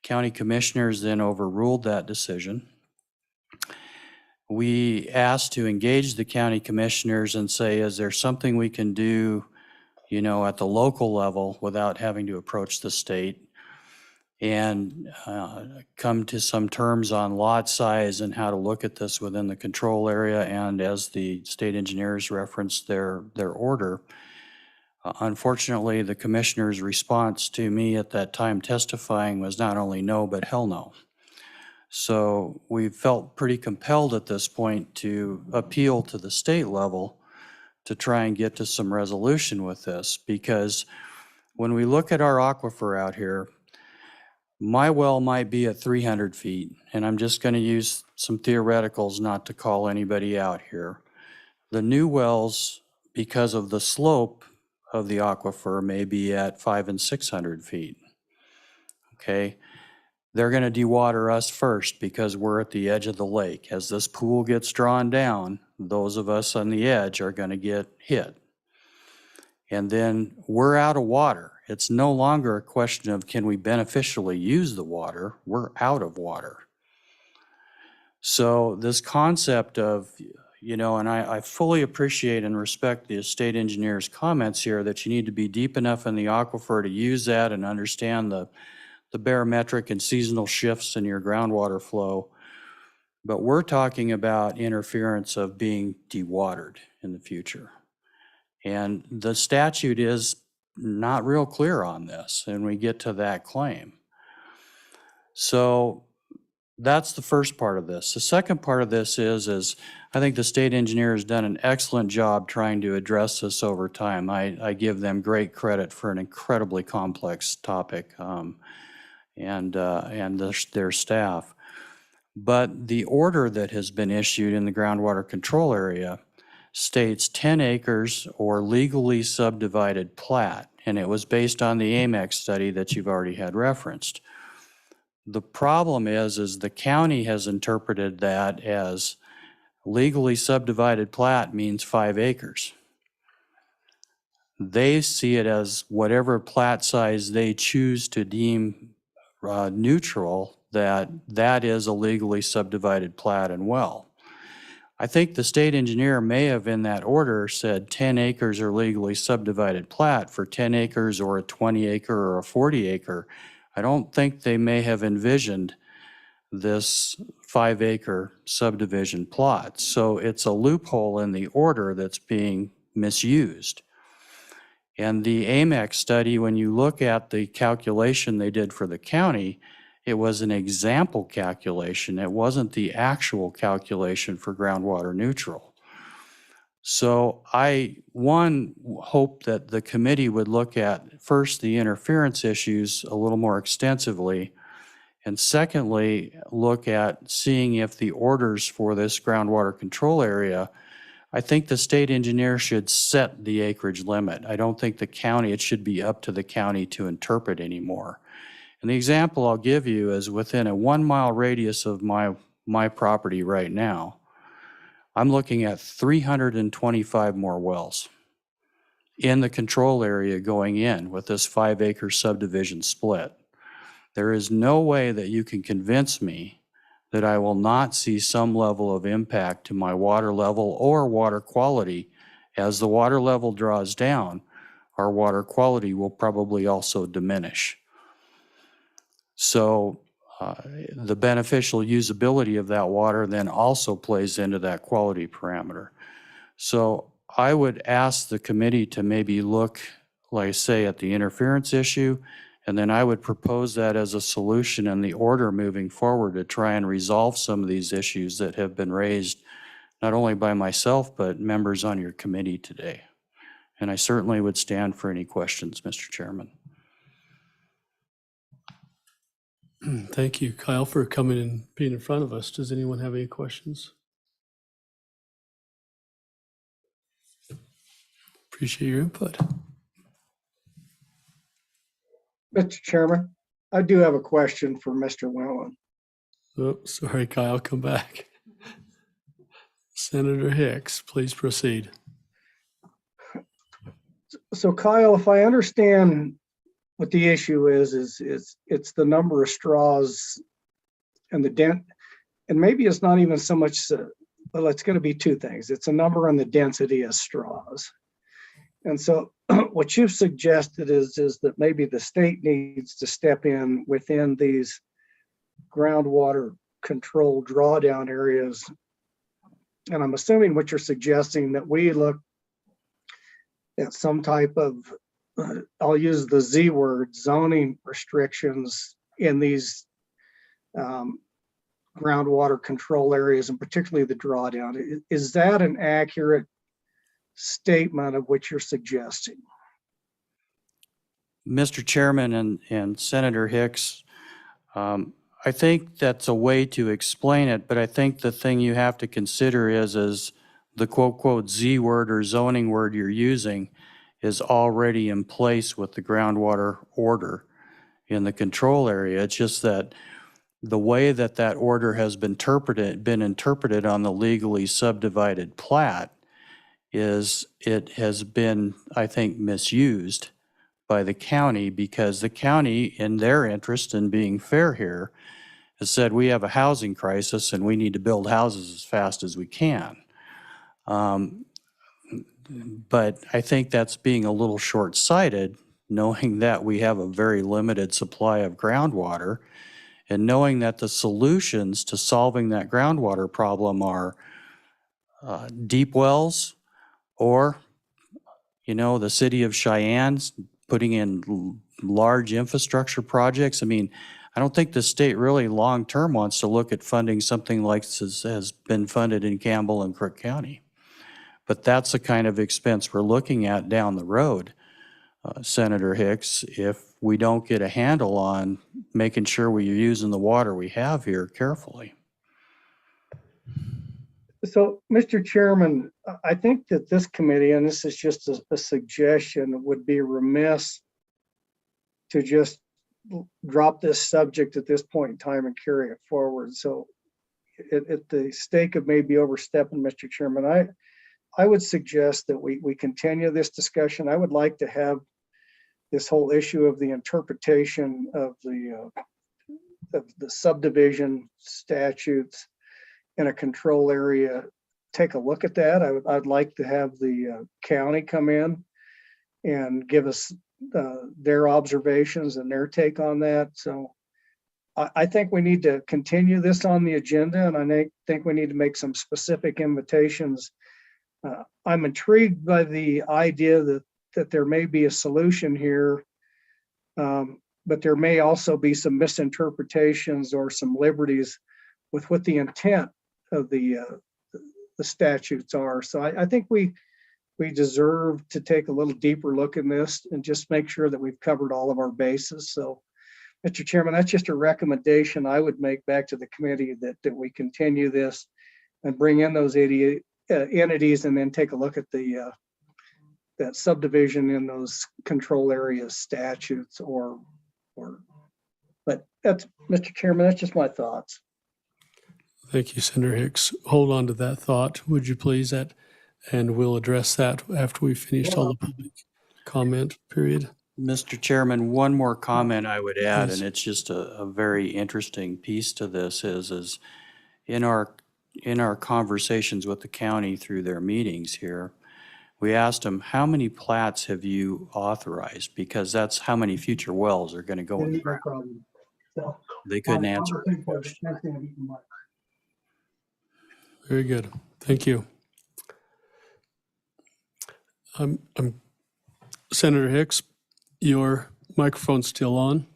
County commissioners then overruled that decision. We asked to engage the county commissioners and say, is there something we can do, you know, at the local level without having to approach the state, and come to some terms on lot size and how to look at this within the control area. And as the state engineers referenced their order, unfortunately, the commissioner's response to me at that time testifying was not only no, but hell no. So we felt pretty compelled at this point to appeal to the state level to try and get to some resolution with this, because when we look at our aquifer out here, my well might be at 300 feet, and I'm just going to use some theoreticals not to call anybody out here. The new wells, because of the slope of the aquifer, may be at 500 and 600 feet. Okay, they're going to dewater us first because we're at the edge of the lake. As this pool gets drawn down, those of us on the edge are going to get hit. And then we're out of water. It's no longer a question of can we beneficially use the water, we're out of water. So this concept of, you know, and I fully appreciate and respect the state engineer's comments here that you need to be deep enough in the aquifer to use that and understand the barometric and seasonal shifts in your groundwater flow. But we're talking about interference of being dewatered in the future. And the statute is not real clear on this, and we get to that claim. So that's the first part of this. The second part of this is I think the state engineer has done an excellent job trying to address this over time. I give them great credit for an incredibly complex topic, and their staff. But the order that has been issued in the groundwater control area states 10 acres or legally subdivided plat, and it was based on the AMEX study that you've already had referenced. The problem is the county has interpreted that as legally subdivided plat means 5 acres. They see it as whatever plat size they choose to deem neutral, that is a legally subdivided plat and well. I think the state engineer may have in that order said 10 acres are legally subdivided plat for 10 acres or a 20 acre or a 40 acre. I don't think they may have envisioned this 5 acre subdivision plot. So it's a loophole in the order that's being misused. And the AMEX study, when you look at the calculation they did for the county, it was an example calculation. It wasn't the actual calculation for groundwater neutral. So I, one, hope that the committee would look at first the interference issues a little more extensively, and secondly, look at seeing if the orders for this groundwater control area, I think the state engineer should set the acreage limit. I don't think the county, it should be up to the county to interpret anymore. And the example I'll give you is within a 1 mile radius of my property right now, I'm looking at 325 more wells in the control area going in with this 5 acre subdivision split. There is no way that you can convince me that I will not see some level of impact to my water level or water quality. As the water level draws down, our water quality will probably also diminish. So the beneficial usability of that water then also plays into that quality parameter. So I would ask the committee to maybe look, like I say, at the interference issue And then I would propose that as a solution in the order moving forward to try and resolve some of these issues that have been raised, not only by myself, but members on your committee today. And I certainly would stand for any questions, Mr. Chairman. Thank you, Kyle, for coming and being in front of us. Does anyone have any questions? Appreciate your input. Mr. Chairman, I do have a question for Mr. Wellen. Oh, sorry, Kyle, come back. Senator Hicks, please proceed. So Kyle, if I understand what the issue is it's the number of straws and the dent, and maybe it's not even so much, well, it's going to be two things. It's a number and the density of straws. And so what you've suggested is that maybe the state needs to step in within these groundwater control drawdown areas. And I'm assuming what you're suggesting that we look at some type of, I'll use the Z word, zoning restrictions in these groundwater control areas, and particularly the drawdown. Is that an accurate statement of what you're suggesting? Mr. Chairman and Senator Hicks, I think that's a way to explain it, but I think the thing you have to consider is the quote Z word or zoning word you're using is already in place with the groundwater order in the control area. It's just that the way that that order has been interpreted on the legally subdivided plat is it has been, I think, misused by the county, because the county, in their interest in being fair here, has said we have a housing crisis and we need to build houses as fast as we can. But I think that's being a little short-sighted, knowing that we have a very limited supply of groundwater, and knowing that the solutions to solving that groundwater problem are deep wells, or, the city of Cheyenne's putting in large infrastructure projects. I mean, I don't think the state really long-term wants to look at funding something like this has been funded in Campbell and Crook County. But that's the kind of expense we're looking at down the road, Senator Hicks, if we don't get a handle on making sure we're using the water we have here carefully. So, Mr. Chairman, I think that this committee, and this is just a suggestion, would be remiss to just drop this subject at this point in time and carry it forward. So at the stake of maybe overstepping, Mr. Chairman, I would suggest that we continue this discussion. I would like to have this whole issue of the interpretation of the subdivision statutes in a control area, take a look at that. I'd like to have the county come in and give us their observations and their take on that. So I think we need to continue this on the agenda, and I think we need to make some specific invitations. I'm intrigued by the idea that there may be a solution here, but there may also be some misinterpretations or some liberties with what the intent of the statutes are. So I think we deserve to take a little deeper look in this and just make sure that we've covered all of our bases. So, Mr. Chairman, that's just a recommendation I would make back to the committee that we continue this and bring in those entities and then take a look at the that subdivision in those control area statutes but that's, Mr. Chairman, that's just my thoughts. Thank you, Senator Hicks. Hold on to that thought, would you please? And we'll address that after we've finished all the public comment period. Mr. Chairman, one more comment I would add, Yes. and it's just a very interesting piece to this, is in our conversations with the county through their meetings here, we asked them, how many plats have you authorized? Because that's how many future wells are going to go in the ground. They couldn't answer that question. Very good. Thank you. Senator Hicks, your Microphone's still on.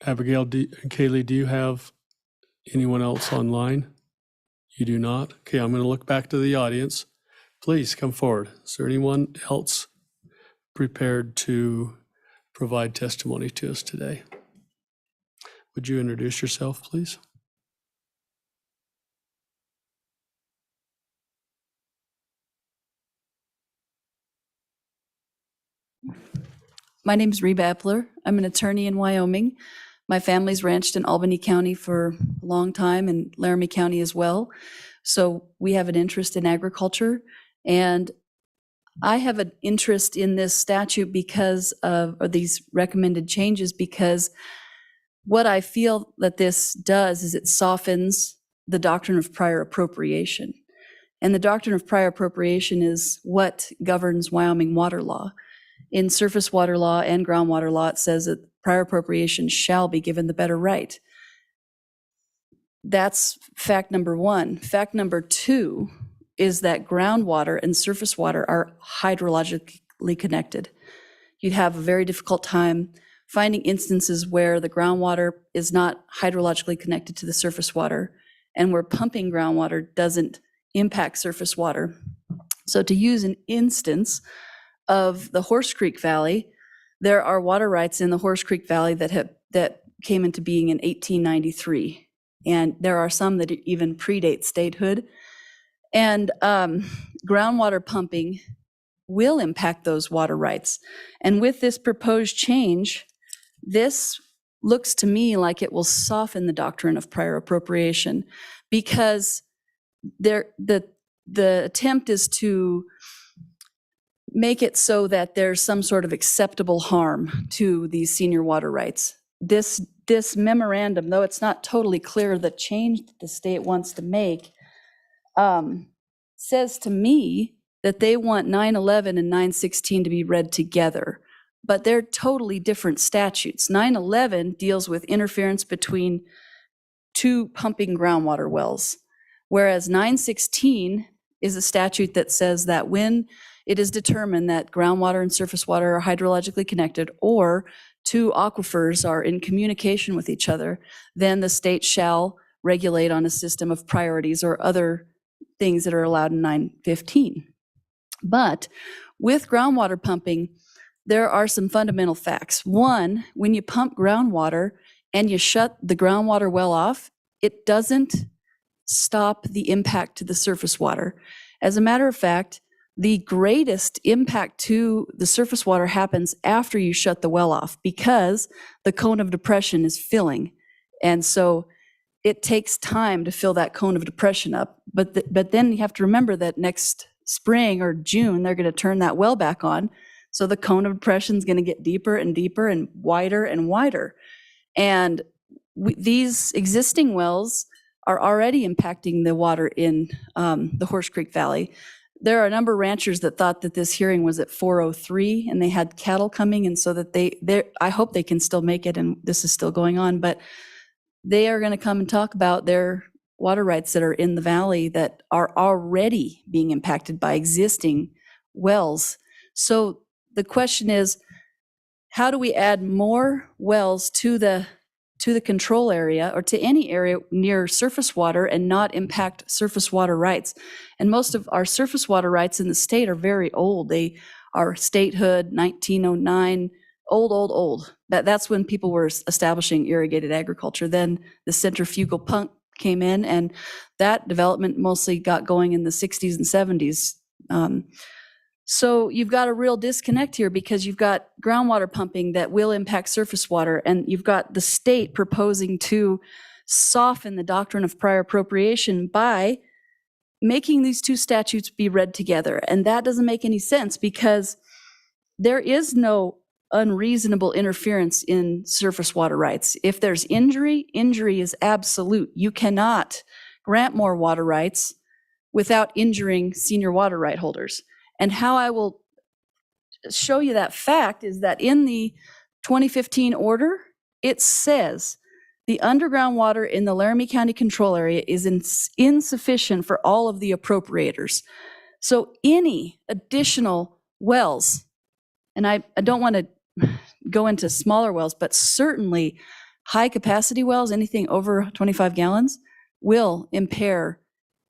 Abigail, Kaylee, do you have anyone else online? You do not? Okay, I'm going to look back to the audience. Please come forward. Is there anyone else prepared to provide testimony to us today? Would you introduce yourself, please? My name's Reba Epler. I'm an attorney in Wyoming. My family's ranched in Albany County for a long time and Laramie County as well. So we have an interest in agriculture. And I have an interest in this statute because of, or these recommended changes, because what I feel that this does is it softens the doctrine of prior appropriation. And the doctrine of prior appropriation is what governs Wyoming water law. In surface water law and groundwater law, it says that prior appropriation shall be given the better right. That's fact number one. Fact number two is that groundwater and surface water are hydrologically connected. You'd have a very difficult time finding instances where the groundwater is not hydrologically connected to the surface water and where pumping groundwater doesn't impact surface water. So to use an instance of the Horse Creek Valley, there are water rights in the Horse Creek Valley that came into being in 1893. And there are some that even predate statehood. And groundwater pumping will impact those water rights. And with this proposed change, this looks to me like it will soften the doctrine of prior appropriation, because the attempt is to make it so that there's some sort of acceptable harm to these senior water rights. This memorandum, though it's not totally clear the change that the state wants to make, says to me that they want 911 and 916 to be read together, but they're totally different statutes. 911 deals with interference between two pumping groundwater wells, whereas 916 is a statute that says that when it is determined that groundwater and surface water are hydrologically connected, or two aquifers are in communication with each other, then the state shall regulate on a system of priorities or other things that are allowed in 915. But with groundwater pumping, there are some fundamental facts. One, when you pump groundwater and you shut the groundwater well off, it doesn't stop the impact to the surface water. As a matter of fact, the greatest impact to the surface water happens after you shut the well off, because the cone of depression is filling. And so it takes time to fill that cone of depression up. But then you have to remember that next spring or June, they're going to turn that well back on. So the cone of depression is going to get deeper and deeper and wider and wider. And these existing wells are already impacting the water in the Horse Creek Valley. There are a number of ranchers that thought that this hearing was at 4:03 and they had cattle coming, and so that I hope they can still make it and this is still going on, but they are going to come and talk about their water rights that are in the valley that are already being impacted by existing wells. So the question is, how do we add more wells to the control area or to any area near surface water and not impact surface water rights? And most of our surface water rights in the state are very old. They are statehood, 1909, old. That's when people were establishing irrigated agriculture. Then the centrifugal pump came in, and that development mostly got going in the 60s and 70s. So you've got a real disconnect here, because you've got groundwater pumping that will impact surface water, and you've got the state proposing to soften the doctrine of prior appropriation by making these two statutes be read together. And that doesn't make any sense, because there is no unreasonable interference in surface water rights. If there's injury is absolute. You cannot grant more water rights without injuring senior water right holders. And how I will show you that fact is that in the 2015 order, it says the underground water in the Laramie County control area is insufficient for all of the appropriators. So any additional wells and I don't want to go into smaller wells, but certainly high capacity wells, anything over 25 gallons, will impair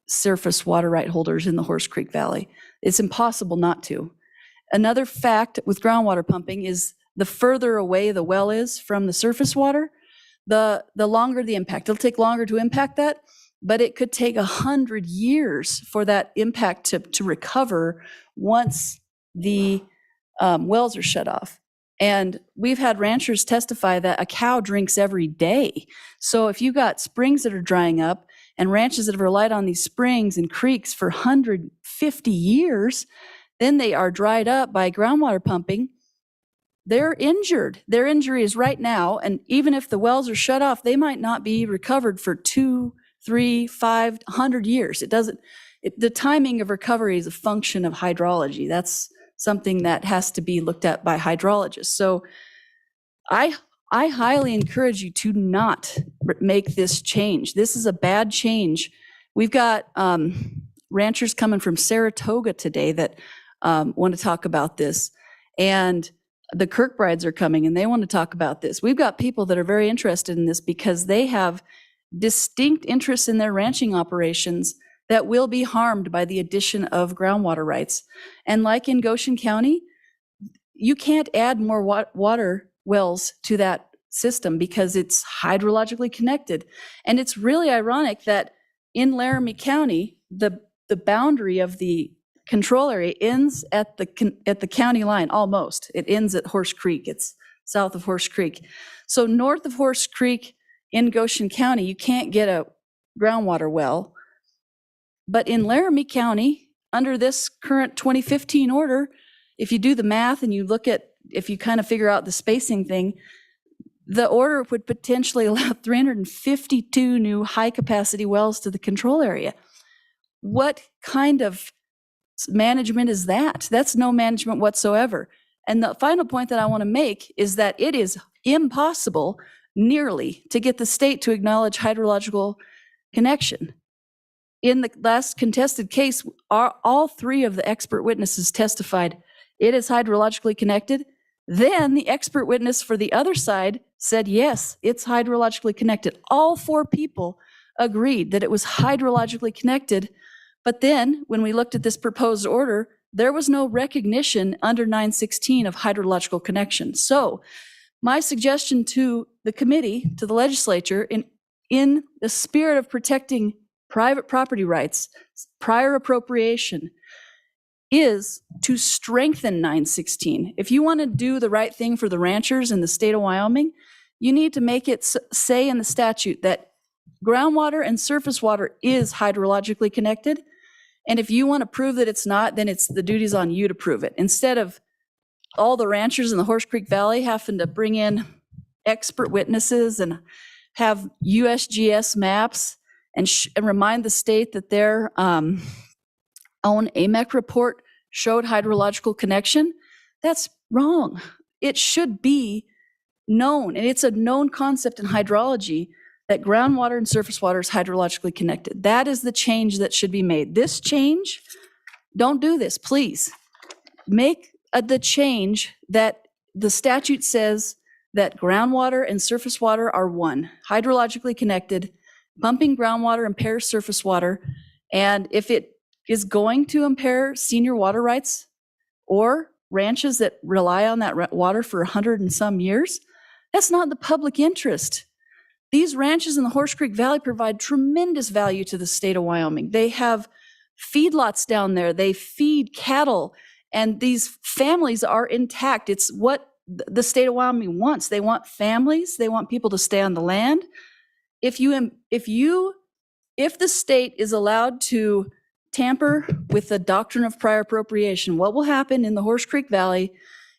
surface water right holders in the Horse Creek Valley. It's impossible not to. Another fact with groundwater pumping is the further away the well is from the surface water, the longer the impact. It'll take longer to impact that, but it could take 100 years for that impact to recover once the wells are shut off. And we've had ranchers testify that a cow drinks every day. So if you've got springs that are drying up and ranches that have relied on these springs and creeks for 150 years, then they are dried up by groundwater pumping. They're injured. Their injury is right now. And even if the wells are shut off, they might not be recovered for 2, 3, 5, 100 years. The timing of recovery is a function of hydrology. That's something that has to be looked at by hydrologists. So I highly encourage you to not make this change. This is a bad change. We've got ranchers coming from Saratoga today that want to talk about this. And the Kirkbrides are coming and they want to talk about this. We've got people that are very interested in this because they have distinct interests in their ranching operations that will be harmed by the addition of groundwater rights. And like in Goshen County, you can't add more water wells to that system because it's hydrologically connected. And it's really ironic that in Laramie County, the boundary of the control area ends at the county line almost. It ends at Horse Creek. It's south of Horse Creek. So north of Horse Creek in Goshen County, you can't get a groundwater well. But in Laramie County, under this current 2015 order, if you do the math and you look at, if you kind of figure out the spacing thing, the order would potentially allow 352 new high-capacity wells to the control area. What kind of management is that? That's no management whatsoever. And the final point that I want to make is that it is impossible, nearly, to get the state to acknowledge hydrological connection. In the last contested case, all three of the expert witnesses testified it is hydrologically connected. Then the expert witness for the other side said, yes, it's hydrologically connected. All four people agreed that it was hydrologically connected. But then when we looked at this proposed order, there was no recognition under 916 of hydrological connection. So my suggestion to the committee, to the legislature, in the spirit of protecting private property rights, prior appropriation, is to strengthen 916. If you want to do the right thing for the ranchers in the state of Wyoming, you need to make it say in the statute that groundwater and surface water is hydrologically connected. And if you want to prove that it's not, then it's the duty's on you to prove it. Instead of all the ranchers in the Horse Creek Valley having to bring in expert witnesses and have USGS maps and remind the state that their own AMEC report showed hydrological connection, that's wrong. It should be known, and it's a known concept in hydrology, that groundwater and surface water is hydrologically connected. That is the change that should be made. This change, don't do this, please. Make the change that the statute says that groundwater and surface water are one, hydrologically connected. Pumping groundwater impairs surface water, and if it is going to impair senior water rights or ranches that rely on that water for 100 and some years, that's not in the public interest. These ranches in the Horse Creek Valley provide tremendous value to the state of Wyoming. They have feedlots down there. They feed cattle, and these families are intact. It's what the state of Wyoming wants. They want families. They want people to stay on the land. If the state is allowed to tamper with the doctrine of prior appropriation, what will happen in the Horse Creek Valley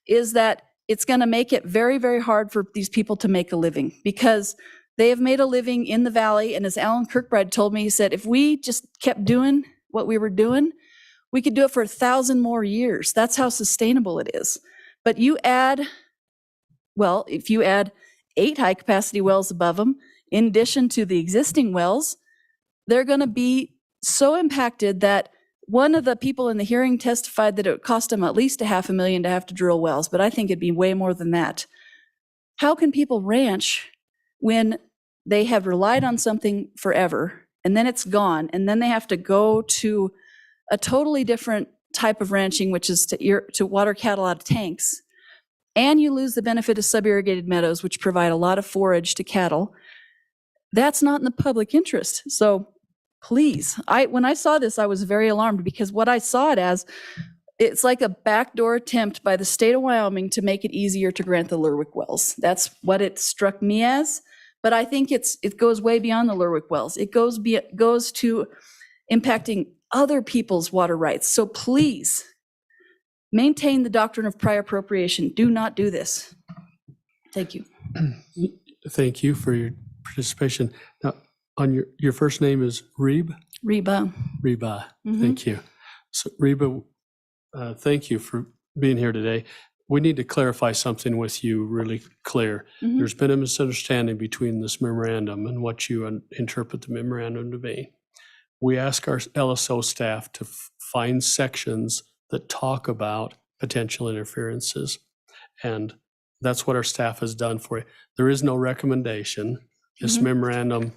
is that it's going to make it very, very hard for these people to make a living, because they have made a living in the valley. And as Alan Kirkbride told me, he said, if we just kept doing what we were doing, we could do it for 1,000 more years. That's how sustainable it is. But if you add 8 high capacity wells above them, in addition to the existing wells, they're going to be so impacted that One of the people in the hearing testified that it would cost them at least $500,000 to have to drill wells, but I think it'd be way more than that. How can people ranch when they have relied on something forever and then it's gone, and then they have to go to a totally different type of ranching, which is to water cattle out of tanks, and you lose the benefit of sub-irrigated meadows, which provide a lot of forage to cattle? That's not in the public interest. So please, when I saw this, I was very alarmed, because what I saw it as, it's like a backdoor attempt by the state of Wyoming to make it easier to grant the Lerwick wells. That's what it struck me as. But I think it goes way beyond the Lerwick wells. It goes to impacting other people's water rights. So please, maintain the doctrine of prior appropriation. Do not do this. Thank you. Thank you for your participation. Now, on your first name is Reeb? Reba. Reba, thank you. So Reba, thank you for being here today. We need to clarify something with you really clear. There's been a misunderstanding between this memorandum and what you interpret the memorandum to be. We ask our LSO staff to find sections that talk about potential interferences. And that's what our staff has done for you. There is no recommendation. This memorandum,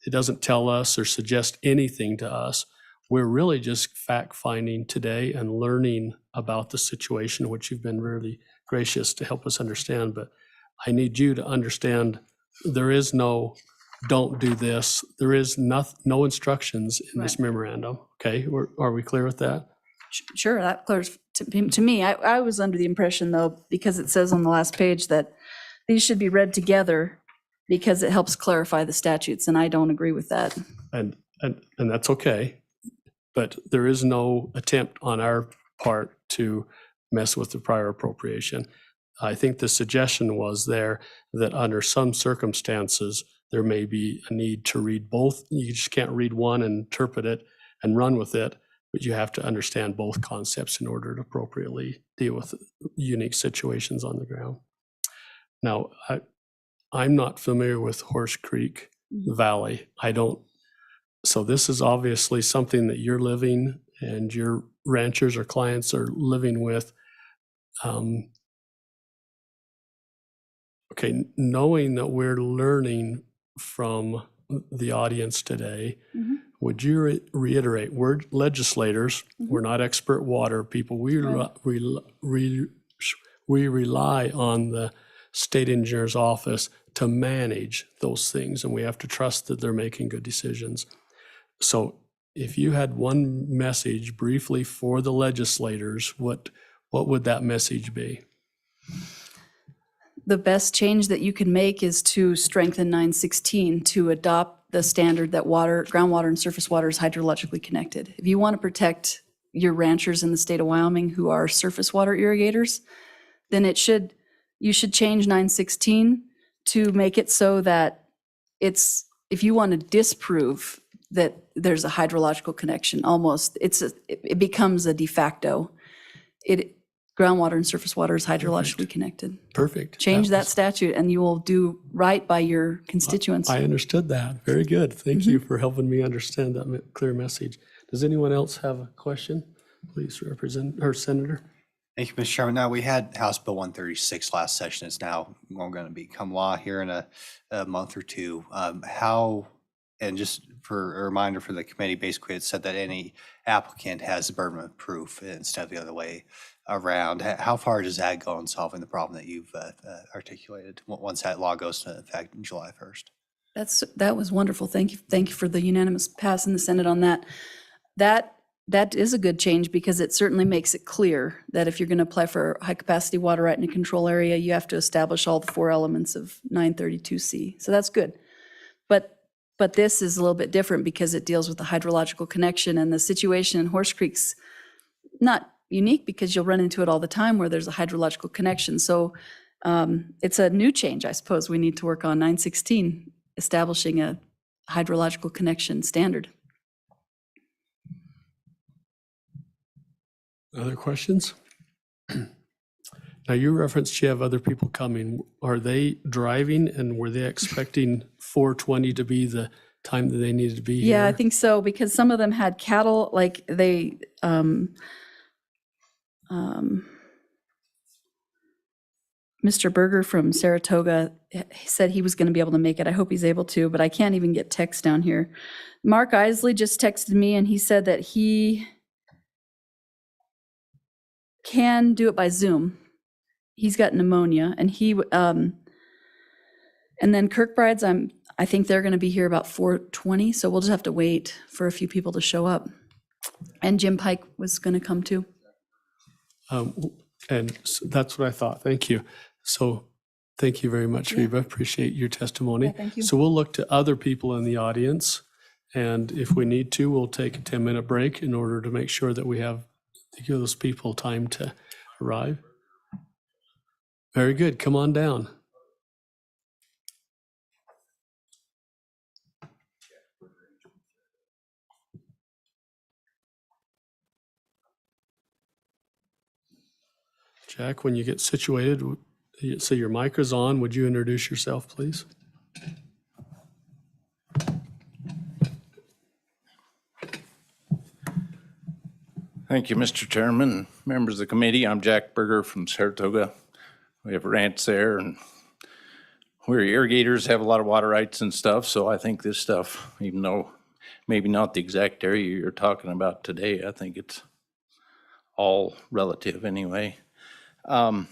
it doesn't tell us or suggest anything to us. We're really just fact-finding today and learning about the situation, which you've been really gracious to help us understand. But I need you to understand there is no don't do this. There is no instructions in this memorandum. Okay, are we clear with that? Sure, that clears to me. I was under the impression, though, because it says on the last page that these should be read together because it helps clarify the statutes, and I don't agree with that. And that's okay. But there is no attempt on our part to mess with the prior appropriation. I think the suggestion was there that under some circumstances, there may be a need to read both. You just can't read one and interpret it and run with it, but you have to understand both concepts in order to appropriately deal with unique situations on the ground. Now, I'm not familiar with Horse Creek Valley. So this is obviously something that you're living and your ranchers or clients are living with. Okay, knowing that we're learning from the audience today, would you reiterate, we're legislators, we're not expert water people, we rely on the state engineer's office to manage those things, and we have to trust that they're making good decisions. So if you had one message briefly for the legislators, what would that message be? The best change that you can make is to strengthen 916 to adopt the standard that groundwater and surface water is hydrologically connected. If you want to protect your ranchers in the state of Wyoming who are surface water irrigators, then you should change 916 to make it so that if you want to disprove that there's a hydrological connection, it becomes a de facto. Groundwater and surface water is hydrologically connected. Perfect. Change that statute and you will do right by your constituents. I understood that. Very good. Thank you for helping me understand that clear message. Does anyone else have a question? Please, Senator. Thank you, Mr. Chairman. Now, we had House Bill 136 last session. It's now going to become law here in a month or two. And just for a reminder for the committee, basically it said that any applicant has the burden of proof instead of the other way around. How far does that go in solving the problem that you've articulated once that law goes into effect on July 1st? That was wonderful. Thank you. Thank you for the unanimous pass in the Senate on that. That is a good change because it certainly makes it clear that if you're going to apply for high capacity water right in a control area, you have to establish all the 4 elements of 932C. So that's good. But this is a little bit different because it deals with the hydrological connection, and the situation in Horse Creek's not unique because you'll run into it all the time where there's a hydrological connection. So it's a new change, I suppose. We need to work on 916, establishing a hydrological connection standard. Other questions? Now, you referenced you have other people coming. Are they driving, and were they expecting 420 to be the time that they needed to be here? Yeah, I think so, because some of them had cattle, like they, Mr. Berger from Saratoga he said he was going to be able to make it. I hope he's able to, but I can't even get text down here. Mark Isley just texted me and he said that he can do it by Zoom. He's got pneumonia and and then Kirkbride's, I think they're going to be here about 4:20, so we'll just have to wait for a few people to show up. And Jim Pike was going to come too. And that's what I thought. Thank you. So thank you very much, Reba. Appreciate your testimony. Yeah, thank you. So we'll look to other people in the audience. And if we need to, we'll take a 10-minute break in order to make sure that we have to give those people time to arrive. Very good. Come on down. Jack, when you get situated, so your mic is on, would you introduce yourself, please? Thank you, Mr. Chairman, members of the committee. I'm Jack Berger from Saratoga. We have a ranch there, and we're irrigators, have a lot of water rights and stuff, so I think this stuff, even though maybe not the exact area you're talking about today, I think it's all relative anyway. I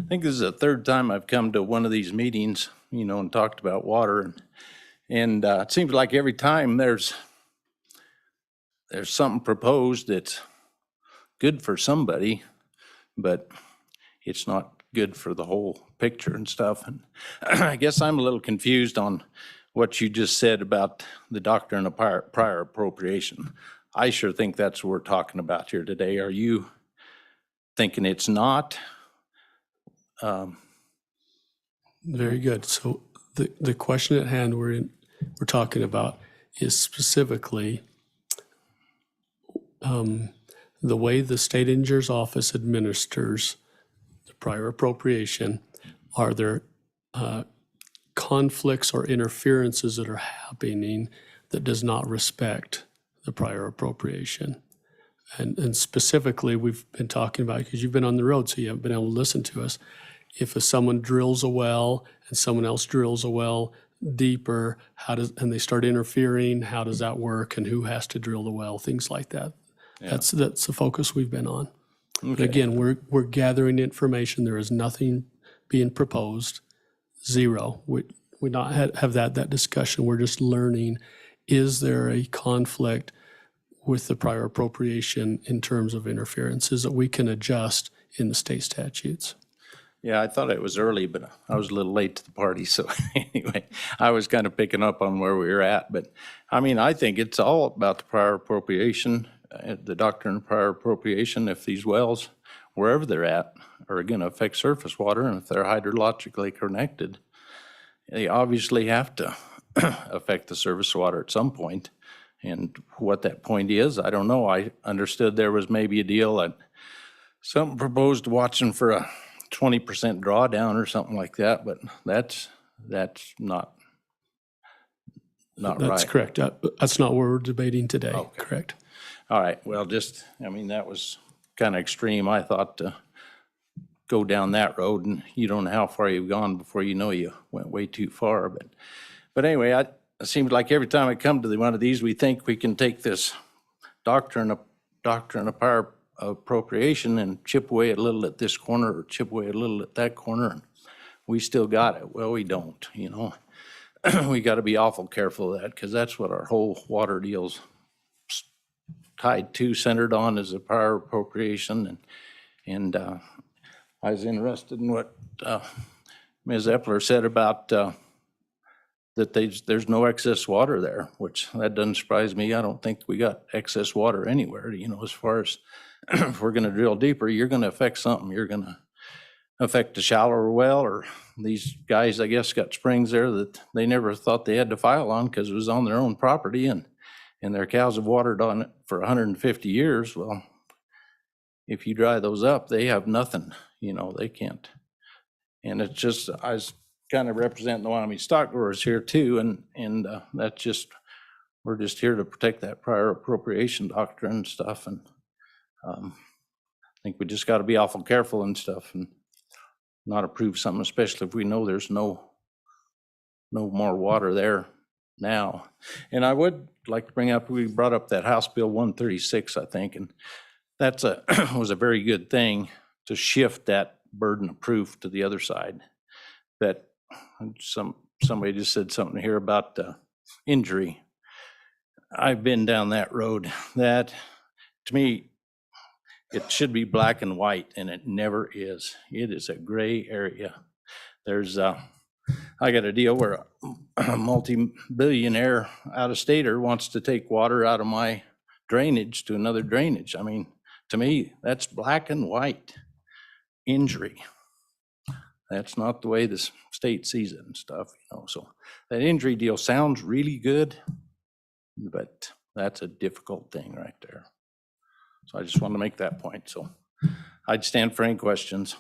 think this is the third time I've come to one of these meetings, and talked about water. And it seems like every time there's something proposed that's good for somebody, but it's not good for the whole picture and stuff. And I guess I'm a little confused on what you just said about the doctrine of prior appropriation. I sure think that's what we're talking about here today. Are you thinking it's not? Very good. So the question at hand we're talking about is specifically the way the state engineer's office administers the prior appropriation. Are there conflicts or interferences that are happening that does not respect the prior appropriation? And specifically, we've been talking about, because you've been on the road, so you haven't been able to listen to us. If someone drills a well and someone else drills a well deeper, and they start interfering, how does that work, and who has to drill the well, things like that. Yeah. That's the focus we've been on. Okay. But again, we're gathering information. There is nothing being proposed, zero. We not have that discussion. We're just learning, is there a conflict with the prior appropriation in terms of interferences that we can adjust in the state statutes? Yeah, I thought it was early, but I was a little late to the party. So anyway, I was kind of picking up on where we were at. But I mean, I think it's all about the prior appropriation, the doctrine of prior appropriation. If these wells, wherever they're at, are going to affect surface water, and if they're hydrologically connected, they obviously have to affect the surface water at some point. And what that point is, I don't know. I understood there was maybe a deal that something proposed watching for a 20% drawdown or something like that, but that's not right. That's correct. That's not what we're debating today. Okay. Correct. All right. Well, that was kind of extreme. I thought to go down that road, and you don't know how far you've gone before you know you went way too far. But anyway, it seems like every time I come to one of these, we think we can take this doctrine of prior appropriation and chip away a little at this corner or chip away a little at that corner, and we still got it. Well, we don't, We got to be awful careful of that, because that's what our whole water deal's tied to, centered on, is a prior appropriation. And I was interested in what Ms. Epler said about that there's no excess water there, which that doesn't surprise me. I don't think we got excess water anywhere, as far as if we're going to drill deeper, you're going to affect something. You're going to affect a shallower well, or these guys, I guess, got springs there that they never thought they had to file on because it was on their own property, and their cows have watered on it for 150 years. Well, if you dry those up, they have nothing, they can't. And it's just, I was kind of representing the Wyoming stock growers here too, and that's just, we're just here to protect that prior appropriation doctrine and stuff, and I think we just got to be awful careful and stuff and not approve something, especially if we know there's no more water there now. And I would like to bring up, we brought up that House Bill 136, I think, and that's was a very good thing to shift that burden of proof to the other side. That somebody just said something here about injury. I've been down that road. That, to me, it should be black and white, and it never is. It is a gray area. There's I got a deal where a multi-billionaire out-of-stater wants to take water out of my drainage to another drainage. I mean, to me, that's black and white injury. That's not the way the state sees it and stuff, you know. So that injury deal sounds really good, but that's a difficult thing right there. So I just want to make that point. So I'd stand for any questions.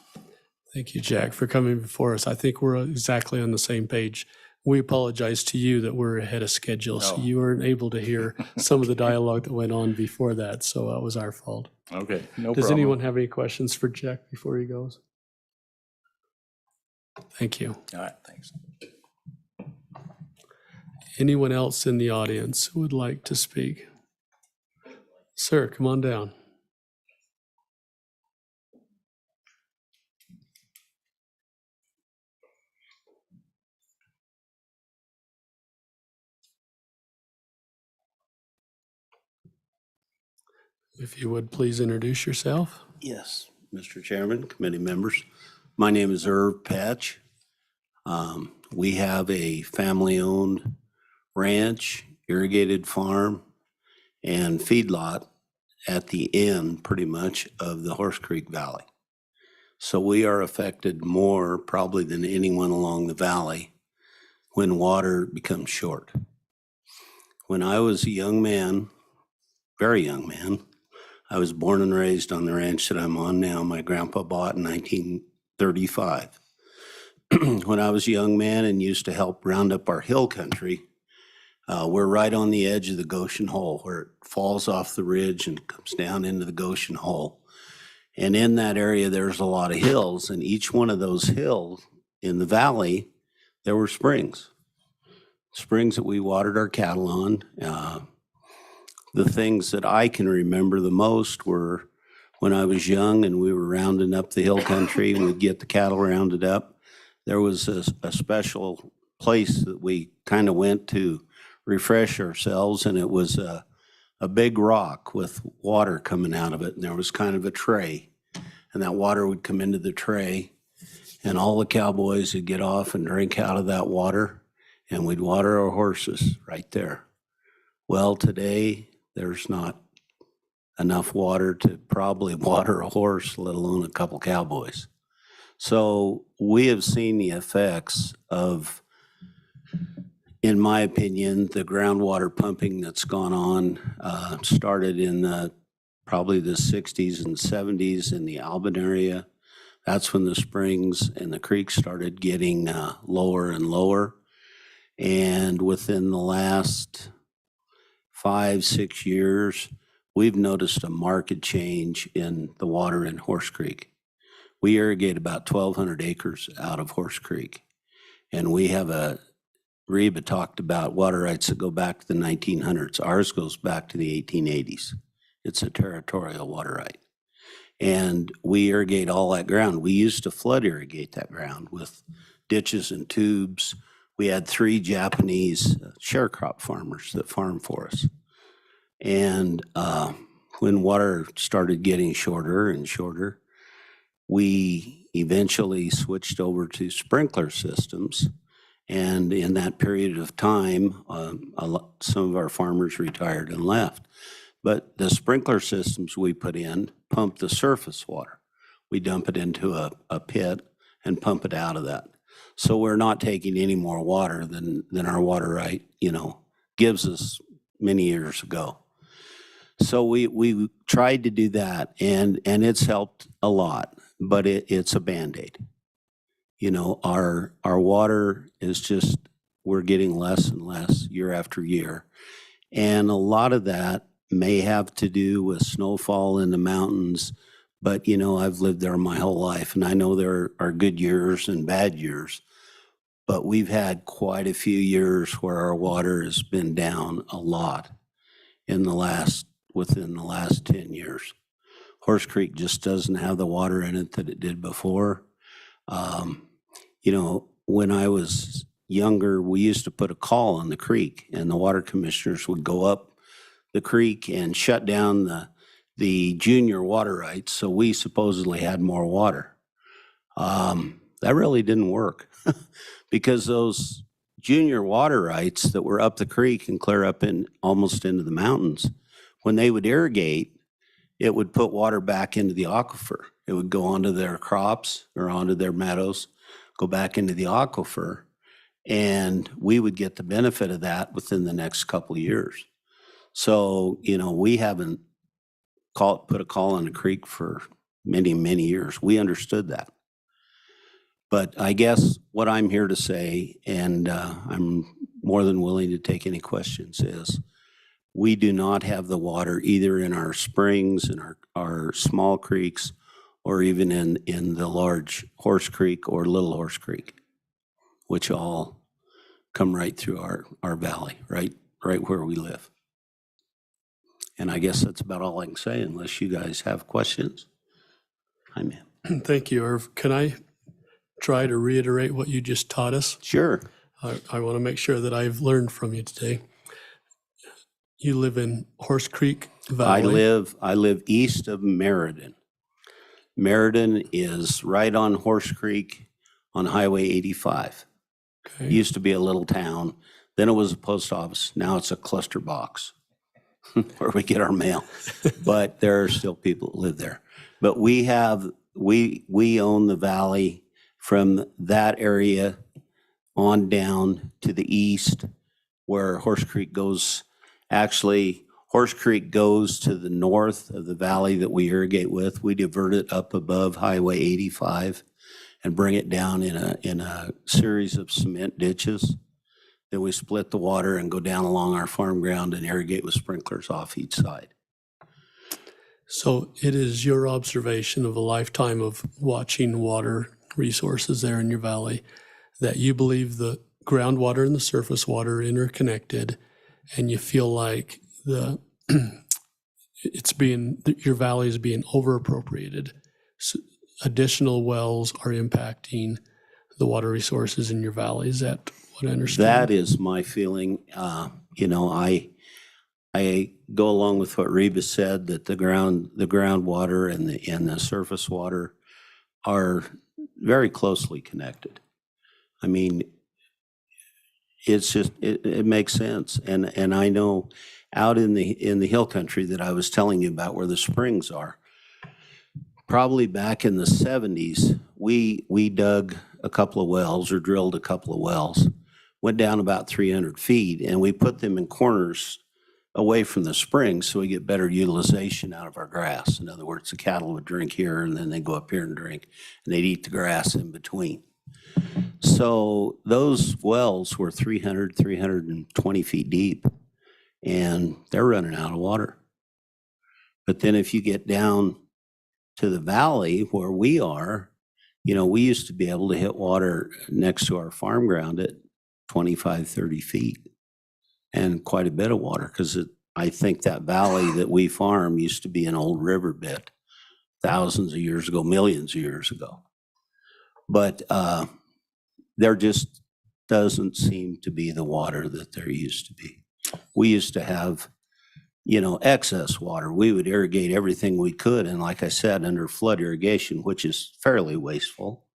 Thank you, Jack, for coming before us. I think we're exactly on the same page. We apologize to you that we're ahead of schedule, so No. you weren't able to hear some of the dialogue that went on before that, so that was our fault. Okay, no Does problem. anyone have any questions for Jack before he goes? Thank you. All right, thanks. Anyone else in the audience who would like to speak? Sir, come on down. If you would, please introduce yourself. Yes, Mr. Chairman, committee members. My name is Irv Patch. We have a family-owned ranch, irrigated farm, and feedlot at the end, pretty much, of the Horse Creek Valley. So we are affected more probably than anyone along the valley when water becomes short. When I was a young man, very young man, I was born and raised on the ranch that I'm on now. My grandpa bought in 1935. When I was a young man and used to help round up our hill country, we're right on the edge of the Goshen Hole where it falls off the ridge and comes down into the Goshen Hole. And in that area, there's a lot of hills, and each one of those hills in the valley, there were springs that we watered our cattle on. The things that I can remember the most were when I was young and we were rounding up the hill country and we'd get the cattle rounded up. There was a special place that we kind of went to refresh ourselves, and it was a big rock with water coming out of it, and there was kind of a tray, and that water would come into the tray, and all the cowboys would get off and drink out of that water, and we'd water our horses right there. Well, today, there's not enough water to probably water a horse, let alone a couple cowboys. So we have seen the effects of, in my opinion, the groundwater pumping that's gone on, started in probably the 60s and 70s in the Albin area. That's when the springs and the creeks started getting lower and lower. And within the last 5-6 years, we've noticed a marked change in the water in Horse Creek. We irrigate about 1,200 acres out of Horse Creek. And we have Reba talked about water rights that go back to the 1900s. Ours goes back to the 1880s. It's a territorial water right. And we irrigate all that ground. We used to flood irrigate that ground with ditches and tubes. We had 3 Japanese sharecrop farmers that farmed for us. And when water started getting shorter and shorter, we eventually switched over to sprinkler systems. And in that period of time, some of our farmers retired and left. But the sprinkler systems we put in pump the surface water. We dump it into a pit and pump it out of that. So we're not taking any more water than our water right, gives us many years ago. So we tried to do that, and it's helped a lot, but it's a Band-Aid. You know, our water is just, we're getting less and less year after year. And a lot of that may have to do with snowfall in the mountains. But, you know, I've lived there my whole life, and I know there are good years and bad years. But we've had quite a few years where our water has been down a lot within the last 10 years. Horse Creek just doesn't have the water in it that it did before. You know, when I was younger, we used to put a call on the creek, and the water commissioners would go up the creek and shut down the junior water rights, so we supposedly had more water. That really didn't work because those junior water rights that were up the creek and clear up in almost into the mountains, when they would irrigate, it would put water back into the aquifer. It would go onto their crops or onto their meadows, go back into the aquifer, and we would get the benefit of that within the next couple of years. So, you know, we haven't put a call on the creek for many, many years. We understood that. But I guess what I'm here to say, and I'm more than willing to take any questions, is we do not have the water either in our springs, in our small creeks, or even in the large Horse Creek or Little Horse Creek, which all come right through our valley, right where we live. And I guess that's about all I can say unless you guys have questions. I'm in. Thank you, Irv. Can I try to reiterate what you just taught us? Sure. I want to make sure that I've learned from you today. You live in Horse Creek Valley. I live east of Meriden. Meriden is right on Horse Creek on Highway 85. Okay. It used to be a little town. Then it was a post office. Now it's a cluster box where we get our mail. But there are still people that live there. But we own the valley from that area on down to the east where Horse Creek goes. Actually, Horse Creek goes to the north of the valley that we irrigate with. We divert it up above Highway 85 and bring it down in a series of cement ditches. Then we split the water and go down along our farm ground and irrigate with sprinklers off each side. So it is your observation of a lifetime of watching water resources there in your valley that you believe the groundwater and the surface water are interconnected, and you feel like your valley is being over appropriated. So additional wells are impacting the water resources in your valley. Is that what I understand? That is my feeling. You know, I go along with what Reba said, that the groundwater and the surface water are very closely connected. I mean, it's just it makes sense. And I know out in the hill country that I was telling you about where the springs are, probably back in the 70s, we dug a couple of wells or drilled a couple of wells, went down about 300 feet, and we put them in corners away from the springs so we get better utilization out of our grass. In other words, the cattle would drink here and then they go up here and drink, and they'd eat the grass in between. So those wells were 320 feet deep, and they're running out of water. But then if you get down to the valley where we are, you know, we used to be able to hit water next to our farm ground at 25, 30 feet, and quite a bit of water, because I think that valley that we farm used to be an old riverbed thousands of years ago, millions of years ago. But there just doesn't seem to be the water that there used to be. We used to have, you know, excess water. We would irrigate everything we could, and like I said, under flood irrigation, which is fairly wasteful.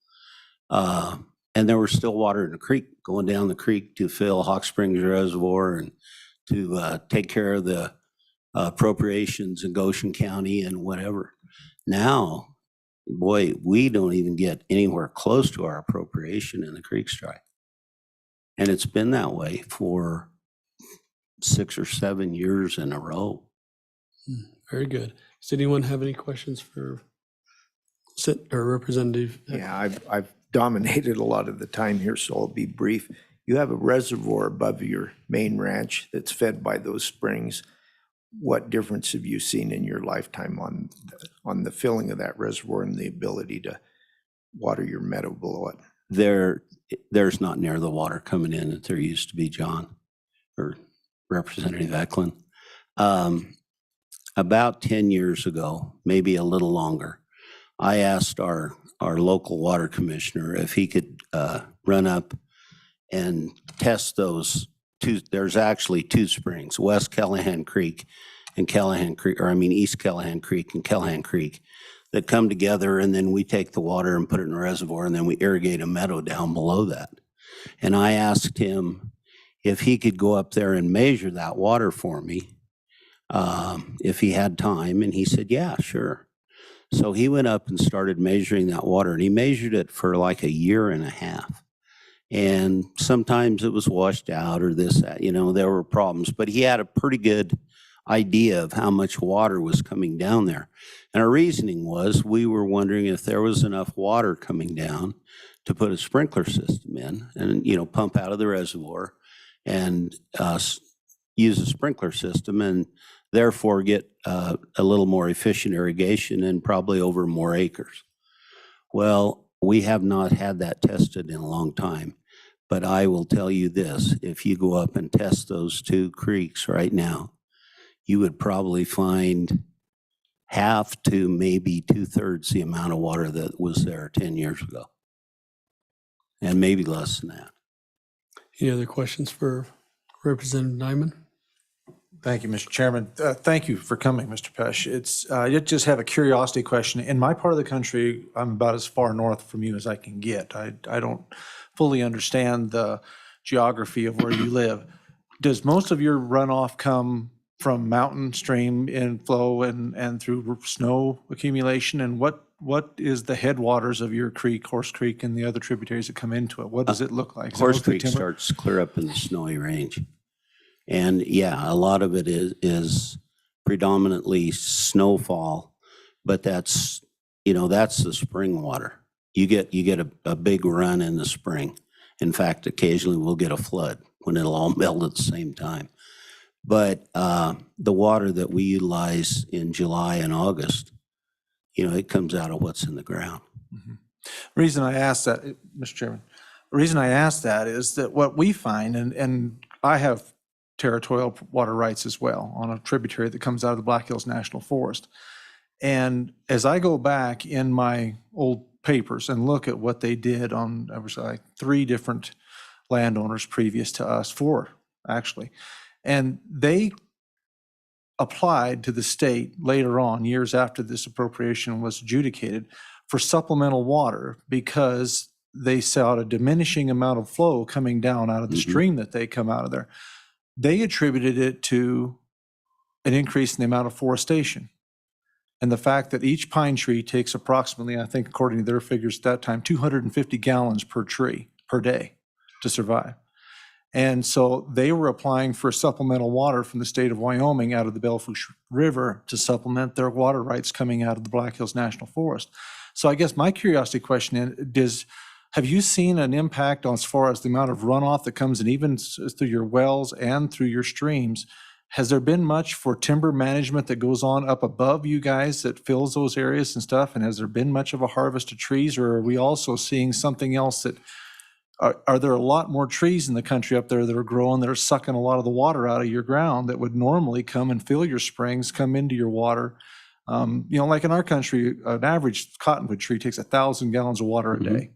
And there was still water in the creek, going down the creek to fill Hawk Springs Reservoir and to take care of the appropriations in Goshen County and whatever. Now, boy, we don't even get anywhere close to our appropriation in the creek strike. And it's been that way for 6 or 7 years in a row. Very good. Does anyone have any questions for Representative? Yeah, I've dominated a lot of the time here, so I'll be brief. You have a reservoir above your main ranch that's fed by those springs. What difference have you seen in your lifetime on the filling of that reservoir and the ability to water your meadow below it? There's not near the water coming in that there used to be, John, or Representative Eklund. About 10 years ago, maybe a little longer, I asked our local water commissioner if he could run up and test those two. There's actually two springs, West Callahan Creek and East Callahan Creek and Callahan Creek, that come together, and then we take the water and put it in a reservoir, and then we irrigate a meadow down below that. And I asked him if he could go up there and measure that water for me, if he had time, and he said, yeah, sure. So he went up and started measuring that water, and he measured it for like a year and a half. And sometimes it was washed out or this, that, there were problems, but he had a pretty good idea of how much water was coming down there. And our reasoning was, we were wondering if there was enough water coming down to put a sprinkler system in and, pump out of the reservoir and use a sprinkler system and therefore get a little more efficient irrigation and probably over more acres. Well, we have not had that tested in a long time, but I will tell you this, if you go up and test those two creeks right now, you would probably find half to maybe 2/3 the amount of water that was there 10 years ago, and maybe less than that. Any other questions for Representative Nyman? Thank you, Mr. Chairman. Thank you for coming, Mr. Pesh. I just have a curiosity question. In my part of the country, I'm about as far north from you as I can get. I don't fully understand the geography of where you live. Does most of your runoff come from mountain stream inflow and through snow accumulation? And what is the headwaters of your creek, Horse Creek, and the other tributaries that come into it? What does it look like? Horse Creek starts clear up in the Snowy Range. And yeah, a lot of it is predominantly snowfall, but that's the spring water. You get a big run in the spring. In fact, occasionally we'll get a flood when it'll all melt at the same time. But the water that we utilize in July and August, it comes out of what's in the ground. Mm-hmm. The reason I ask that, Mr. Chairman, the reason I ask that is that what we find, and I have territorial water rights as well on a tributary that comes out of the Black Hills National Forest. And as I go back in my old papers and look at what they did on, I was like 3 different landowners previous to us, 4 actually, and they applied to the state later on, years after this appropriation was adjudicated, for supplemental water because they saw a diminishing amount of flow coming down out of the stream that they come out of there. They attributed it to an increase in the amount of forestation and the fact that each pine tree takes approximately, I think according to their figures at that time, 250 gallons per tree per day to survive. And so they were applying for supplemental water from the state of Wyoming out of the Belfouche River to supplement their water rights coming out of the Black Hills National Forest. So I guess my curiosity question is, have you seen an impact on as far as the amount of runoff that comes in, even through your wells and through your streams? Has there been much for timber management that goes on up above you guys that fills those areas and stuff? And has there been much of a harvest of trees, or are we also seeing something else that, are there a lot more trees in the country up there that are growing that are sucking a lot of the water out of your ground that would normally come and fill your springs, come into your water? Like in our country, an average cottonwood tree takes 1,000 gallons of water a day.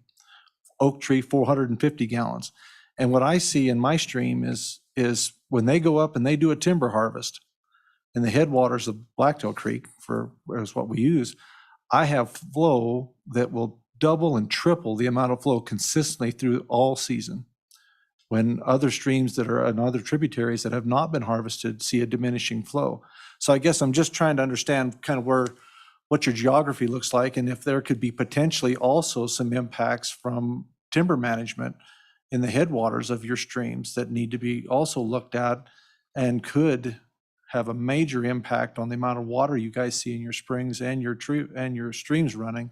Oak tree, 450 gallons. And what I see in my stream is when they go up and they do a timber harvest in the headwaters of Blacktail Creek, as what we use, I have flow that will double and triple the amount of flow consistently through all season, when other streams that are in other tributaries that have not been harvested see a diminishing flow. So I guess I'm just trying to understand kind of what your geography looks like, and if there could be potentially also some impacts from timber management in the headwaters of your streams that need to be also looked at and could have a major impact on the amount of water you guys see in your springs and your streams running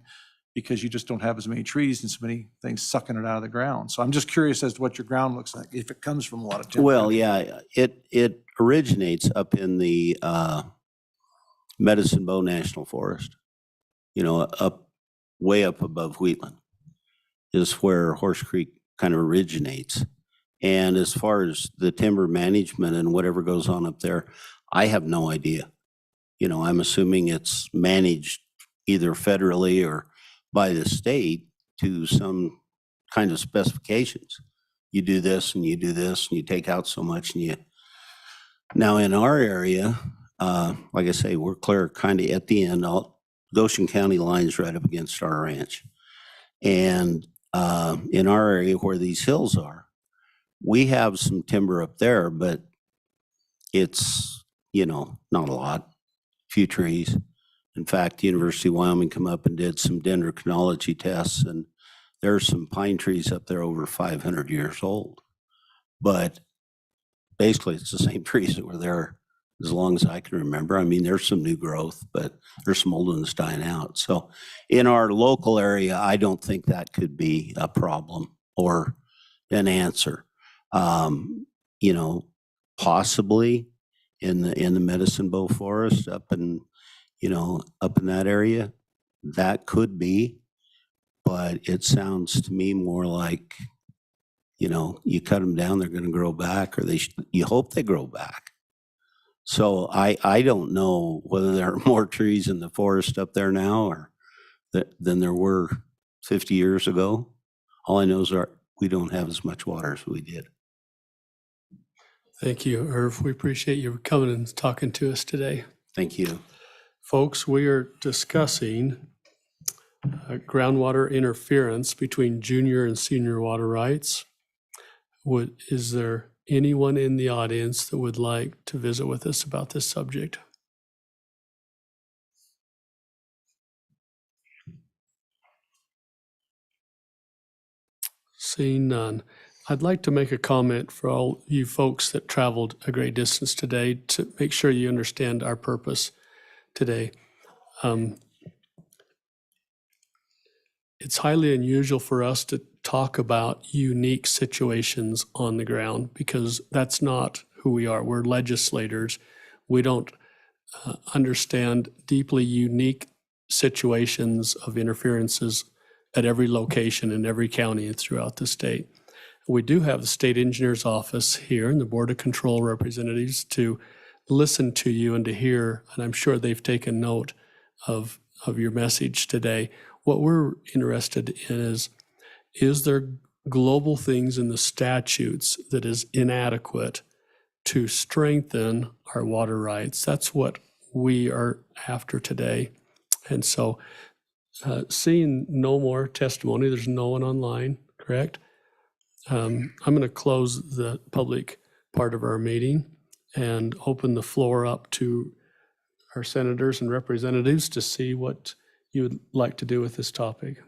because you just don't have as many trees and so many things sucking it out of the ground. So I'm just curious as to what your ground looks like, if it comes from a lot of timber. Well, yeah, it originates up in the Medicine Bow National Forest, you know, way up above Wheatland is where Horse Creek kind of originates. And as far as the timber management and whatever goes on up there, I have no idea. You know, I'm assuming it's managed either federally or by the state to some kind of specifications. You do this and you do this and you take out so much and you. Now in our area, like I say, we're clear kind of at the end. Goshen County line's right up against our ranch. And in our area where these hills are, we have some timber up there, but it's, you know, not a lot, few trees. In fact, the University of Wyoming come up and did some dendrochronology tests, and there's some pine trees up there over 500 years old. But basically, it's the same trees that were there as long as I can remember. I mean, there's some new growth, but there's some old ones dying out. So in our local area, I don't think that could be a problem or an answer. You know, possibly in the Medicine Bow Forest up in, you know, up in that area, that could be, but it sounds to me more like, you know, you cut them down, they're going to grow back, or you hope they grow back. So I don't know whether there are more trees in the forest up there now or than there were 50 years ago. All I know is we don't have as much water as we did. Thank you, Irv. We appreciate you coming and talking to us today. Thank you. Folks, we are discussing groundwater interference between junior and senior water rights. Is there anyone in the audience that would like to visit with us about this subject? Seeing none. I'd like to make a comment for all you folks that traveled a great distance today to make sure you understand our purpose today. It's highly unusual for us to talk about unique situations on the ground because that's not who we are. We're legislators. We don't understand deeply unique situations of interferences at every location in every county and throughout the state. We do have the state engineer's office here and the Board of Control representatives to listen to you and to hear, and I'm sure they've taken note of your message today. What we're interested in is there global things in the statutes that is inadequate to strengthen our water rights? That's what we are after today. And so seeing no more testimony, there's no one online, correct? I'm going to close the public part of our meeting and open the floor up to our senators and representatives to see what you would like to do with this topic.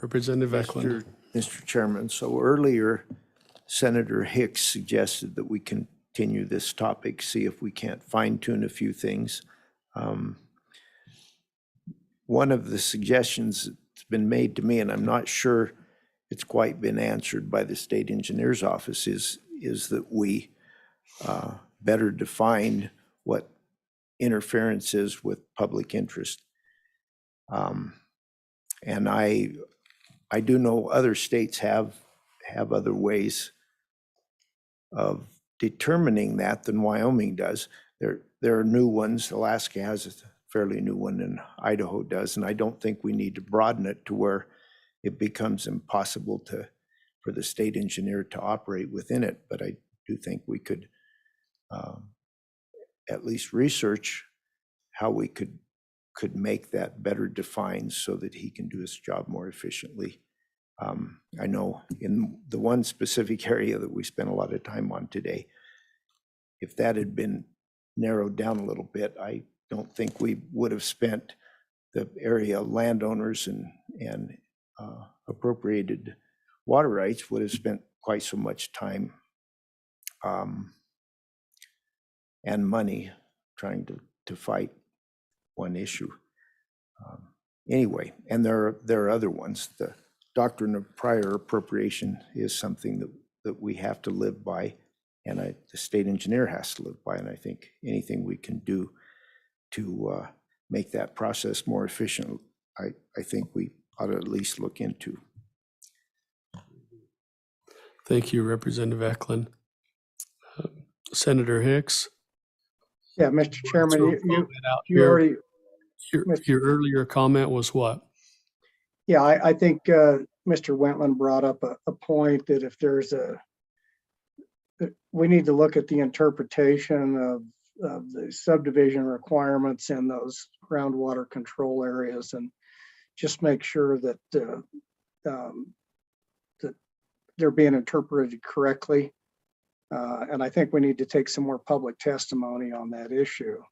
Representative Eklund. Mr. Chairman, so earlier Senator Hicks suggested that we continue this topic, see if we can't fine tune a few things. One of the suggestions that's been made to me, and I'm not sure it's quite been answered by the state engineer's office, is that we better define what interference is with public interest. And I do know other states have other ways of determining that than Wyoming does. There are new ones. Alaska has a fairly new one, and Idaho does. And I don't think we need to broaden it to where it becomes impossible for the state engineer to operate within it. But I do think we could at least research how we could make that better defined so that he can do his job more efficiently. I know in the one specific area that we spent a lot of time on today, if that had been narrowed down a little bit, I don't think we would have spent the area landowners and appropriated water rights would have spent quite so much time and money trying to fight one issue. Anyway, and there are other ones. The doctrine of prior appropriation is something that we have to live by, and the state engineer has to live by, and I think anything we can do to make that process more efficient, I think we ought to at least look into. Thank you, Representative Eklund. Senator Hicks? Yeah, Mr. Chairman, Throw a comment out you here. already, Your earlier comment was what? yeah, I think Mr. Wentland brought up a point that if there's we need to look at the interpretation of the subdivision requirements in those groundwater control areas and just make sure that that they're being interpreted correctly. And I think we need to take some more public testimony on that issue.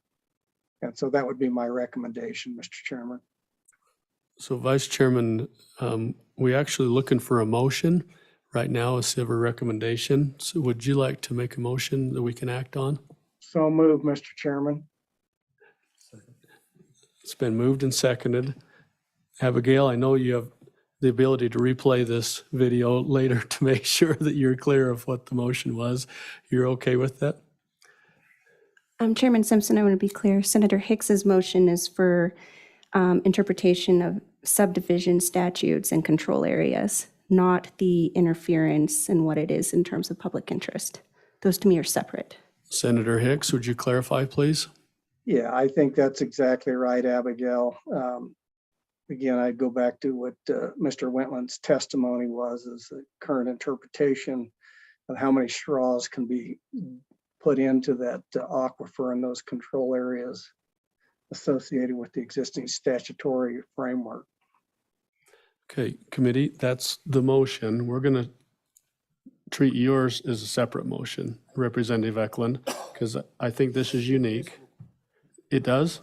And so that would be my recommendation, Mr. Chairman. So Vice Chairman, we actually looking for a motion right now instead of a recommendation. So would you like to make a motion that we can act on? So moved, Mr. Chairman. It's been moved and seconded. Abigail, I know you have the ability to replay this video later to make sure that you're clear of what the motion was. You're okay with that? Chairman Simpson, I want to be clear. Senator Hicks's motion is for interpretation of subdivision statutes and control areas, not the interference and what it is in terms of public interest. Those to me are separate. Senator Hicks, would you clarify, please? Yeah, I think that's exactly right, Abigail. Again, I'd go back to what Mr. Wentland's testimony was, is the current interpretation of how many straws can be put into that aquifer in those control areas associated with the existing statutory framework. Okay, committee, that's the motion. We're going to treat yours as a separate motion, Representative Eklund, because I think this is unique. It does?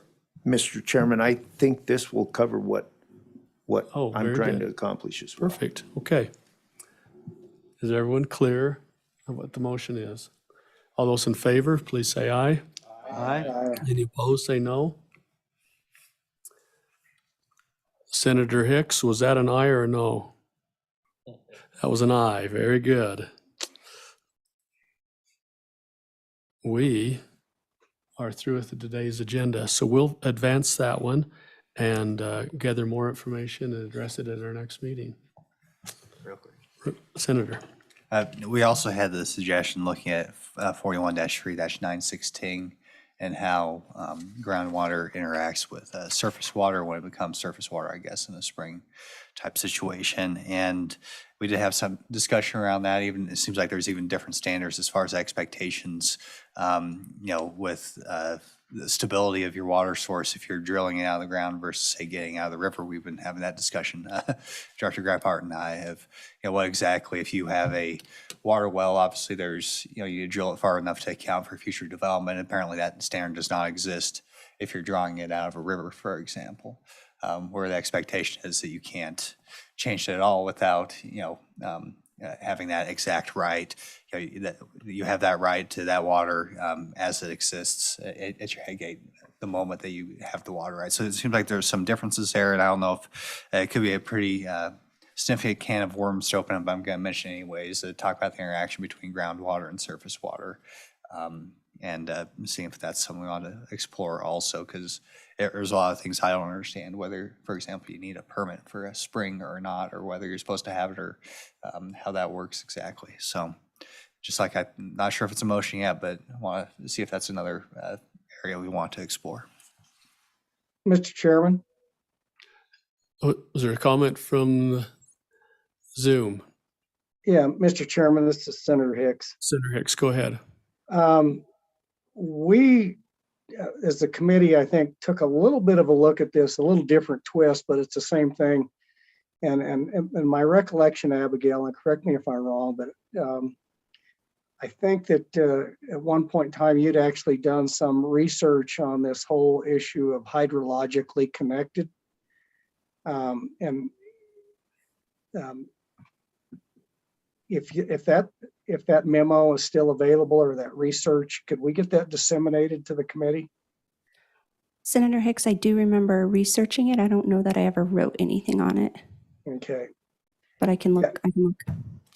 Mr. Chairman, I think this will cover what I'm very trying good. to accomplish as well. Perfect, okay. Is everyone clear of what the motion is? All those in favor, please say aye. Aye. Any opposed, say no. Senator Hicks, was that an aye or a no? That was an aye, very good. We are through with today's agenda, so we'll advance that one and gather more information and address it at our next meeting. Real quick. Senator. We also had the suggestion looking at 41-3-916 and how groundwater interacts with surface water when it becomes surface water, I guess, in a spring type situation. And we did have some discussion around that. Even it seems like there's even different standards as far as expectations, with the stability of your water source if you're drilling it out of the ground versus, say, getting out of the river. We've been having that discussion. Director Greipart and I have, what exactly, if you have a water well, obviously there's, you drill it far enough to account for future development. Apparently that standard does not exist if you're drawing it out of a river, for example, where the expectation is that you can't change it at all without, having that exact right. That you have that right to that water as it exists at your head gate the moment that you have the water right. So it seems like there's some differences there, and I don't know if it could be a pretty significant can of worms to open up, but I'm going to mention anyways, to talk about the interaction between groundwater and surface water, and seeing if that's something we want to explore also, because there's a lot of things I don't understand, whether, for example, you need a permit for a spring or not, or whether you're supposed to have it, or how that works exactly. So just like I'm not sure if it's a motion yet, but I want to see if that's another area we want to explore. Mr. Chairman? Was there a comment from Zoom? Yeah, Mr. Chairman, this is Senator Hicks. Senator Hicks, go ahead. We, as a committee, I think, took a little bit of a look at this, a little different twist, but it's the same thing. And my recollection, Abigail, and correct me if I'm wrong, but I think that at one point in time, you'd actually done some research on this whole issue of hydrologically connected. if that memo is still available or that research, could we get that disseminated to the committee? Senator Hicks, I do remember researching it. I don't know that I ever wrote anything on it, Okay. but I can look.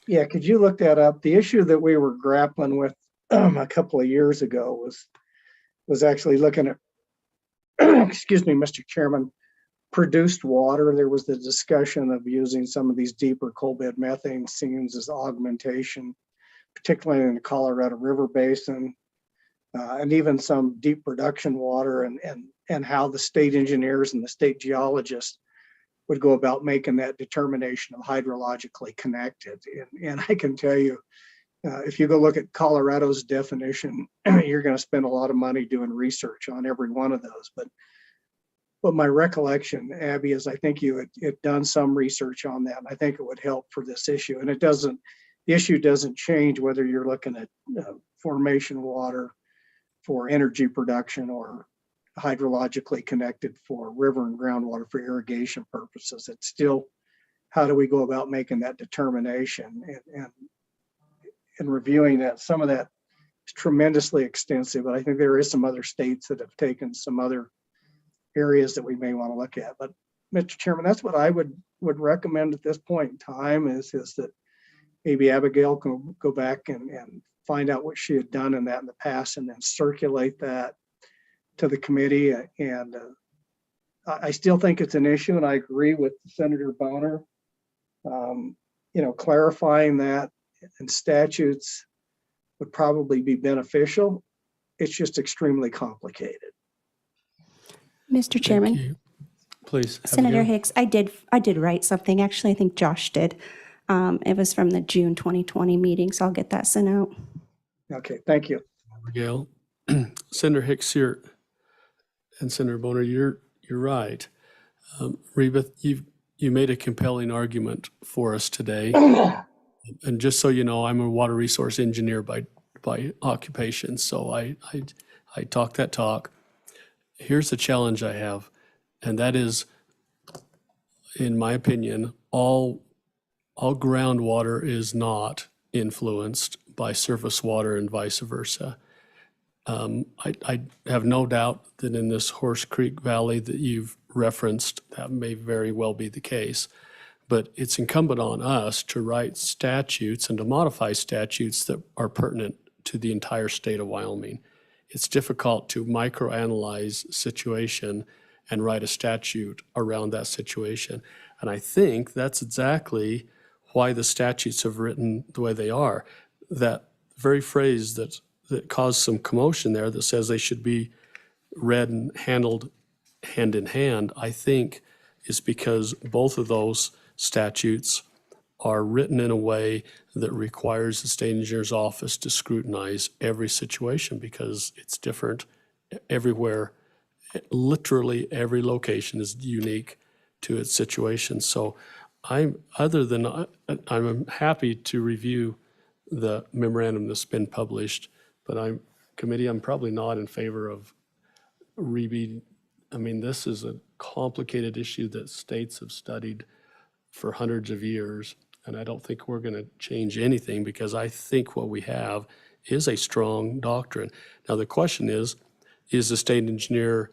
Yeah, could you look that up? The issue that we were grappling with a couple of years ago was actually looking at, excuse me, Mr. Chairman, produced water. There was the discussion of using some of these deeper coal bed methane seams as augmentation, particularly in the Colorado River Basin, and even some deep production water, and how the state engineers and the state geologists would go about making that determination of hydrologically connected. And I can tell you, if you go look at Colorado's definition, you're going to spend a lot of money doing research on every one of those. But my recollection, Abby, is I think you had done some research on that, and I think it would help for this issue. And the issue doesn't change whether you're looking at formation water for energy production or hydrologically connected for river and groundwater for irrigation purposes. It's still, how do we go about making that determination and reviewing that? Some of that is tremendously extensive, but I think there is some other states that have taken some other areas that we may want to look at. But Mr. Chairman, that's what I would recommend at this point in time is that maybe Abigail can go back and find out what she had done in the past and then circulate that to the committee. And I still think it's an issue, and I agree with Senator Boner. Clarifying that in statutes would probably be beneficial. It's just extremely complicated. Mr. Chairman. Please. Senator Hicks, I did write something. Actually, I think Josh did. It was from the June 2020 meeting, so I'll get that sent out. Okay, thank you. Abigail. Senator Hicks here, and Senator Boner, you're right. Reba, you made a compelling argument for us today. And just so you know, I'm a water resource engineer by occupation, so I talk that talk. Here's the challenge I have, and that is, in my opinion, all groundwater is not influenced by surface water and vice versa. I have no doubt that in this Horse Creek Valley that you've referenced, that may very well be the case. But it's incumbent on us to write statutes and to modify statutes that are pertinent to the entire state of Wyoming. It's difficult to microanalyze situation and write a statute around that situation. And I think that's exactly why the statutes have written the way they are. That very phrase that caused some commotion there that says they should be read and handled hand in hand, I think is because both of those statutes are written in a way that requires the state engineer's office to scrutinize every situation because it's different everywhere. Literally every location is unique to its situation. So I'm happy to review the memorandum that's been published, but I'm probably not in favor of reading. I mean, this is a complicated issue that states have studied for hundreds of years, and I don't think we're going to change anything because I think what we have is a strong doctrine. Now, the question is the state engineer's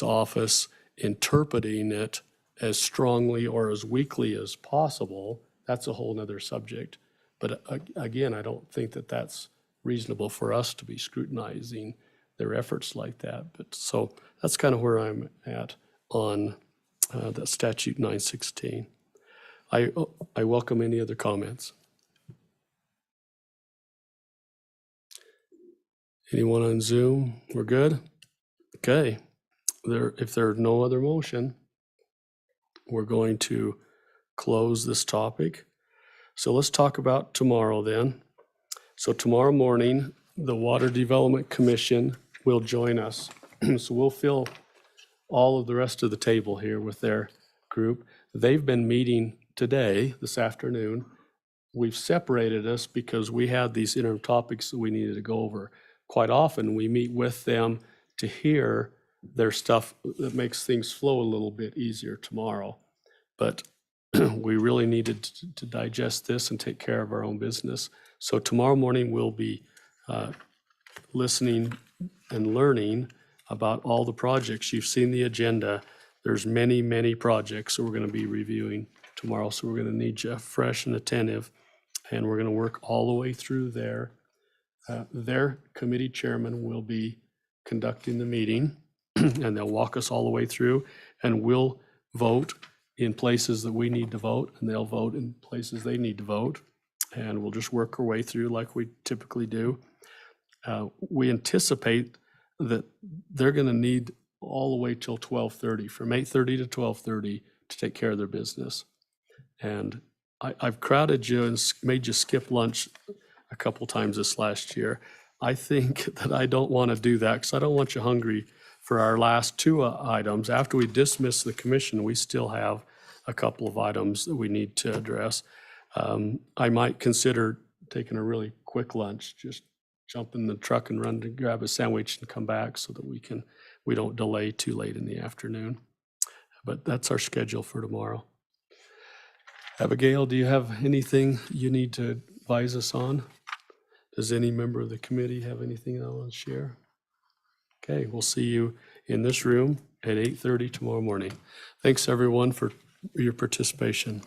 office interpreting it as strongly or as weakly as possible? That's a whole nother subject. But again, I don't think that that's reasonable for us to be scrutinizing their efforts like that. But so that's kind of where I'm at on the statute 916. I welcome any other comments. Anyone on Zoom? We're good? Okay. If there's no other motion, we're going to close this topic. So let's talk about tomorrow then. So tomorrow morning, the Water Development Commission will join us. So we'll fill all of the rest of the table here with their group. They've been meeting today, this afternoon. We've separated us because we had these interim topics that we needed to go over. Quite often, we meet with them to hear their stuff that makes things flow a little bit easier tomorrow. But we really needed to digest this and take care of our own business. So tomorrow morning, we'll be listening and learning about all the projects. You've seen the agenda. There's many, many projects that we're going to be reviewing tomorrow. So we're going to need you fresh and attentive, and we're going to work all the way through there. Their committee chairman will be conducting the meeting, and they'll walk us all the way through, and we'll vote in places that we need to vote, and they'll vote in places they need to vote, and we'll just work our way through like we typically do. We anticipate that they're going to need all the way till 12:30, from 8:30 to 12:30 to take care of their business. And I've crowded you and made you skip lunch a couple times this last year. I think that I don't want to do that because I don't want you hungry for our last two items. After we dismiss the commission, we still have a couple of items that we need to address. I might consider taking a really quick lunch, just jump in the truck and run to grab a sandwich and come back so that we don't delay too late in the afternoon. But that's our schedule for tomorrow. Abigail, do you have anything you need to advise us on? Does any member of the committee have anything they want to share? Okay, we'll see you in this room at 8:30 tomorrow morning. Thanks, everyone, for your participation.